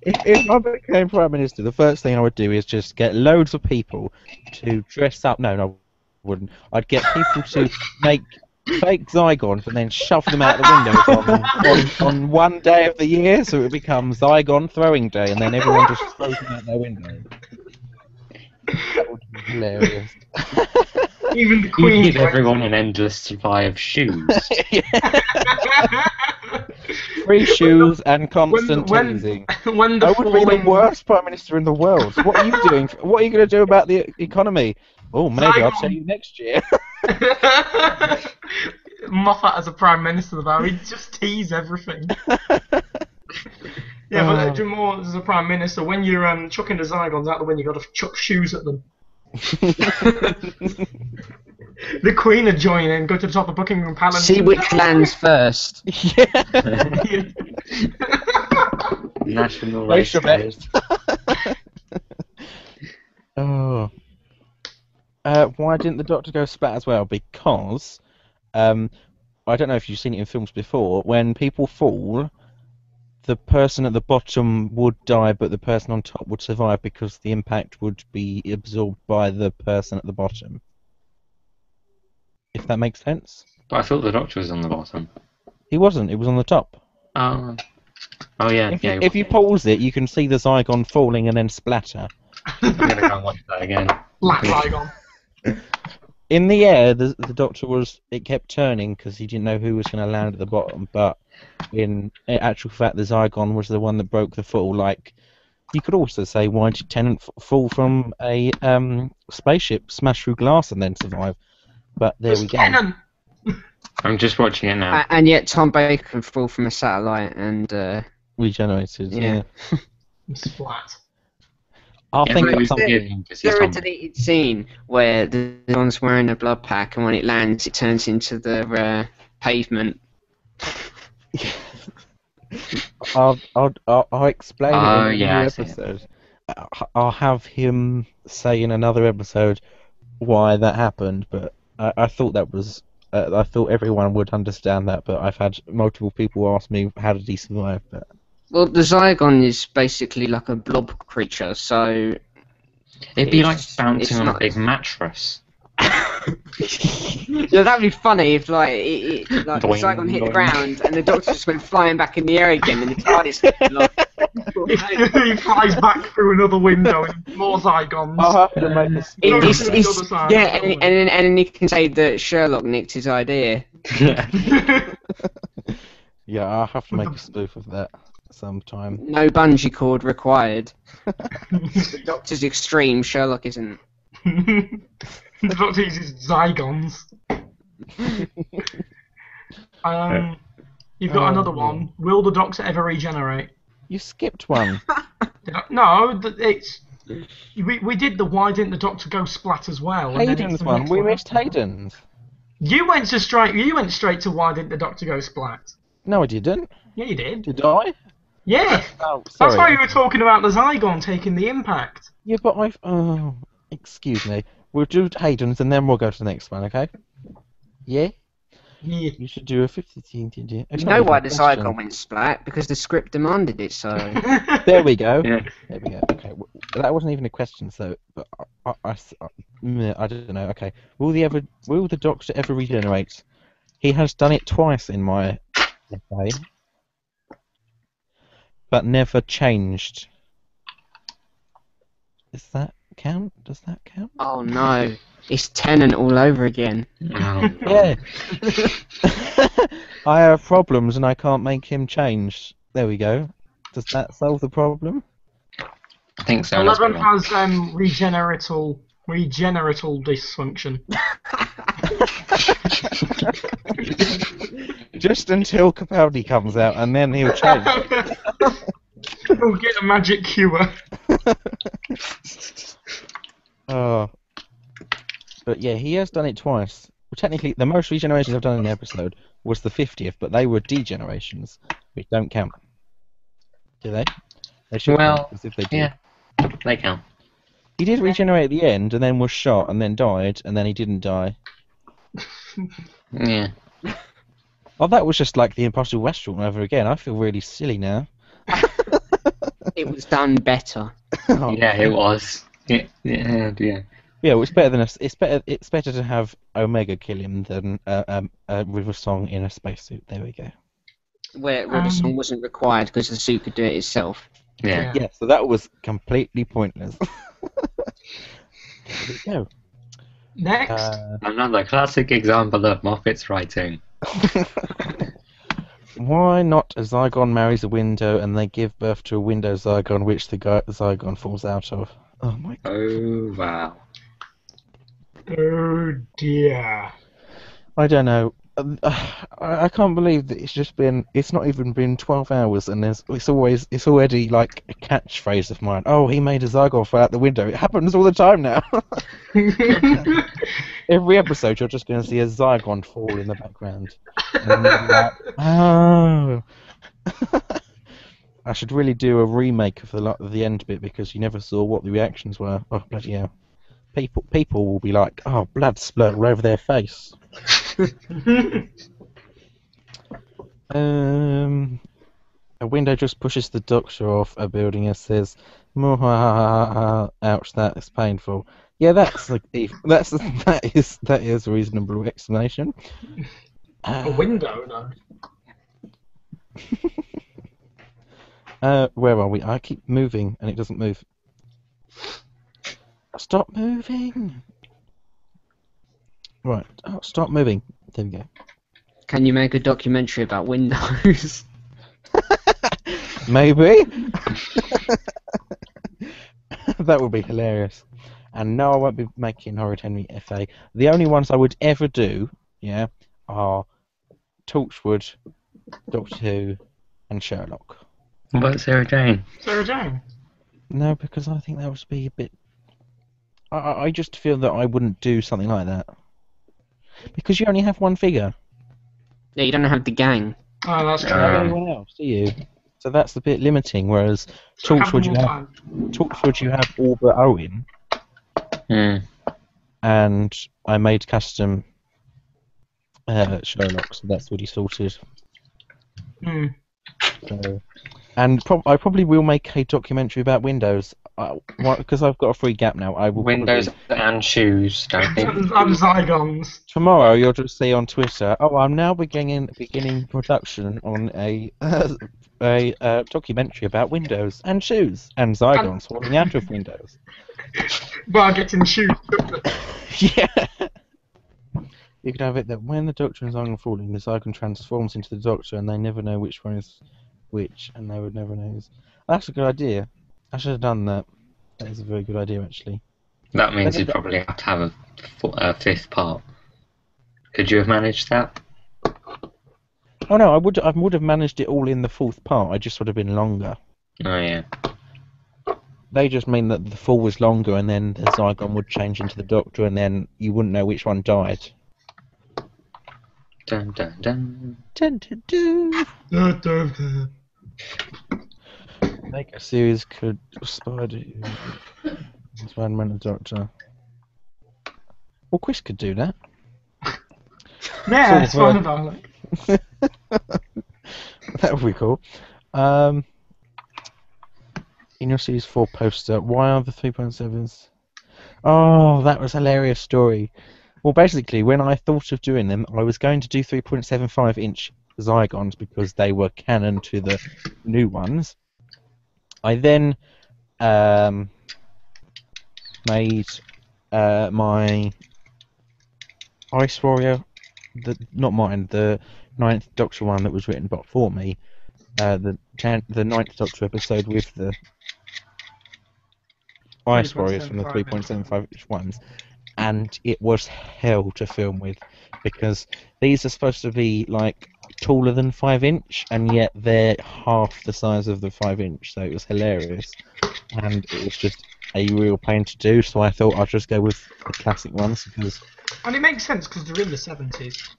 If I became Prime Minister, the first thing I would do is just get loads of people to dress up. No, I wouldn't. I'd get people to make fake Zygons and then shove them out the windows on one day of the year, so it becomes Zygon throwing day, and then everyone just throws them out their window. That would be hilarious. Even the Queen. You give everyone an endless supply of shoes. Free shoes and constant teasing. I would be the worst Prime Minister in the world. What are you doing? What are you going to do about the economy? Oh, maybe I'll tell you next year. Moffat as a Prime Minister, though, he'd just tease everything. Yeah, but do more as a Prime Minister, when you're chucking the Zygons out the window, you've got to chuck shoes at them. The Queen would join in, go to the top of Buckingham Palace. See which lands first. Yeah. National race. Oh. Why didn't the Doctor go spat as well? Because, I don't know if you've seen it in films before, when people fall, the person at the bottom would die, but the person on top would survive because the impact would be absorbed by the person at the bottom. If that makes sense? But I thought the Doctor was on the bottom. He wasn't, it was on the top. Oh yeah, If you pause it, you can see the Zygon falling and then splatter. I'm going to go and watch that again. Black Zygon. In the air, the Doctor it kept turning because he didn't know who was going to land at the bottom, but in actual fact, the Zygon was the one that broke the fall. Like, you could also say, why did Tennant fall from a spaceship, smash through glass, and then survive? But there we go. I'm just watching it now. And yet Tom Baker can fall from a satellite and... regenerated, yeah. It's flat. I think it's There a deleted scene where the one's wearing a blood pack, and when it lands, it turns into the pavement. I'll explain it in the episode. I'll have him say in another episode why that happened, but I thought that was. I thought everyone would understand that, but I've had multiple people ask me how did he survive. But Well, the Zygon is basically like a blob creature, so It'd be like it's bouncing on a not- big mattress. yeah, that'd be funny if like like the Doing, Zygon hit the doing. ground and the Doctor just went flying back in the air again, and the TARDIS He flies back through another window and more Zygons. I'll have to make a It's, Go to the other side. yeah, and then he can say that Sherlock nicked his idea. Yeah, I'll have to make a spoof of that sometime. No bungee cord required. The Doctor's extreme, Sherlock isn't. The Doctor uses Zygons. You've got Oh, another one. Will the Doctor ever regenerate? You skipped one. No, it's. We did the why didn't the Doctor go splat as well? and then it's Hayden's the one. next We missed Hayden's. You went straight to why didn't the Doctor go splat? No, I didn't. Yeah, you did. Did I? Yeah, Oh, that's sorry. why you were talking about the Zygon taking the impact. Yeah, but I've. Oh, excuse me. We'll do Hayden's and then we'll go to the next one, okay? Yeah? Yeah. You should do a 50. You know why the Zygon went splat? Because the script demanded it, so... There we go. Yeah. There we go. Okay, that wasn't even a question, so. But I don't know. Okay, will the Doctor ever regenerate? He has done it twice in my essay, but never changed. Does that count? Does that count? Oh no, it's Tennant all over again. Oh, Yeah. I have problems and I can't make him change. There we go. Does that solve the problem? I think so. Let's 11 move on. has regeneratal dysfunction. Just until Capaldi comes out and then he'll change. We'll get a magic cure. Oh. But yeah, he has done it twice. Well, technically, the most regenerations I've done in the episode was the 50th, but they were degenerations, which don't count. Do they? They should Well, count, 'cause if they do. Yeah, they count. He did regenerate at the end, and then was shot, and then died, and then he didn't die. Yeah. Oh, that was just like the Impossible Restaurant over again. I feel really silly now. It was done better. Oh, Yeah, it was. Yeah. Yeah, well, it's better than It's better to have Omega kill him than River Song in a spacesuit. There we go. Where the song wasn't required because the suit could do it itself. Yeah. Yeah, so that was completely pointless. There we go. Next. Another classic example of Moffat's writing. Why not a Zygon marries a window and they give birth to a window Zygon which the Zygon falls out of? Oh my god. Oh, wow. Oh dear. I don't know. I can't believe that it's not even been 12 hours and it's already like a catchphrase of mine. Oh, he made a Zygon fall out the window. It happens all the time now. Every episode you're just going to see a Zygon fall in the background. And you'll be like, oh. I should really do a remake of the end bit because you never saw what the reactions were. Oh, bloody hell. People will be like, oh, blood splurt all over their face. A window just pushes the Doctor off a building and says, ouch, that is painful. Yeah, that is a reasonable explanation. A window, no. Where are we? I keep moving and it doesn't move. Stop moving! Right, stop moving. There we go. Can you make a documentary about windows? Maybe. That would be hilarious. And no, I won't be making Horrid Henry FA. The only ones I would ever do, yeah, are Torchwood, Doctor Who, and Sherlock. What about Sarah Jane? Sarah Jane. No, because I think that would be a bit. I just feel that I wouldn't do something like that. Because you only have one figure. Yeah, you don't have the gang. Oh, that's You true. don't have anyone else, do you? So that's a bit limiting. Whereas So have Torchwood, them you all have time. Torchwood, you have all but Owen, and I made custom Sherlock, so that's already sorted. Hmm. So, and I probably will make a documentary about Windows. Because I've got a free gap now. I will Windows probably and shoes, don't think. I'm Zygons. tomorrow. You'll just see on Twitter. Oh, I'm now beginning production on a documentary about Windows and shoes and Zygons falling out of Windows. While getting shoes. Yeah. You could have it that when the Doctor and Zygon are falling, the Zygon transforms into the Doctor, and they never know which one is which, and they would never know. That's a good idea. I should have done that. That is a very good idea, actually. That means you'd probably have to have a fifth part. Could you have managed that? Oh no, I would have managed it all in the fourth part. I just would have been longer. Oh yeah. They just mean that the fall was longer, and then the Zygon would change into the Doctor, and then you wouldn't know which one died. Dun dun dun. Dun, dun, dun. Make a series could Spider. Spider-Man and Doctor. Well, Chris could do that. Yeah, it's Sort of, fine about That would be cool. In your Series 4 poster, why are the 3.7s? Oh, that was a hilarious story. Well, basically, when I thought of doing them, I was going to do 3.75-inch Zygons because they were canon to the new ones. I then made my Ice Warrior, not mine, the 9th Doctor one that was written for me, the 9th Doctor episode with the Ice Warriors from the 3.75-inch ones, and it was hell to film with because these are supposed to be like taller than 5-inch, and yet they're half the size of the 5-inch, so it was hilarious, and it was just a real pain to do. So I thought I'd just go with the classic ones because And it makes sense because they're in the 70s.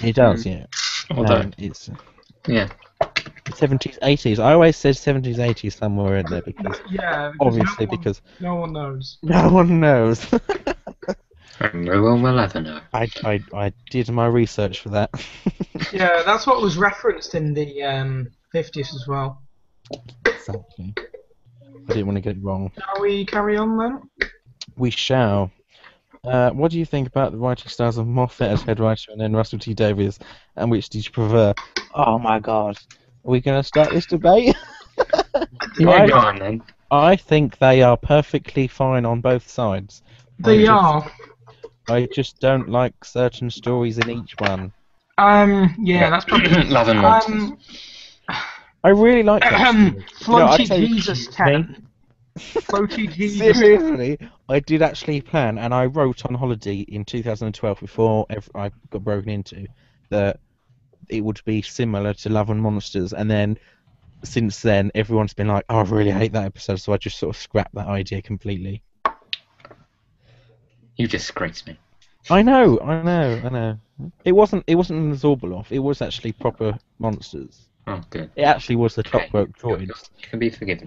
it does, yeah. Although, It's yeah. 70s, 80s. I always said 70s, 80s somewhere in there because Yeah, obviously no one knows. no one knows. And no one will ever know. I did my research for that. Yeah, that's what was referenced in the 50s as well. Exactly. I didn't want to get it wrong. Shall we carry on then? We shall. What do you think about the writing styles of Moffat as head writer and then Russell T Davies, and which did you prefer? Oh my god. Are we going to start this debate? Yeah, go on then. I think they are perfectly fine on both sides. They are. I just don't like certain stories in each one. Yeah, that's probably... Love and Monsters. I really like that story. Floaty tell you, Jesus me, 10. Floaty Jesus. Seriously, I did actually plan, and I wrote on holiday in 2012 before I got broken into, that it would be similar to Love and Monsters, and then since then everyone's been like, oh, I really hate that episode, so I just sort of scrapped that idea completely. You disgrace me. I know. It wasn't an Zorbaloff, it was actually proper monsters. Oh, good. It actually was the Okay. Clockwork Droids. You can be forgiven.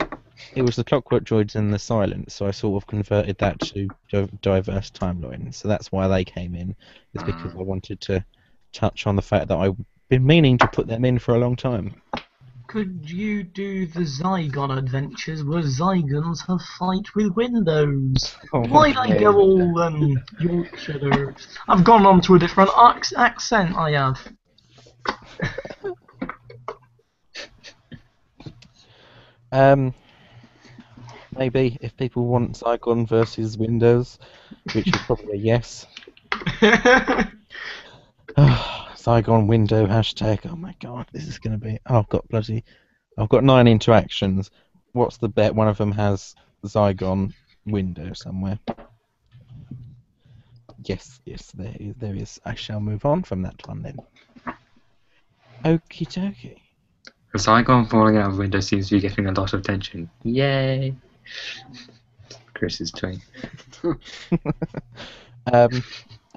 It was the Clockwork Droids and the Silence, so I sort of converted that to diverse timelines. So that's why they came in, is because I wanted to touch on the fact that I've been meaning to put them in for a long time. Could you do the Zygon adventures where Zygons have fight with Windows? Why'd I go all Yorkshire there? I've gone on to a different accent, I have. Maybe if people want Zygon versus Windows, which is probably a yes. Zygon window hashtag. Oh my god, this is gonna be. Oh, I've got 9 interactions. What's the bet? One of them has Zygon window somewhere. Yes, there is. I shall move on from that one then. Okie dokie. The Zygon falling out of Windows seems to be getting a lot of attention. Yay! Chris's tweet. Why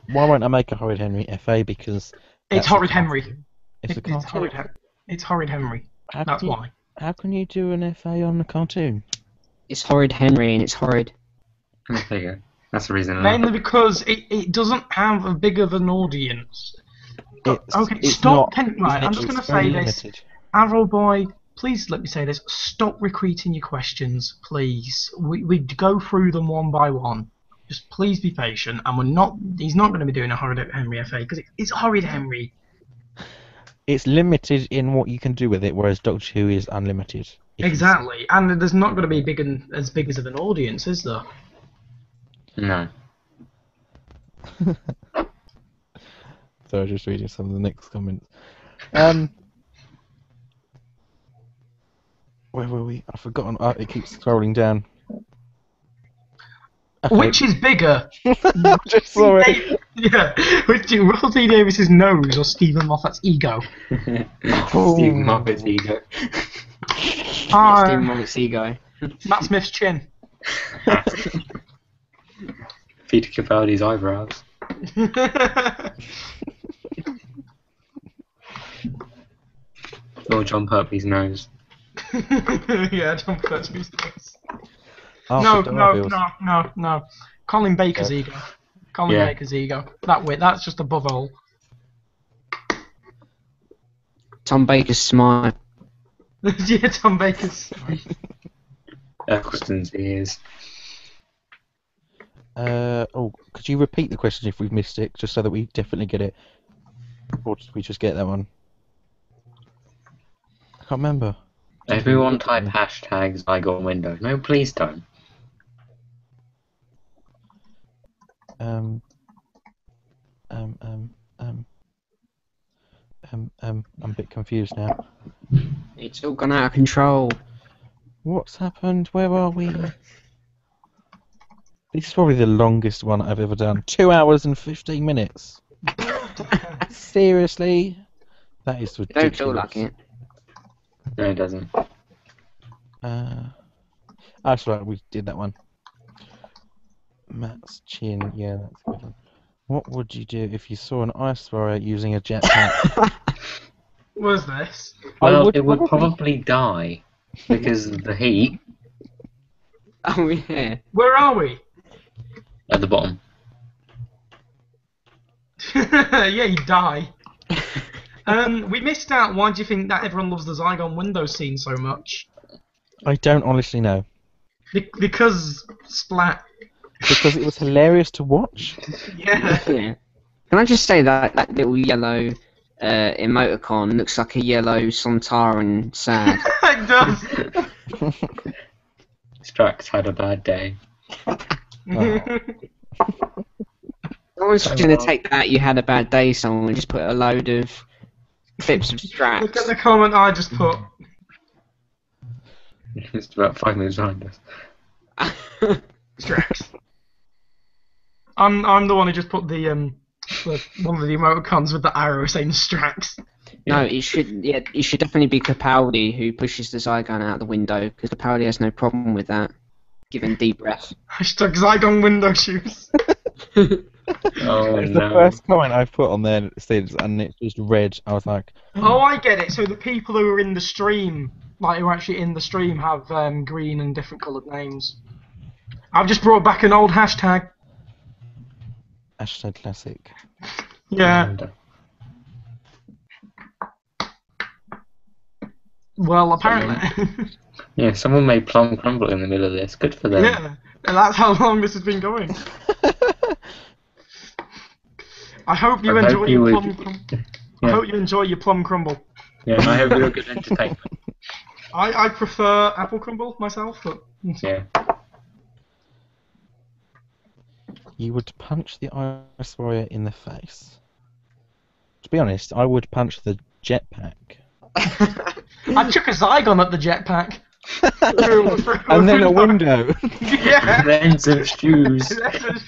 won't I make a Horrid Henry FA? Because It's Horrid Henry. It's It's Horrid Henry. How That's can you, why. how can you do an FA on the cartoon? It's horrid Henry and it's horrid. There you go. That's the reason. Mainly because it doesn't have a big of an audience. Okay, It's stop. not. Right, I'm it's just going to very say this. limited. Arrow Boy, please let me say this. Stop repeating your questions, please. We go through them one by one. Just please be patient, and we're not. He's not going to be doing a Horrid Henry FA because it's Horrid Henry. It's limited in what you can do with it, whereas Doctor Who is unlimited. Exactly, and there's not going to be as big as of an audience, is there? No. So I was just reading some of the next comments. Where were we? I've forgotten. It keeps scrolling down. Okay. Which is bigger? I just saw it. Yeah, Russell T Davis's nose or Stephen Moffat's ego? Stephen Moffat's ego. Stephen Moffat's ego. Matt Smith's chin. Peter Capaldi's eyebrows. Or John Pertwee's nose. Yeah, John Pertwee's nose. Arthur Darville's. No. Colin Baker's ego. Colin Baker's ego. That's just above all. Tom Baker's smile. Yeah, Tom Baker's. Eccleston's ears. Could you repeat the question if we've missed it, just so that we definitely get it? Or did we just get that one? I can't remember. Everyone type hashtag Zygon window. No, please don't. I'm a bit confused now. It's all gone out of control. What's happened? Where are we? This is probably the longest one I've ever done. 2 hours and 15 minutes. Seriously? That is ridiculous. Don't feel like it. No, it doesn't. That's right, we did that one. Matt's chin, yeah, that's a good one. What would you do if you saw an ice warrior using a jetpack? What was this? Well, it would probably die because of the heat Oh yeah. Where are we? at the bottom. Yeah, you die. We missed out. Why do you think that everyone loves the Zygon window scene so much? I don't honestly know. Because splat. Because it was hilarious to watch. Yeah. Yeah. Can I just say that little yellow emoticon looks like a yellow Sontaran sad. It does. Strax had a bad day. Someone's going to take that you had a bad day song and just put a load of clips of Strax. Look at the comment I just put. It's about 5 minutes behind us. Strax. I'm the one who just put the one of the emoticons with the arrow saying Strax. No, it should definitely be Capaldi who pushes the Zygon out the window, because Capaldi has no problem with that. Giving deep breath. Hashtag Zygon window shoes. Oh It's no. the first comment I've put on there since, and it's just red. I was like, Oh, I get it. So the people who are in the stream, like who are actually in the stream, have green and different coloured names. I've just brought back an old hashtag. hashtag classic. Yeah. Well, apparently. Yeah, someone made plum crumble in the middle of this. Good for them. Yeah. And that's how long this has been going. I hope you enjoy your plum crumble. I hope you enjoy your plum crumble. Yeah, and I hope you're a good entertainment. I prefer apple crumble myself, but Yeah. You would punch the ice warrior in the face. To be honest, I would punch the jetpack. I chuck a Zygon at the jetpack. And then a window. Yeah. Lens of shoes. The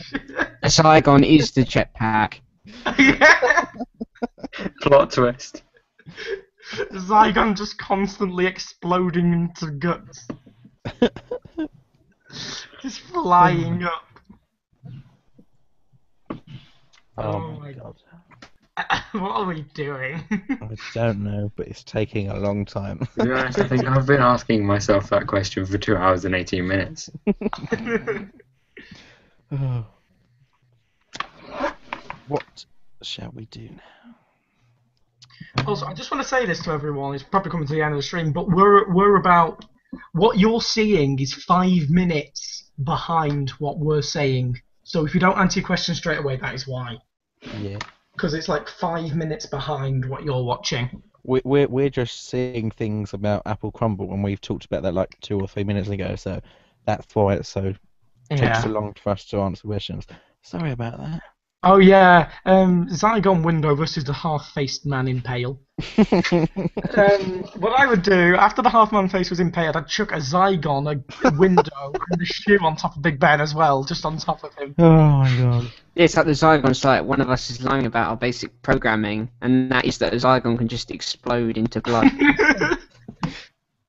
Zygon is the jetpack. Yeah. Plot twist. Zygon just constantly exploding into guts. Just flying up. Oh my god. What are we doing? I don't know, but it's taking a long time. To be honest, I think I've been asking myself that question for 2 hours and 18 minutes. Oh. What shall we do now? Also, I just want to say this to everyone. It's probably coming to the end of the stream, but we're about what you're seeing is 5 minutes behind what we're saying. So if you don't answer your question straight away, that is why. Yeah. Because it's like 5 minutes behind what you're watching. We're just seeing things about Apple Crumble, and we've talked about that like 2 or 3 minutes ago. So that's why it takes so long for us to answer questions. Sorry about that. Oh yeah, Zygon window versus the half-faced man in pale. What I would do after the half-man face was impaled, I'd chuck a Zygon, a window, and a shoe on top of Big Ben as well, just on top of him. Oh my god. Yeah, it's like the Zygon's like one of us is lying about our basic programming, and that is that a Zygon can just explode into blood.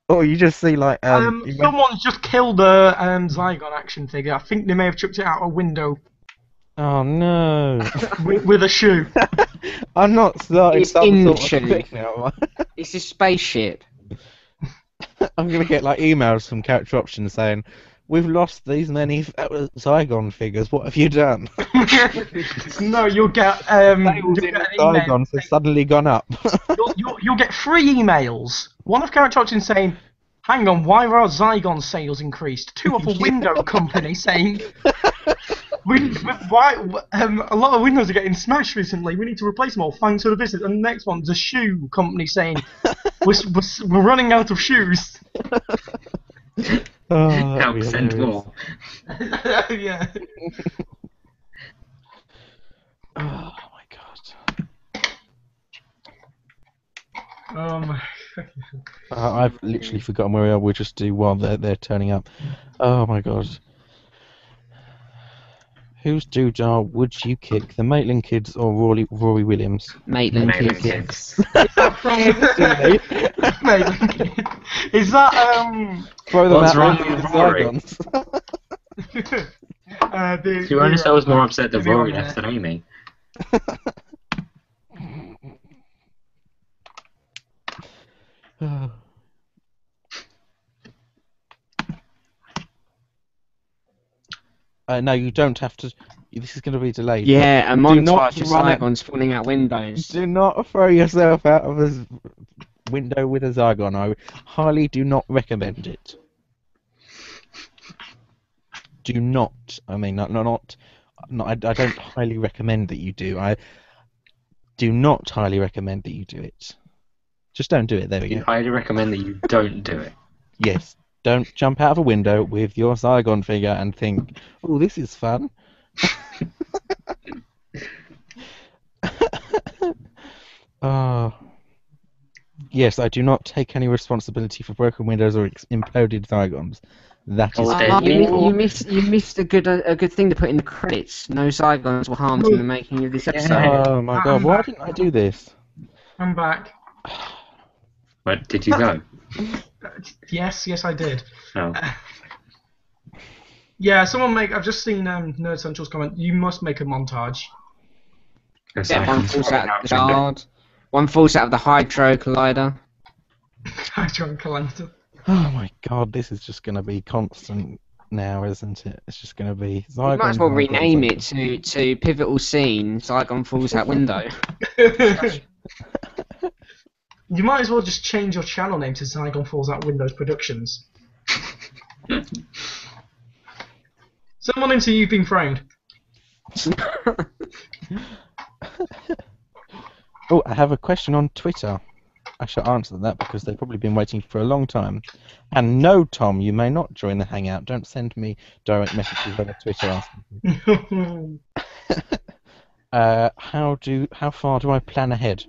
Oh, you just see like Someone's just killed a Zygon action figure. I think they may have chucked it out a window Oh no. with a shoe. I'm not starting It's some in sort of shoe. thing now. It's a spaceship. I'm gonna get like emails from Character Options saying, "We've lost these many Zygon figures. What have you done?" No, you'll get Sales an in email. Zygons have suddenly gone up. You'll get 3 emails. One of Character Options saying, "Hang on, why are our Zygon sales increased?" 2 off a window company saying, "Why? A lot of windows are getting smashed recently. We need to replace them all. Thanks for the business." And the next one's a shoe company saying, "We're running out of shoes." Oh, Help send more. Yeah. Oh my god. I've literally forgotten where we are. We'll just do while they're turning up. Oh my god. Whose doodah would you kick, the Maitland kids or Rory Williams? Maitland Maitland kids. kids. Is that Throw them What's out wrong onto with the Rory? Zygons. To be honest, I was more upset that Rory left than Amy. No, you don't have to. This is going to be delayed. Yeah, a Do not montage of run it. Zygons falling out windows. Do not throw yourself out of a window with a Zygon. I highly do not recommend it. Do not. I mean, I don't highly recommend that you do. I do not highly recommend that you do it. Just don't do it. There we You go. highly recommend that you don't do it. Yes. Don't jump out of a window with your Zygon figure and think, "Oh, this is fun." Yes, I do not take any responsibility for broken windows or imploded Zygons. That is Oh, You missed a good thing to put in the credits. No Zygons were harmed in the making of this episode. Oh my god, why didn't I do this? I'm back. But did you go? Yes, I did. Oh. Yeah, I've just seen Nerd Central's comment. You must make a montage. Yeah, one falls out of the shard. One falls out of the Hydro Collider. Hydron Collider. Oh my god, this is just going to be constant now, isn't it? It's just going to be Zygon. You might as well Zygon, rename Zygon. it to Pivotal Scene, Zygon Falls Out Window. You might as well just change your channel name to Zygon Falls Out Windows Productions. Someone into You've Been Framed. Oh, I have a question on Twitter. I shall answer that because they've probably been waiting for a long time. And no, Tom, you may not join the Hangout. Don't send me direct messages over Twitter asking me. How far do I plan ahead?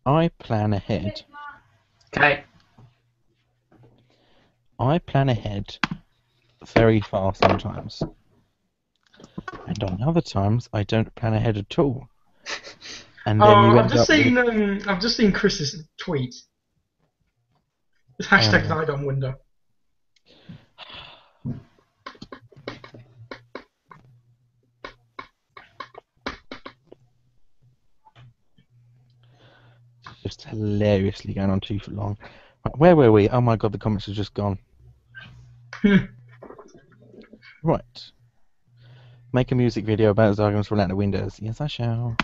I plan ahead. Okay. I plan ahead very far sometimes. And on other times, I don't plan ahead at all. And then you I've end just up with... seen I've just seen Chris's tweet. It's hashtag Zygon window. Just hilariously going on too long. Right, where were we? Oh my god, the comments have just gone. Right. Make a music video about Zygons from out the windows. Yes, I shall.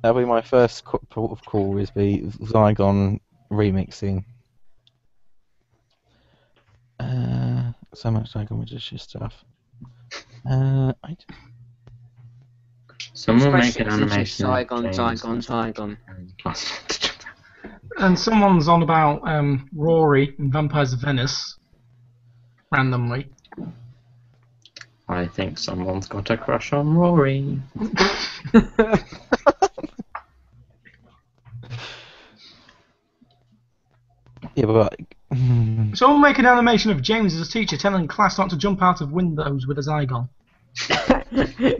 That'll be my first port of call, is be Zygon remixing. So much Zygon with just stuff. I Someone make an Expressions is just animation. Zygon. And someone's on about Rory and Vampires of Venice. Randomly. I think someone's got a crush on Rory. Yeah, but Someone make an animation of James as a teacher telling class not to jump out of windows with a Zygon.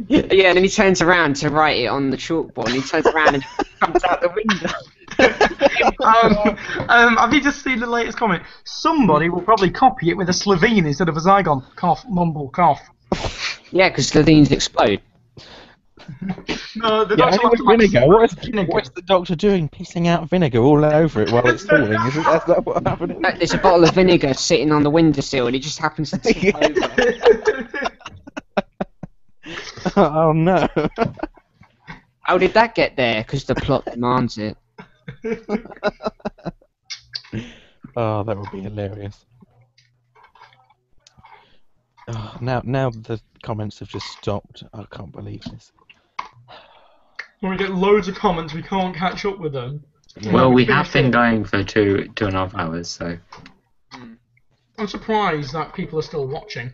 Yeah, and then he turns around to write it on the chalkboard, and he turns around and comes out the window. Have you just seen the latest comment? Somebody will probably copy it with a Slovene instead of a Zygon. Cough, mumble, cough. Yeah, because Slovenians explode. No, the yeah, doctor with wants to vinegar. vinegar. What's the doctor doing? Pissing out vinegar all over it while it's falling? Isn't that what happened? There's a bottle of vinegar sitting on the windowsill, and it just happens to tip over. Oh no! How did that get there? Because the plot demands it. Oh, that would be hilarious. Oh, now the comments have just stopped. I can't believe this. When we get loads of comments, we can't catch up with them. Well, we have been going for two and a half hours, so. I'm surprised that people are still watching.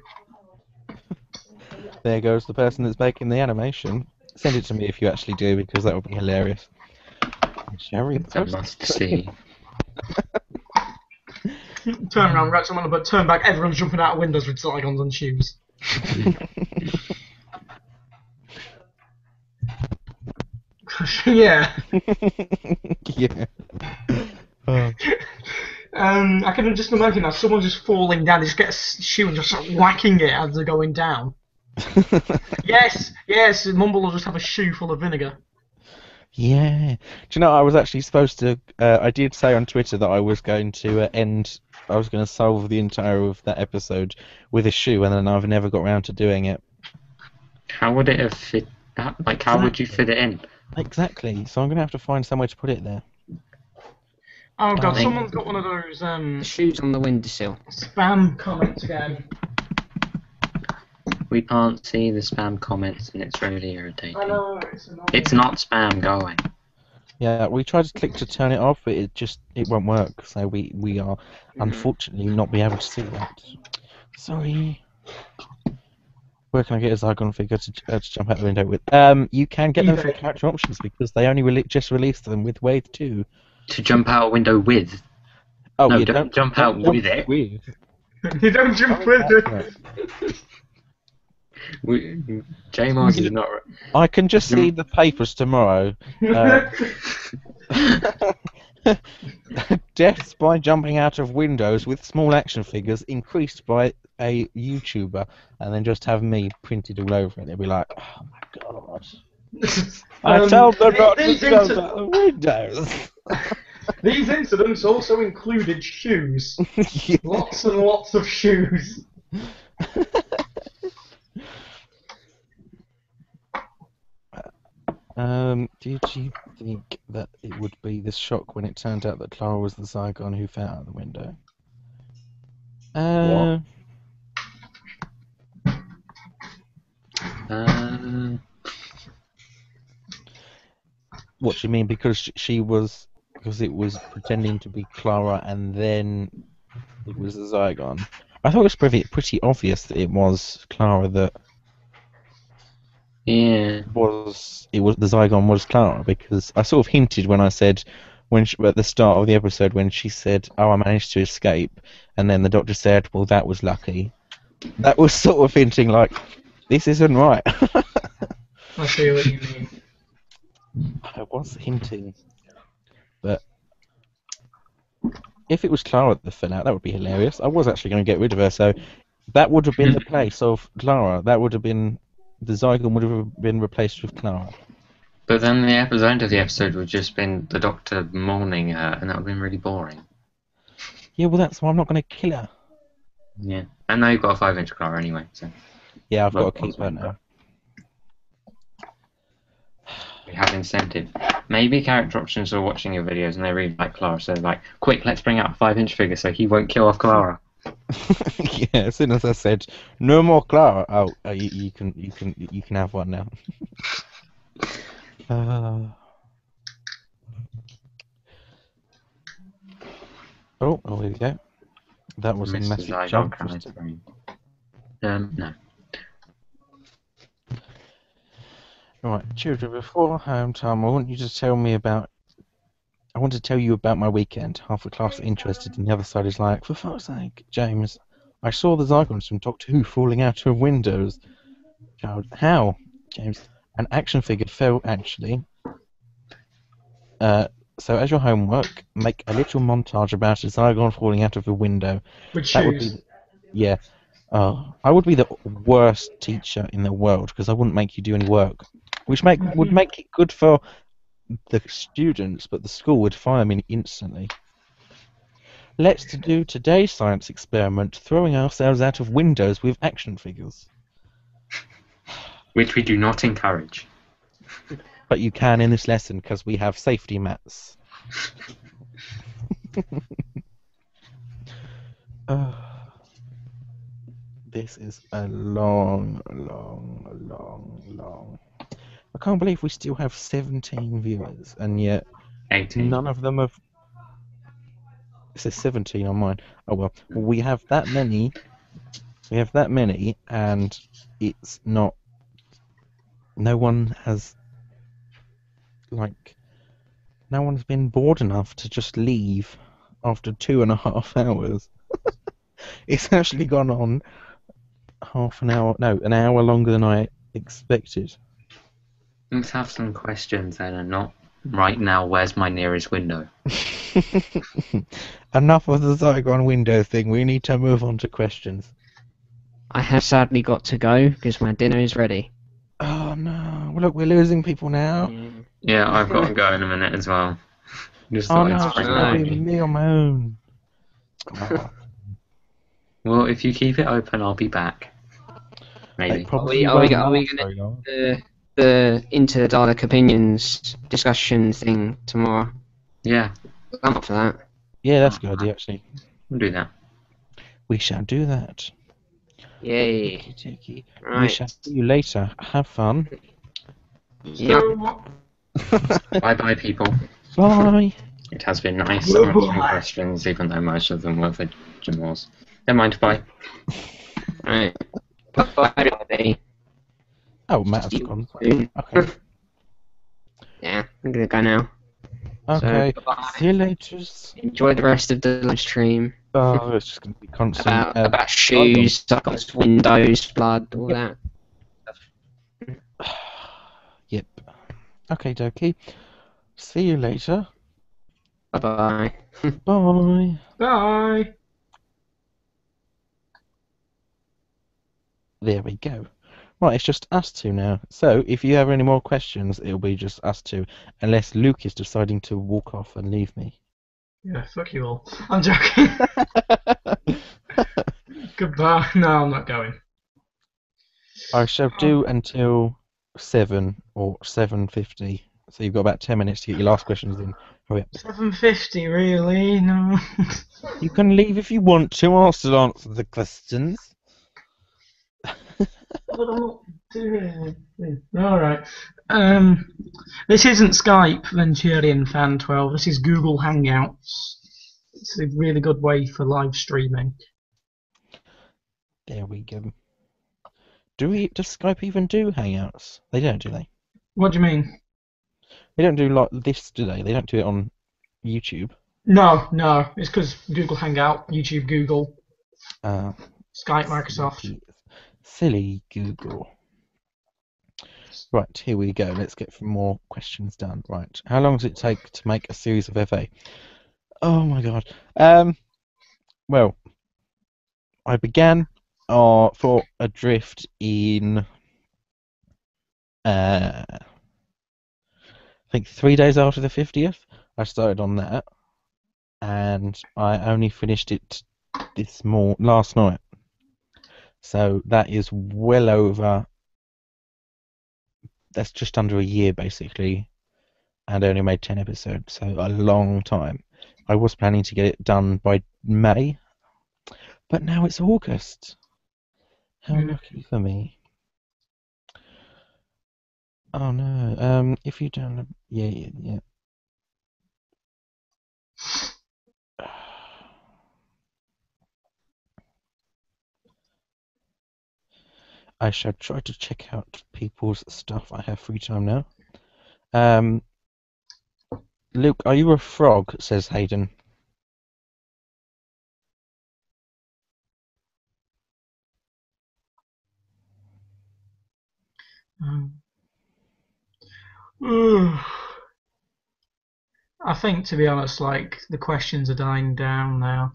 There goes the person that's making the animation. Send it to me if you actually do, because that would be hilarious. Shall we It's a must see. Turn around, write someone, but turn back, everyone's jumping out of windows with Zygons and shoes. Yeah. Yeah. Oh. I can just imagine that someone just falling down, they just get a shoe and just start whacking it as they're going down. Yes, Mumble will just have a shoe full of vinegar. Yeah. Do you know, I was actually supposed to... I did say on Twitter that I was going to I was going to solve the entire of that episode with a shoe, and then I've never got around to doing it. How would it have fit? Like, how would you fit it in? Exactly. So I'm going to have to find somewhere to put it there. Oh god, Oh. someone's got one of those The shoes on the windowsill. spam comments again. We can't see the spam comments, and it's really irritating. I know, it's annoying. It's not spam. Go away. Yeah, we tried to click to turn it off, but it won't work. So we are unfortunately not be able to see that. Sorry. Where can I get a Zygon figure to jump out the window with? You can get them from eBay. character options because they only just released them with Wave 2. To jump out a window with. Oh, No, you don't jump out with it. With. You don't jump with it. J-Mars is not. I can just see the papers tomorrow. Deaths by jumping out of windows with small action figures increased by a YouTuber, and then just have me printed all over it. They'll be like, oh my god. I told them not to jump out the windows. These incidents also included shoes. Yeah. Lots and lots of shoes. Did you think that it would be this shock when it turned out that Clara was the Zygon who fell out of the window? What do you mean? Because because it was pretending to be Clara and then it was the Zygon. I thought it was pretty obvious that it was Clara that Yeah. the Zygon was Clara, because I sort of hinted when I said at the start of the episode when she said, "Oh, I managed to escape," and then the doctor said, "Well, that was lucky." That was sort of hinting like, this isn't right. I see what you mean. I was hinting, but if it was Clara at the finale, that would be hilarious. I was actually going to get rid of her, so that would have been the place of Clara. That would have been the Zygon would have been replaced with Clara. But then the end of the episode would just been the Doctor mourning her, and that would have been really boring. Yeah, well, that's why I'm not going to kill her. Yeah. And now you've got a 5-inch Clara anyway, so Yeah, I've Well, got to keep her now. we have incentive. Maybe character options are watching your videos and they really like Clara, so they're like, quick, let's bring out a 5-inch figure so he won't kill off Clara. Yeah, as soon as I said no more Clara, you can have one now. Oh, here we go. That was a Mrs. massive Zygon jump. can't scream. No. Right, children, before home time, I want to tell you about my weekend. Half the class are interested, and the other side is like, for fuck's sake, James, I saw the Zygons from Doctor Who falling out of windows. Child, how? James, an action figure fell, actually. So as your homework, make a little montage about a Zygon falling out of a window. With That would shoes. be, yeah. I would be the worst teacher in the world because I wouldn't make you do any work, which would make it good for the students, but the school would fire me instantly. Let's do today's science experiment, throwing ourselves out of windows with action figures. Which we do not encourage. But you can in this lesson because we have safety mats. This is a long. I can't believe we still have 17 viewers, and yet 18. none of them have. It says 17 on mine. Oh well, we have that many. And it's not. No one has. No one's been bored enough to just leave after 2.5 hours. It's actually gone on half an hour. No, an hour longer than I expected. Let's have some questions then, and not right now, where's my nearest window? Enough of the Zygon window thing. We need to move on to questions. I have sadly got to go because my dinner is ready. Oh no! Well, look, we're losing people now. Yeah, I've got to go in a minute as well. Just Oh thought no! I'd It's spring just that gonna on be you. me on my own. Oh, Well, if you keep it open, I'll be back. Maybe. it probably Are we won't gonna last very long. the Into the Dalek Opinions discussion thing tomorrow? Yeah, I'm up for that. Yeah, that's a good idea actually. we'll do that. We shall do that. Yay! Okey-dokey. We Right. shall see you later. Have fun. Yep. Bye-bye, people. Bye. It has been nice answering questions, even though most of them were for Jamal's. Never mind, bye. Right. Bye, everybody. Oh, Matt's gone. Soon. Okay. Yeah, I'm gonna go now. Okay. So, bye. See you later. Enjoy the rest of the live stream. Oh, it's just gonna be constant. About shoes, Zygon's windows, blood, all that. Yep. Okay, dokie. See you later. Bye bye. Bye. Bye. There we go. Right, it's just us two now. So, if you have any more questions, it'll be just us two. Unless Luke is deciding to walk off and leave me. Yeah, fuck you all. I'm joking. Goodbye. No, I'm not going. I shall do until 7 or 7:50. So you've got about 10 minutes to get your last questions in. Hurry up. 7:50, really? No. You can leave if you want to. I'll still answer the questions. But I'm not doing it. Alright. This isn't Skype, Venturian Fan 12. This is Google Hangouts. It's a really good way for live streaming. There we go. Does Skype even do Hangouts? They don't, do they? What do you mean? They don't do like this, do they? They don't do it on YouTube. No. It's because Google Hangout, YouTube, Google, Skype, Microsoft. Silly Google. Right, here we go. Let's get some more questions done. Right, how long does it take to make a series of FA? Oh my god. Well, I began for Adrift in think 3 days after the 50th, I started on that, and I only finished it last night. So that is well over. That's just under a year basically, and I only made 10 episodes, so a long time. I was planning to get it done by May, but now it's August. How lucky for me. Oh no. If you download, yeah. I shall try to check out people's stuff. I have free time now. Luke, are you a frog? Says Hayden. I think, to be honest, like the questions are dying down now.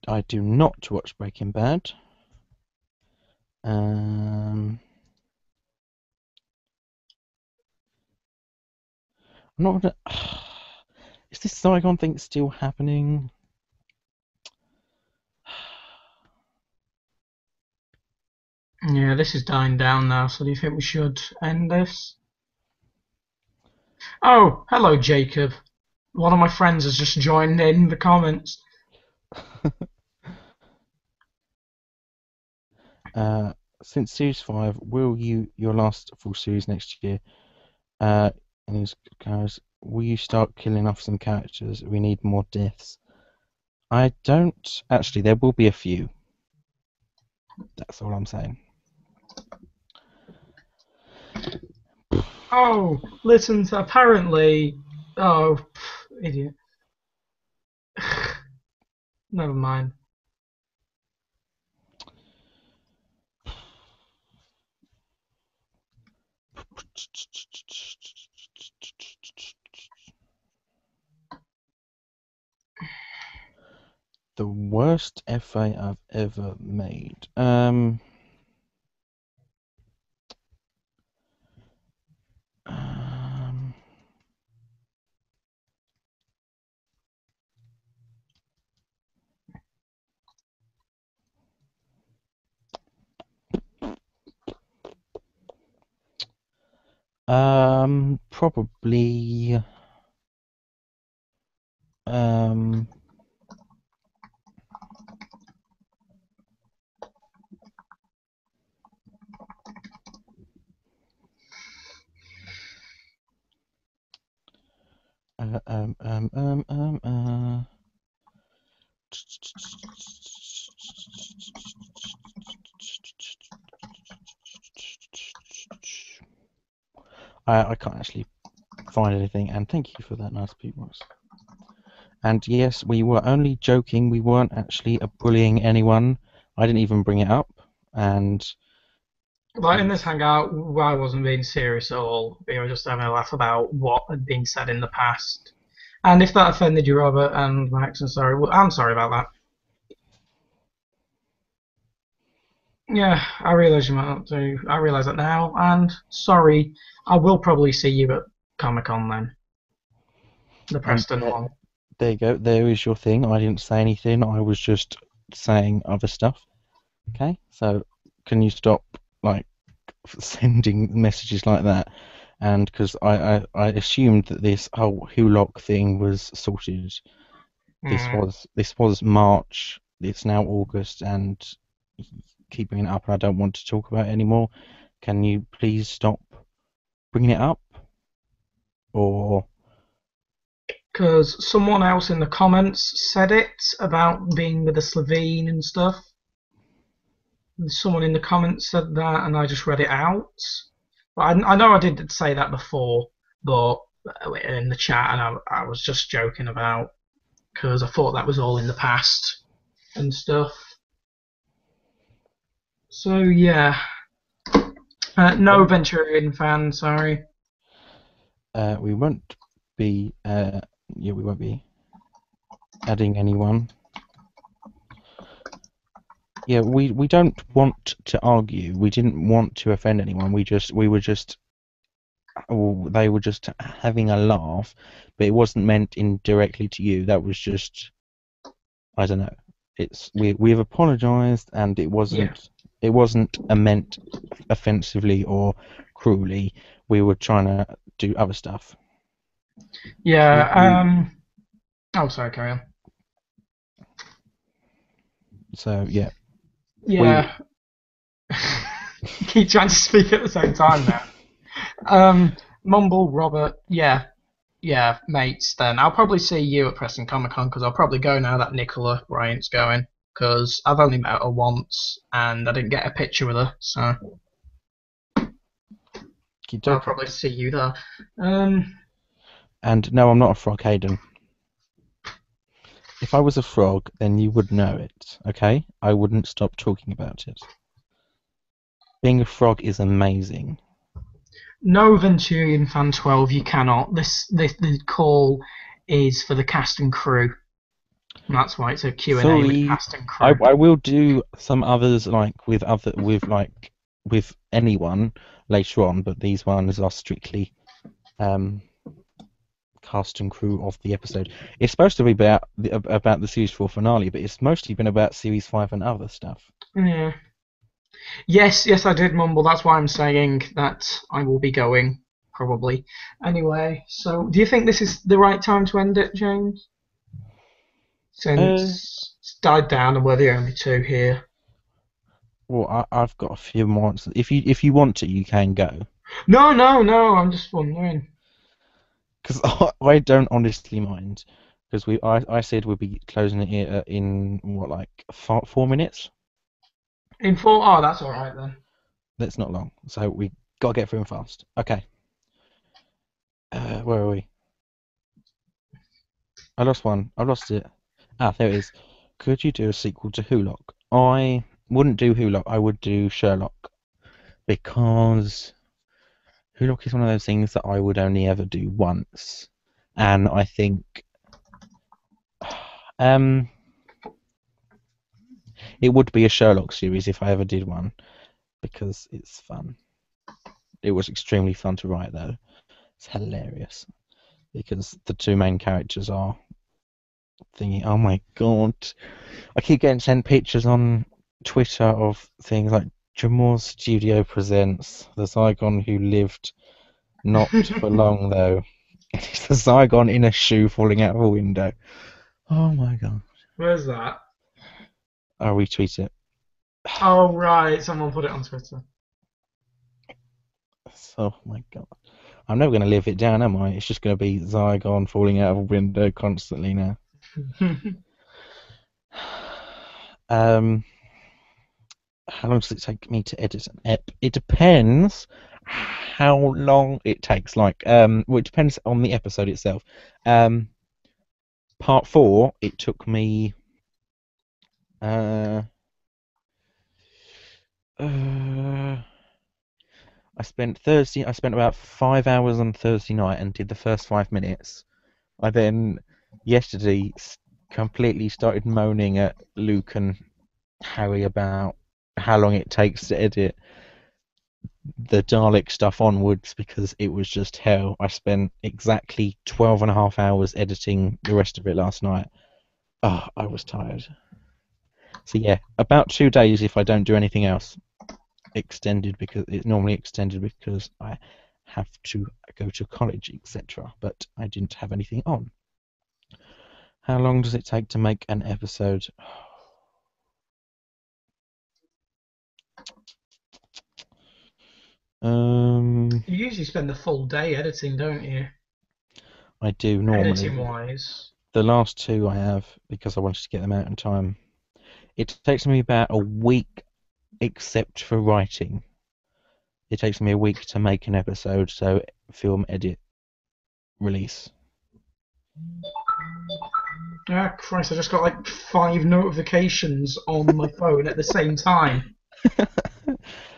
I do not watch Breaking Bad. I'm not gonna. Is this Zygon thing still happening? Yeah, this is dying down now, so do you think we should end this? Oh, hello, Jacob. One of my friends has just joined in the comments. Since Series 5, will your last full series next year? And his guys, will you start killing off some characters? We need more deaths. I don't. Actually, there will be a few. That's all I'm saying. Oh, listen, apparently. Oh, idiot. Never mind. The worst FA I've ever made. Probably. I can't actually find anything, and thank you for that nice peoples. And yes, we were only joking. We weren't actually bullying anyone. I didn't even bring it up, and Like in this hangout, I wasn't being serious at all. We were just having a laugh about what had been said in the past. And if that offended you, Robert and Max, I'm sorry about that. Yeah, I realise you might not do. I realise that now, and sorry. I will probably see you at Comic Con then. The Preston one. There you go. There is your thing. I didn't say anything. I was just saying other stuff. Okay, so can you stop sending messages like that? And because I assumed that this whole Hulock thing was sorted. This was March. It's now August, and keep bringing it up. And I don't want to talk about it anymore. Can you please stop bringing it up? Or because someone else in the comments said it about being with the Slovene and stuff. Someone in the comments said that, and I just read it out. But I know I did say that before, but in the chat, and I was just joking about because I thought that was all in the past and stuff. So yeah, no Venturian fan, sorry. We won't be. We won't be adding anyone. Yeah, we don't want to argue. We didn't want to offend anyone. We were just well, they were just having a laugh, but it wasn't meant indirectly to you. That was just, I don't know. We've apologised, and it wasn't meant offensively or cruelly. We were trying to do other stuff. Yeah. Oh, sorry. Carry on. So yeah, Yeah. Keep trying to speak at the same time now. Mumble, Robert. Yeah, mates. Then I'll probably see you at Preston Comic Con because I'll probably go now that Nicola Bryant's going because I've only met her once and I didn't get a picture with her, so I'll probably see you there. And no, I'm not a frog, Hayden. If I was a frog, then you would know it, okay? I wouldn't stop talking about it. Being a frog is amazing. No, Venturian Fan 12, you cannot. The call is for the cast and crew. And that's why it's a Q&A with Sorry, cast and crew. I will do some others like with anyone later on, but these ones are strictly cast and crew of the episode. It's supposed to be about the series 4 finale, but it's mostly been about series 5 and other stuff. Yeah. Yes, I did mumble. That's why I'm saying that I will be going, probably. Anyway, so do you think this is the right time to end it, James? Since it's died down and we're the only two here. Well, I've got a few more. If you want to, you can go. No, I'm just wondering. Because I don't honestly mind. Because I said we'd be closing it in what, like 4 minutes? In 4? Oh, that's alright then. That's not long. So we got to get through them fast. Okay. Where are we? I lost one. I lost it. Ah, there it is. Could you do a sequel to Hulock? I wouldn't do Hulock. I would do Sherlock. Because Hulock is one of those things that I would only ever do once. And I think it would be a Sherlock series if I ever did one, because it's fun. It was extremely fun to write, though. It's hilarious because the two main characters are thinking, "Oh my god!" I keep getting sent pictures on Twitter of things like Jamal's Studio presents the Zygon who lived not for long, though. It's the Zygon in a shoe falling out of a window. Oh my god! Where's that? I'll retweet it. Oh right, someone put it on Twitter. Oh my god. I'm never going to live it down, am I? It's just going to be Zygon falling out of a window constantly now. How long does it take me to edit an ep? It depends how long it takes. Like, well, it depends on the episode itself. Part 4, it took me I spent about 5 hours on Thursday night and did the first 5 minutes. I then yesterday completely started moaning at Luke and Harry about how long it takes to edit the Dalek stuff onwards because it was just hell. I spent exactly 12.5 hours editing the rest of it last night. Oh, I was tired. So yeah, about 2 days if I don't do anything else. Extended because it's normally extended because I have to go to college, etc. But I didn't have anything on. How long does it take to make an episode? You usually spend the full day editing, don't you? I do normally. Editing wise. The last 2 I have because I wanted to get them out in time. It takes me about a week, except for writing. It takes me a week to make an episode, so film, edit, release. Ah, Christ, I just got like 5 notifications on my phone at the same time.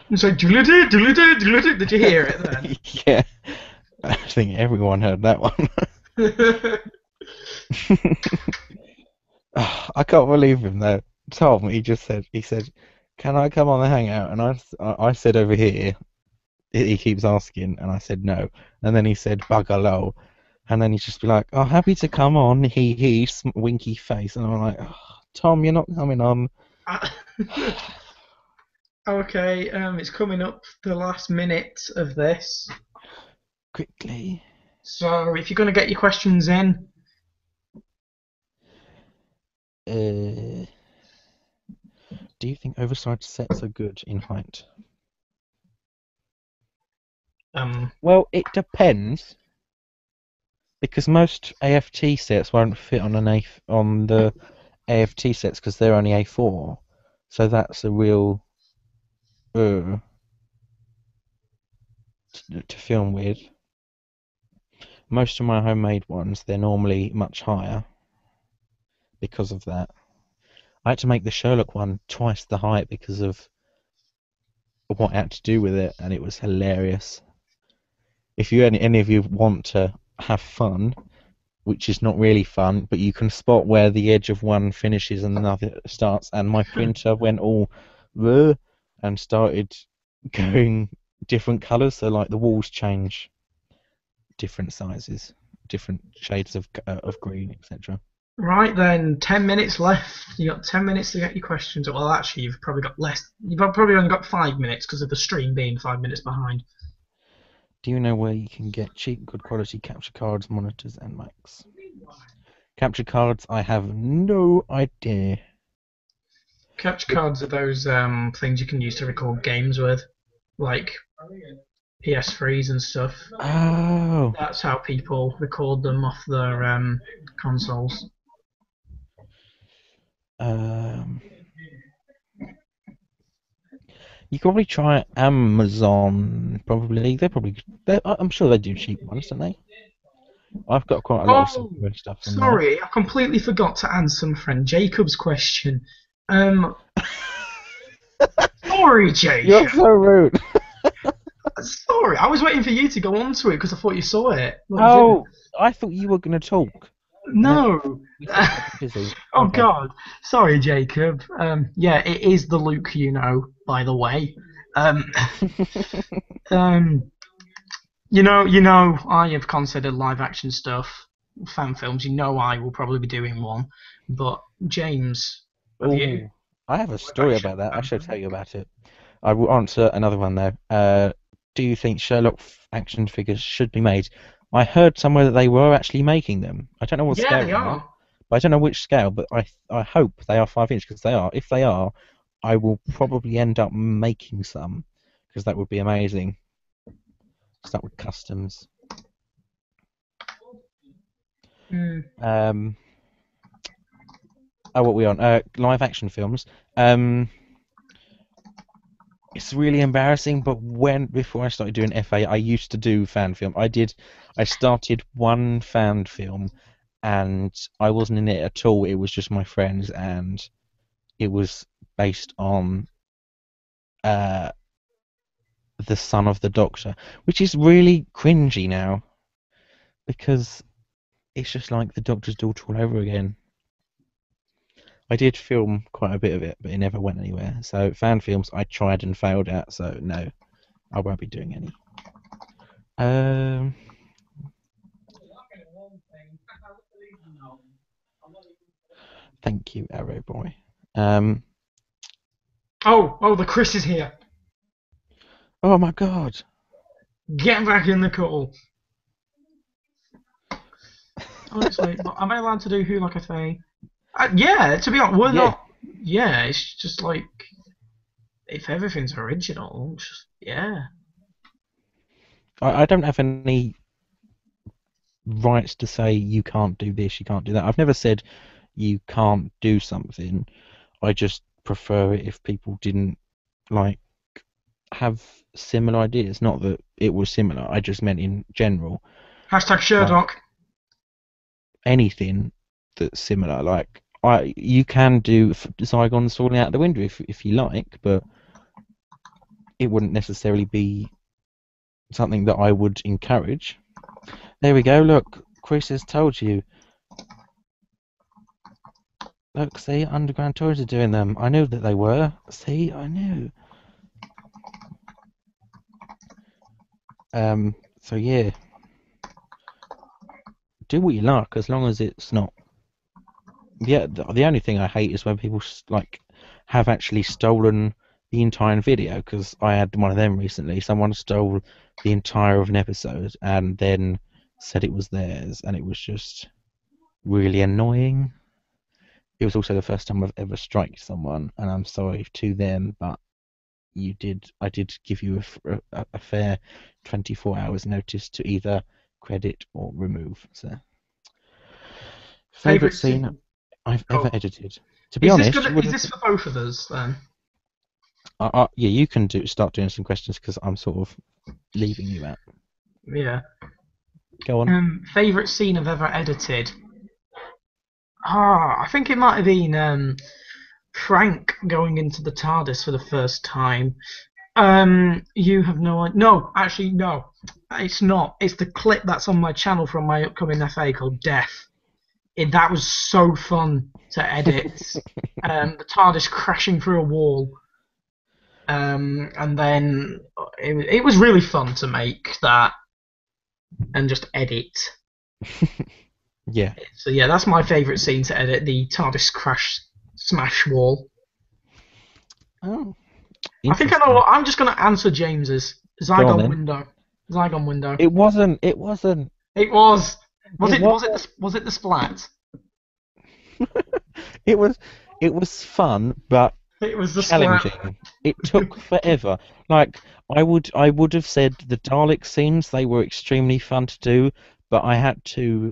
It's like, did you hear it then? Yeah, I think everyone heard that one. I can't believe him, though. Tom, he said, can I come on the hangout? And I said over here. He keeps asking, and I said no. And then he said buggerlo, and then he'd just be like, "Oh, happy to come on." Winky face, and I'm like, oh, "Tom, you're not coming on." Okay, it's coming up the last minute of this. Quickly. So if you're going to get your questions in, Do you think oversized sets are good in height? Well, it depends, because most AFT sets won't fit on on the AFT sets because they're only A4, so that's a real to film with. Most of my homemade ones, they're normally much higher because of that. I had to make the Sherlock one twice the height because of what I had to do with it, and it was hilarious. If any of you want to have fun, which is not really fun, but you can spot where the edge of one finishes and another starts, and my printer went all "Bleh," and started going different colours, so like the walls change different sizes, different shades of green, etc. right then, 10 minutes left. You got 10 minutes to get your questions. Well, actually, you've probably got less. You've probably only got 5 minutes because of the stream being 5 minutes behind. Do you know where you can get cheap, good quality capture cards, monitors, and mics? Capture cards, I have no idea. Capture cards are those things you can use to record games with, like PS3s and stuff. Oh. That's how people record them off their consoles. You can probably try Amazon. Probably I'm sure they do cheap ones, don't they? I've got quite a lot of software stuff from there. Sorry, I completely forgot to answer my friend Jacob's question. Sorry, Jacob. You're so rude. Sorry, I was waiting for you to go on to it because I thought you saw it. Oh, I thought you were going to talk. No. Busy. Oh, Okay. God. Sorry, Jacob. Yeah, it is the Luke you know, by the way. You know, I have considered live action stuff, fan films. You know, I will probably be doing one. But James, have you? I have a story about that. I should tell you about it. I will answer another one though. Do you think Sherlock action figures should be made? I heard somewhere that they were actually making them. I don't know what scale they are. but I don't know which scale. But I hope they are 5 inch because they are. If they are, I will probably end up making some because that would be amazing. Start with customs. What are we on? Live action films. It's really embarrassing, but before I started doing FA, I used to do fan film. I started one fan film, and I wasn't in it at all. It was just my friends, and it was based on the son of the Doctor, which is really cringy now, because it's just like the Doctor's daughter all over again. I did film quite a bit of it, but it never went anywhere. So fan films I tried and failed at, so no, I won't be doing any. Thank you, Arrow Boy. Oh, the Chris is here. Oh my God! Get back in the call. Honestly, am I allowed to do who like I say? Yeah, to be honest, we're not. Yeah, it's just like if everything's original, just yeah. I don't have any rights to say you can't do this, you can't do that. I've never said you can't do something. I just prefer it if people didn't like have similar ideas. Not that it was similar. I just meant in general. Hashtag Sherlock. Anything that's similar, like you can do Zygons falling out the window if you like, but it wouldn't necessarily be something that I would encourage. There we go. Look, Chris has told you. Look, see, Underground Toys are doing them. I knew that they were. See, I knew. So yeah, do what you like as long as it's not. Yeah, the only thing I hate is when people like have actually stolen the entire video. Because I had one of them recently. Someone stole the entire of an episode and then said it was theirs, and it was just really annoying. It was also the first time I've ever striked someone, and I'm sorry to them, but I did give you a fair 24 hours notice to either credit or remove. So, favorite scene I've ever edited. To be honest, is this for both of us then? Yeah, you can start doing some questions because I'm sort of leaving you out. Yeah. Go on. Favorite scene I've ever edited. I think it might have been Frank going into the TARDIS for the first time. You have no idea. No, actually, no. It's not. It's the clip that's on my channel from my upcoming FA called Death. That was so fun to edit. The TARDIS crashing through a wall. And then it was really fun to make that and just edit. Yeah. So yeah, that's my favourite scene to edit, the TARDIS crash smash wall. Oh. I think I know what. I'm just going to answer James's. Zygon window. Zygon window. It wasn't. It was. Was it the splat? It was fun, but it was the challenging. Splat. It took forever. Like I would have said the Dalek scenes, they were extremely fun to do, but I had to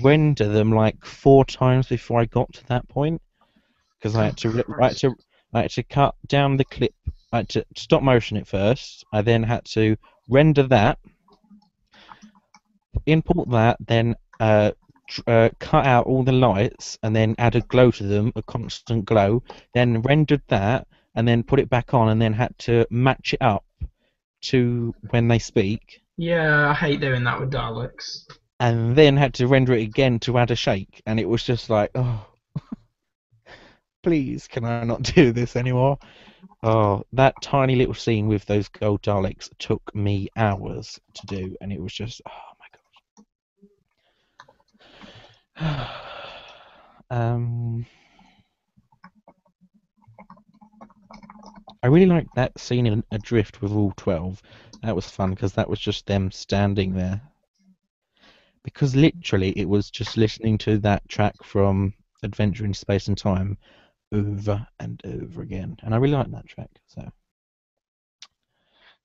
render them like 4 times before I got to that point because I had to cut down the clip. I had to stop motion it first. I then had to render that, import that, then cut out all the lights and then add a glow to them, a constant glow, then rendered that and then put it back on and then had to match it up to when they speak. Yeah, I hate doing that with Daleks. And then had to render it again to add a shake, and it was just like, oh, please, can I not do this anymore? Oh, that tiny little scene with those gold Daleks took me hours to do, and it was just, oh my god. I really liked that scene in Adrift with all 12. That was fun because that was just them standing there. Because literally it was just listening to that track from Adventure in Space and Time over and over again. And I really like that track. So,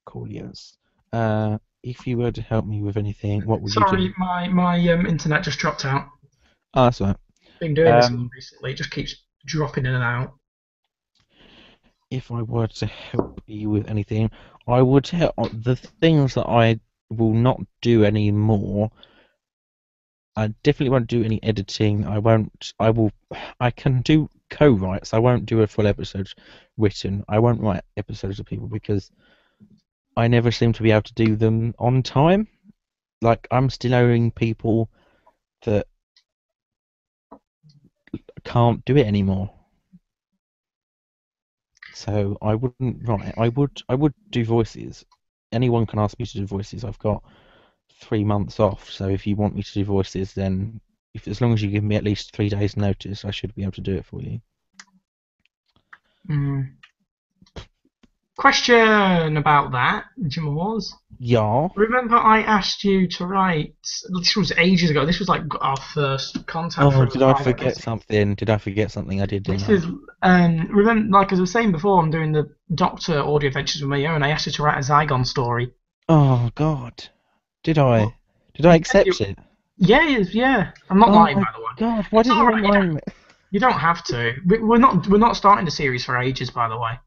cool, yes. If you were to help me with anything, what would you do? Sorry, my internet just dropped out. Oh, that's all right. Been doing this recently. It just keeps dropping in and out. If I were to help you with anything, I would help the things that I will not do anymore. I definitely won't do any editing. I can do co-writes. I won't do a full episode written. I won't write episodes of people because I never seem to be able to do them on time. Like, I'm still owing people that can't do it anymore. So I wouldn't write. I would do voices. Anyone can ask me to do voices. I've got 3 months off, so if you want me to do voices, then as long as you give me at least 3 days notice, I should be able to do it for you. Question about that, Humorous. Yeah. Remember I asked you to write, this was ages ago, this was like our first contact. Oh, did I forget something? Did I forget something I did? This is, remember, like as I was saying before, I'm doing the Doctor audio adventures with my own, I asked you to write a Zygon story. Oh, God. Did I? Did I accept it? Yeah. I'm not lying, by the way. God, why didn't you remind me? You don't have to. We're not starting the series for ages, by the way.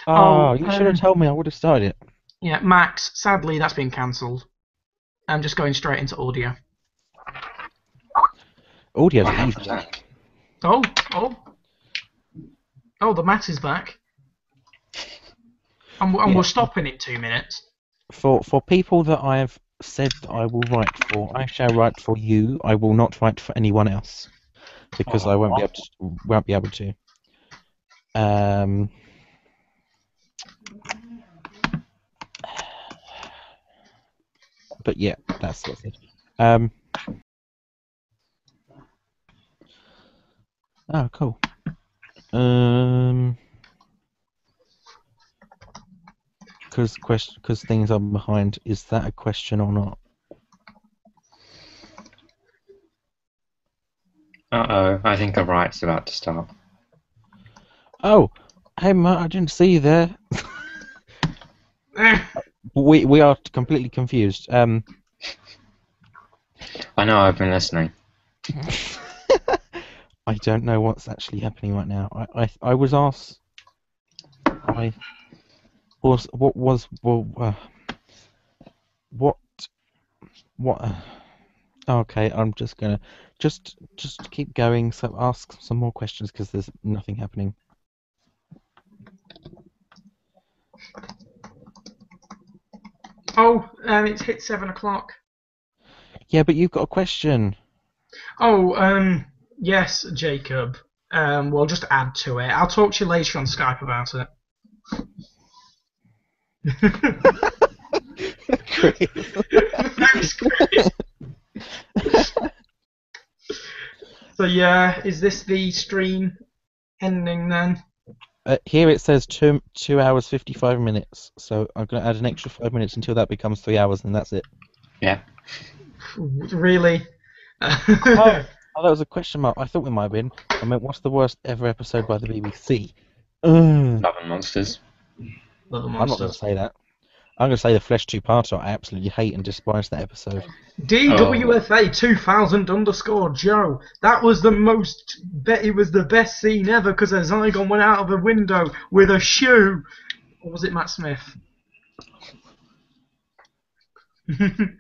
Oh, you should have told me. I would have started it. Yeah, Max, sadly that's been cancelled. I'm just going straight into audio. Audio's easy. Oh, the Matt is back. And we're stopping in 2 minutes. For people that I have said that I will write for, I shall write for you. I will not write for anyone else. because I won't be able to. But yeah, that's what's it. Oh, cool. Because things are behind. Is that a question or not? Uh-oh, I think a riot's about to start. Oh, hey Matt, I didn't see you there. We are completely confused. I know, I've been listening. I don't know what's actually happening right now. I was asked. What? Okay, I'm just gonna just keep going. So ask some more questions because there's nothing happening. Oh, it's hit 7 o'clock. Yeah, but you've got a question. Oh, yes, Jacob. Well, just add to it. I'll talk to you later on Skype about it. Thanks, Chris. So yeah, is this the stream ending then? Here it says 2 hours 55 minutes. So I'm gonna add an extra 5 minutes until that becomes 3 hours, and that's it. Yeah. Really? Oh, that was a question mark. I thought we might have been. I meant, what's the worst ever episode by the BBC? Love and Monsters. Little I'm not going to Monsters. say that. I'm going to say the Flesh Two-Parter. I absolutely hate and despise that episode. DWFA 2000 Joe. That was the most. It was the best scene ever because a Zygon went out of a window with a shoe. Or was it Matt Smith? The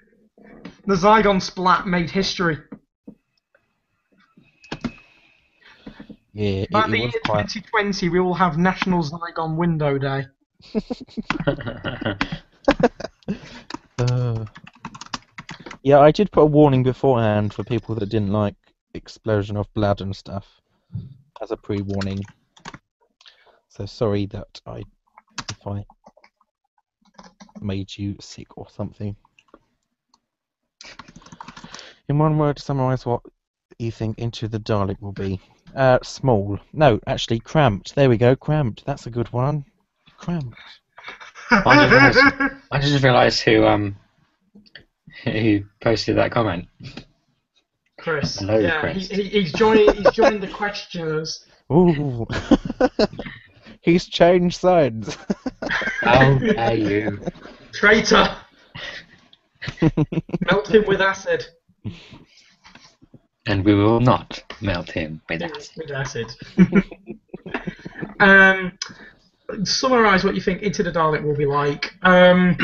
Zygon splat made history. Yeah, By it the was year quite. 2020, we will have National Zygon Window Day. Yeah, I did put a warning beforehand for people that didn't like explosion of blood and stuff as a pre-warning. So sorry that if I made you sick or something. In one word, to summarise what you think Into the Dalek will be. Small. No, actually, cramped. There we go, cramped. That's a good one. Cramped. I just realised who posted that comment. Chris. Hello, Yeah, Chris. he's joined the questioners. Ooh. He's changed sides. How dare you? Traitor! Melt him with acid. And we will not melt him with acid. With acid. Summarise what you think Into the Dalek will be like. I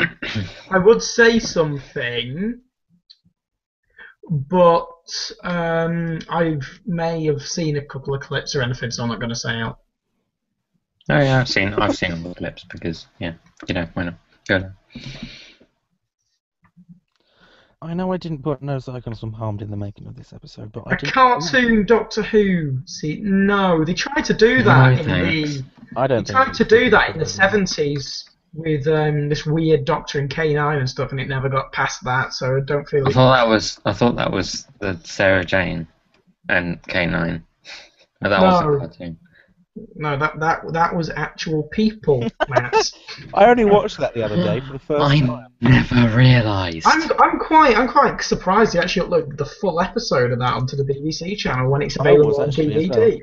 would say something, but I may have seen a couple of clips or anything, so I'm not going to say out. Oh yeah, I've seen all the clips because why not? Go there. I know I didn't put no Zygons were harmed in the making of this episode, but I A did. cartoon Doctor Who. See, no, they tried to do that in the. I don't They think tried to do that in the 70s with this weird Doctor and K9 and stuff, and it never got past that. So I don't feel. I thought that was the Sarah Jane and K9. But that was a cartoon. No, that was actual people, Matt. I only watched that the other day for the first time. I never realised. I'm quite surprised they actually uploaded the full episode of that onto the BBC channel when it's available on DVD. Well.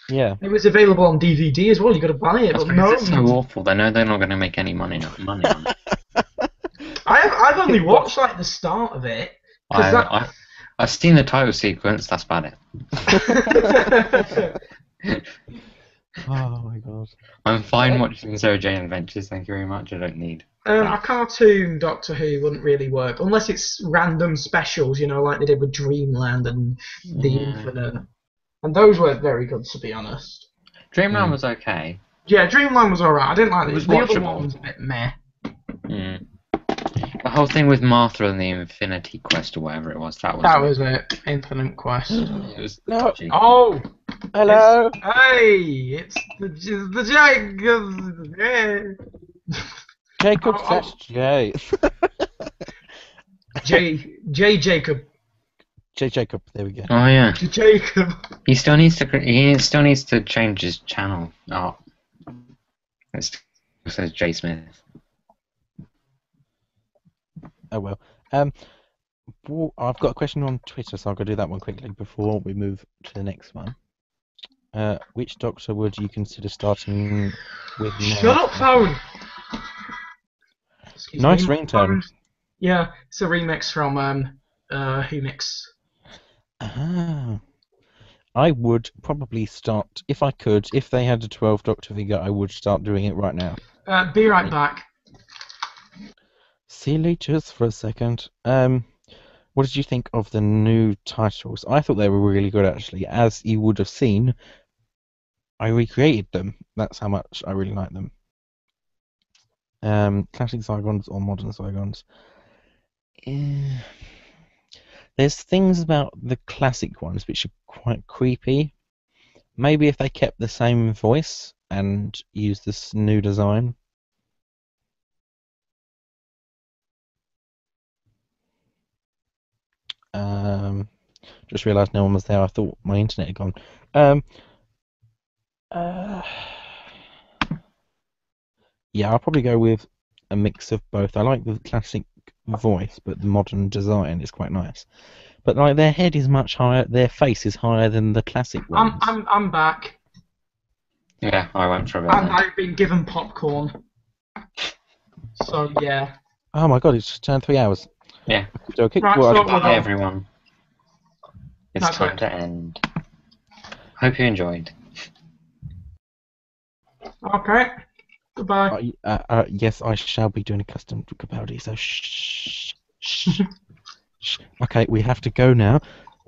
Yeah. It was available on DVD as well. You got to buy it, That's but because no. it's so awful. They know they're not going to make any money on it. I've only watched like the start of it. I've seen the title sequence. That's about it. Oh my god. I'm fine watching Sarah Jane Adventures, thank you very much. I don't need. A cartoon Doctor Who wouldn't really work unless it's random specials, like they did with Dreamland and The Infinite. And those weren't very good, to be honest. Dreamland was okay. Yeah, Dreamland was alright. I didn't like It was the other watchable. one was a bit meh. The whole thing with Martha and the Infinity Quest or whatever it was. That was it. Infinite Quest. It was No. dodgy. Oh! Hello. It's the Jacob. Yeah. Jacob Oh. slash J. J Jacob. J Jacob. There we go. Oh yeah. Jacob. He still needs to change his channel. Oh. It says J Smith. Oh well. I've got a question on Twitter, so I'll go do that one quickly before we move to the next one. Which Doctor would you consider starting with now? Shut up, phone! Excuse Nice me, ringtone. phone. Yeah, it's a remix from Humorous. Ah. I would probably start, if I could, if they had a 12 Doctor figure, I would start doing it right now. Be right back. See you later for a second. What did you think of the new titles? I thought they were really good, actually. As you would have seen, I recreated them. That's how much I really like them. Classic Zygons or modern Zygons. There's things about the classic ones which are quite creepy. Maybe if they kept the same voice and used this new design. Just realised no one was there. I thought my internet had gone. Yeah, I'll probably go with a mix of both. I like the classic voice, but the modern design is quite nice. But like their head is much higher, their face is higher than the classic ones. I'm back. Yeah, I went for a bit. And I've been given popcorn. So yeah. Oh my god, it's just turned 3 hours. Yeah. Okay, Right, well, so I- Bye everyone. It's That's time it. to end. Hope you enjoyed. Okay. Goodbye. yes, I shall be doing a custom Capaldi, so shh. Shh. Shh. Okay, we have to go now.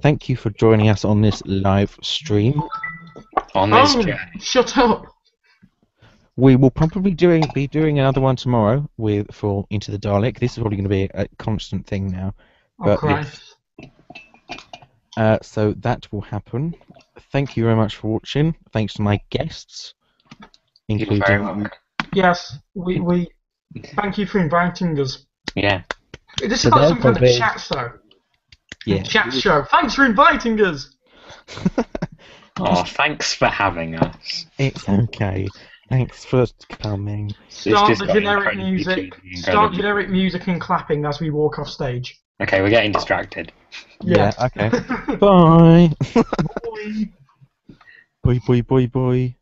Thank you for joining us on this live stream. On this journey. Shut up. We will probably be doing another one tomorrow for Into the Dalek. This is probably going to be a constant thing now. Oh But Christ. so that will happen. Thank you very much for watching. Thanks to my guests, You're very including welcome. Yes, we thank you for inviting us. Yeah. This So is like there'll some kind of be- chat show. yeah. Chat show. Thanks for inviting us. Oh, thanks for having us. It's okay. Thanks for coming. Start just the got generic incredibly music. cheesy, Start incredibly- generic music and clapping as we walk off stage. Okay, we're getting distracted. Yeah. Okay. Bye. Bye. Bye. Bye. Bye. Bye.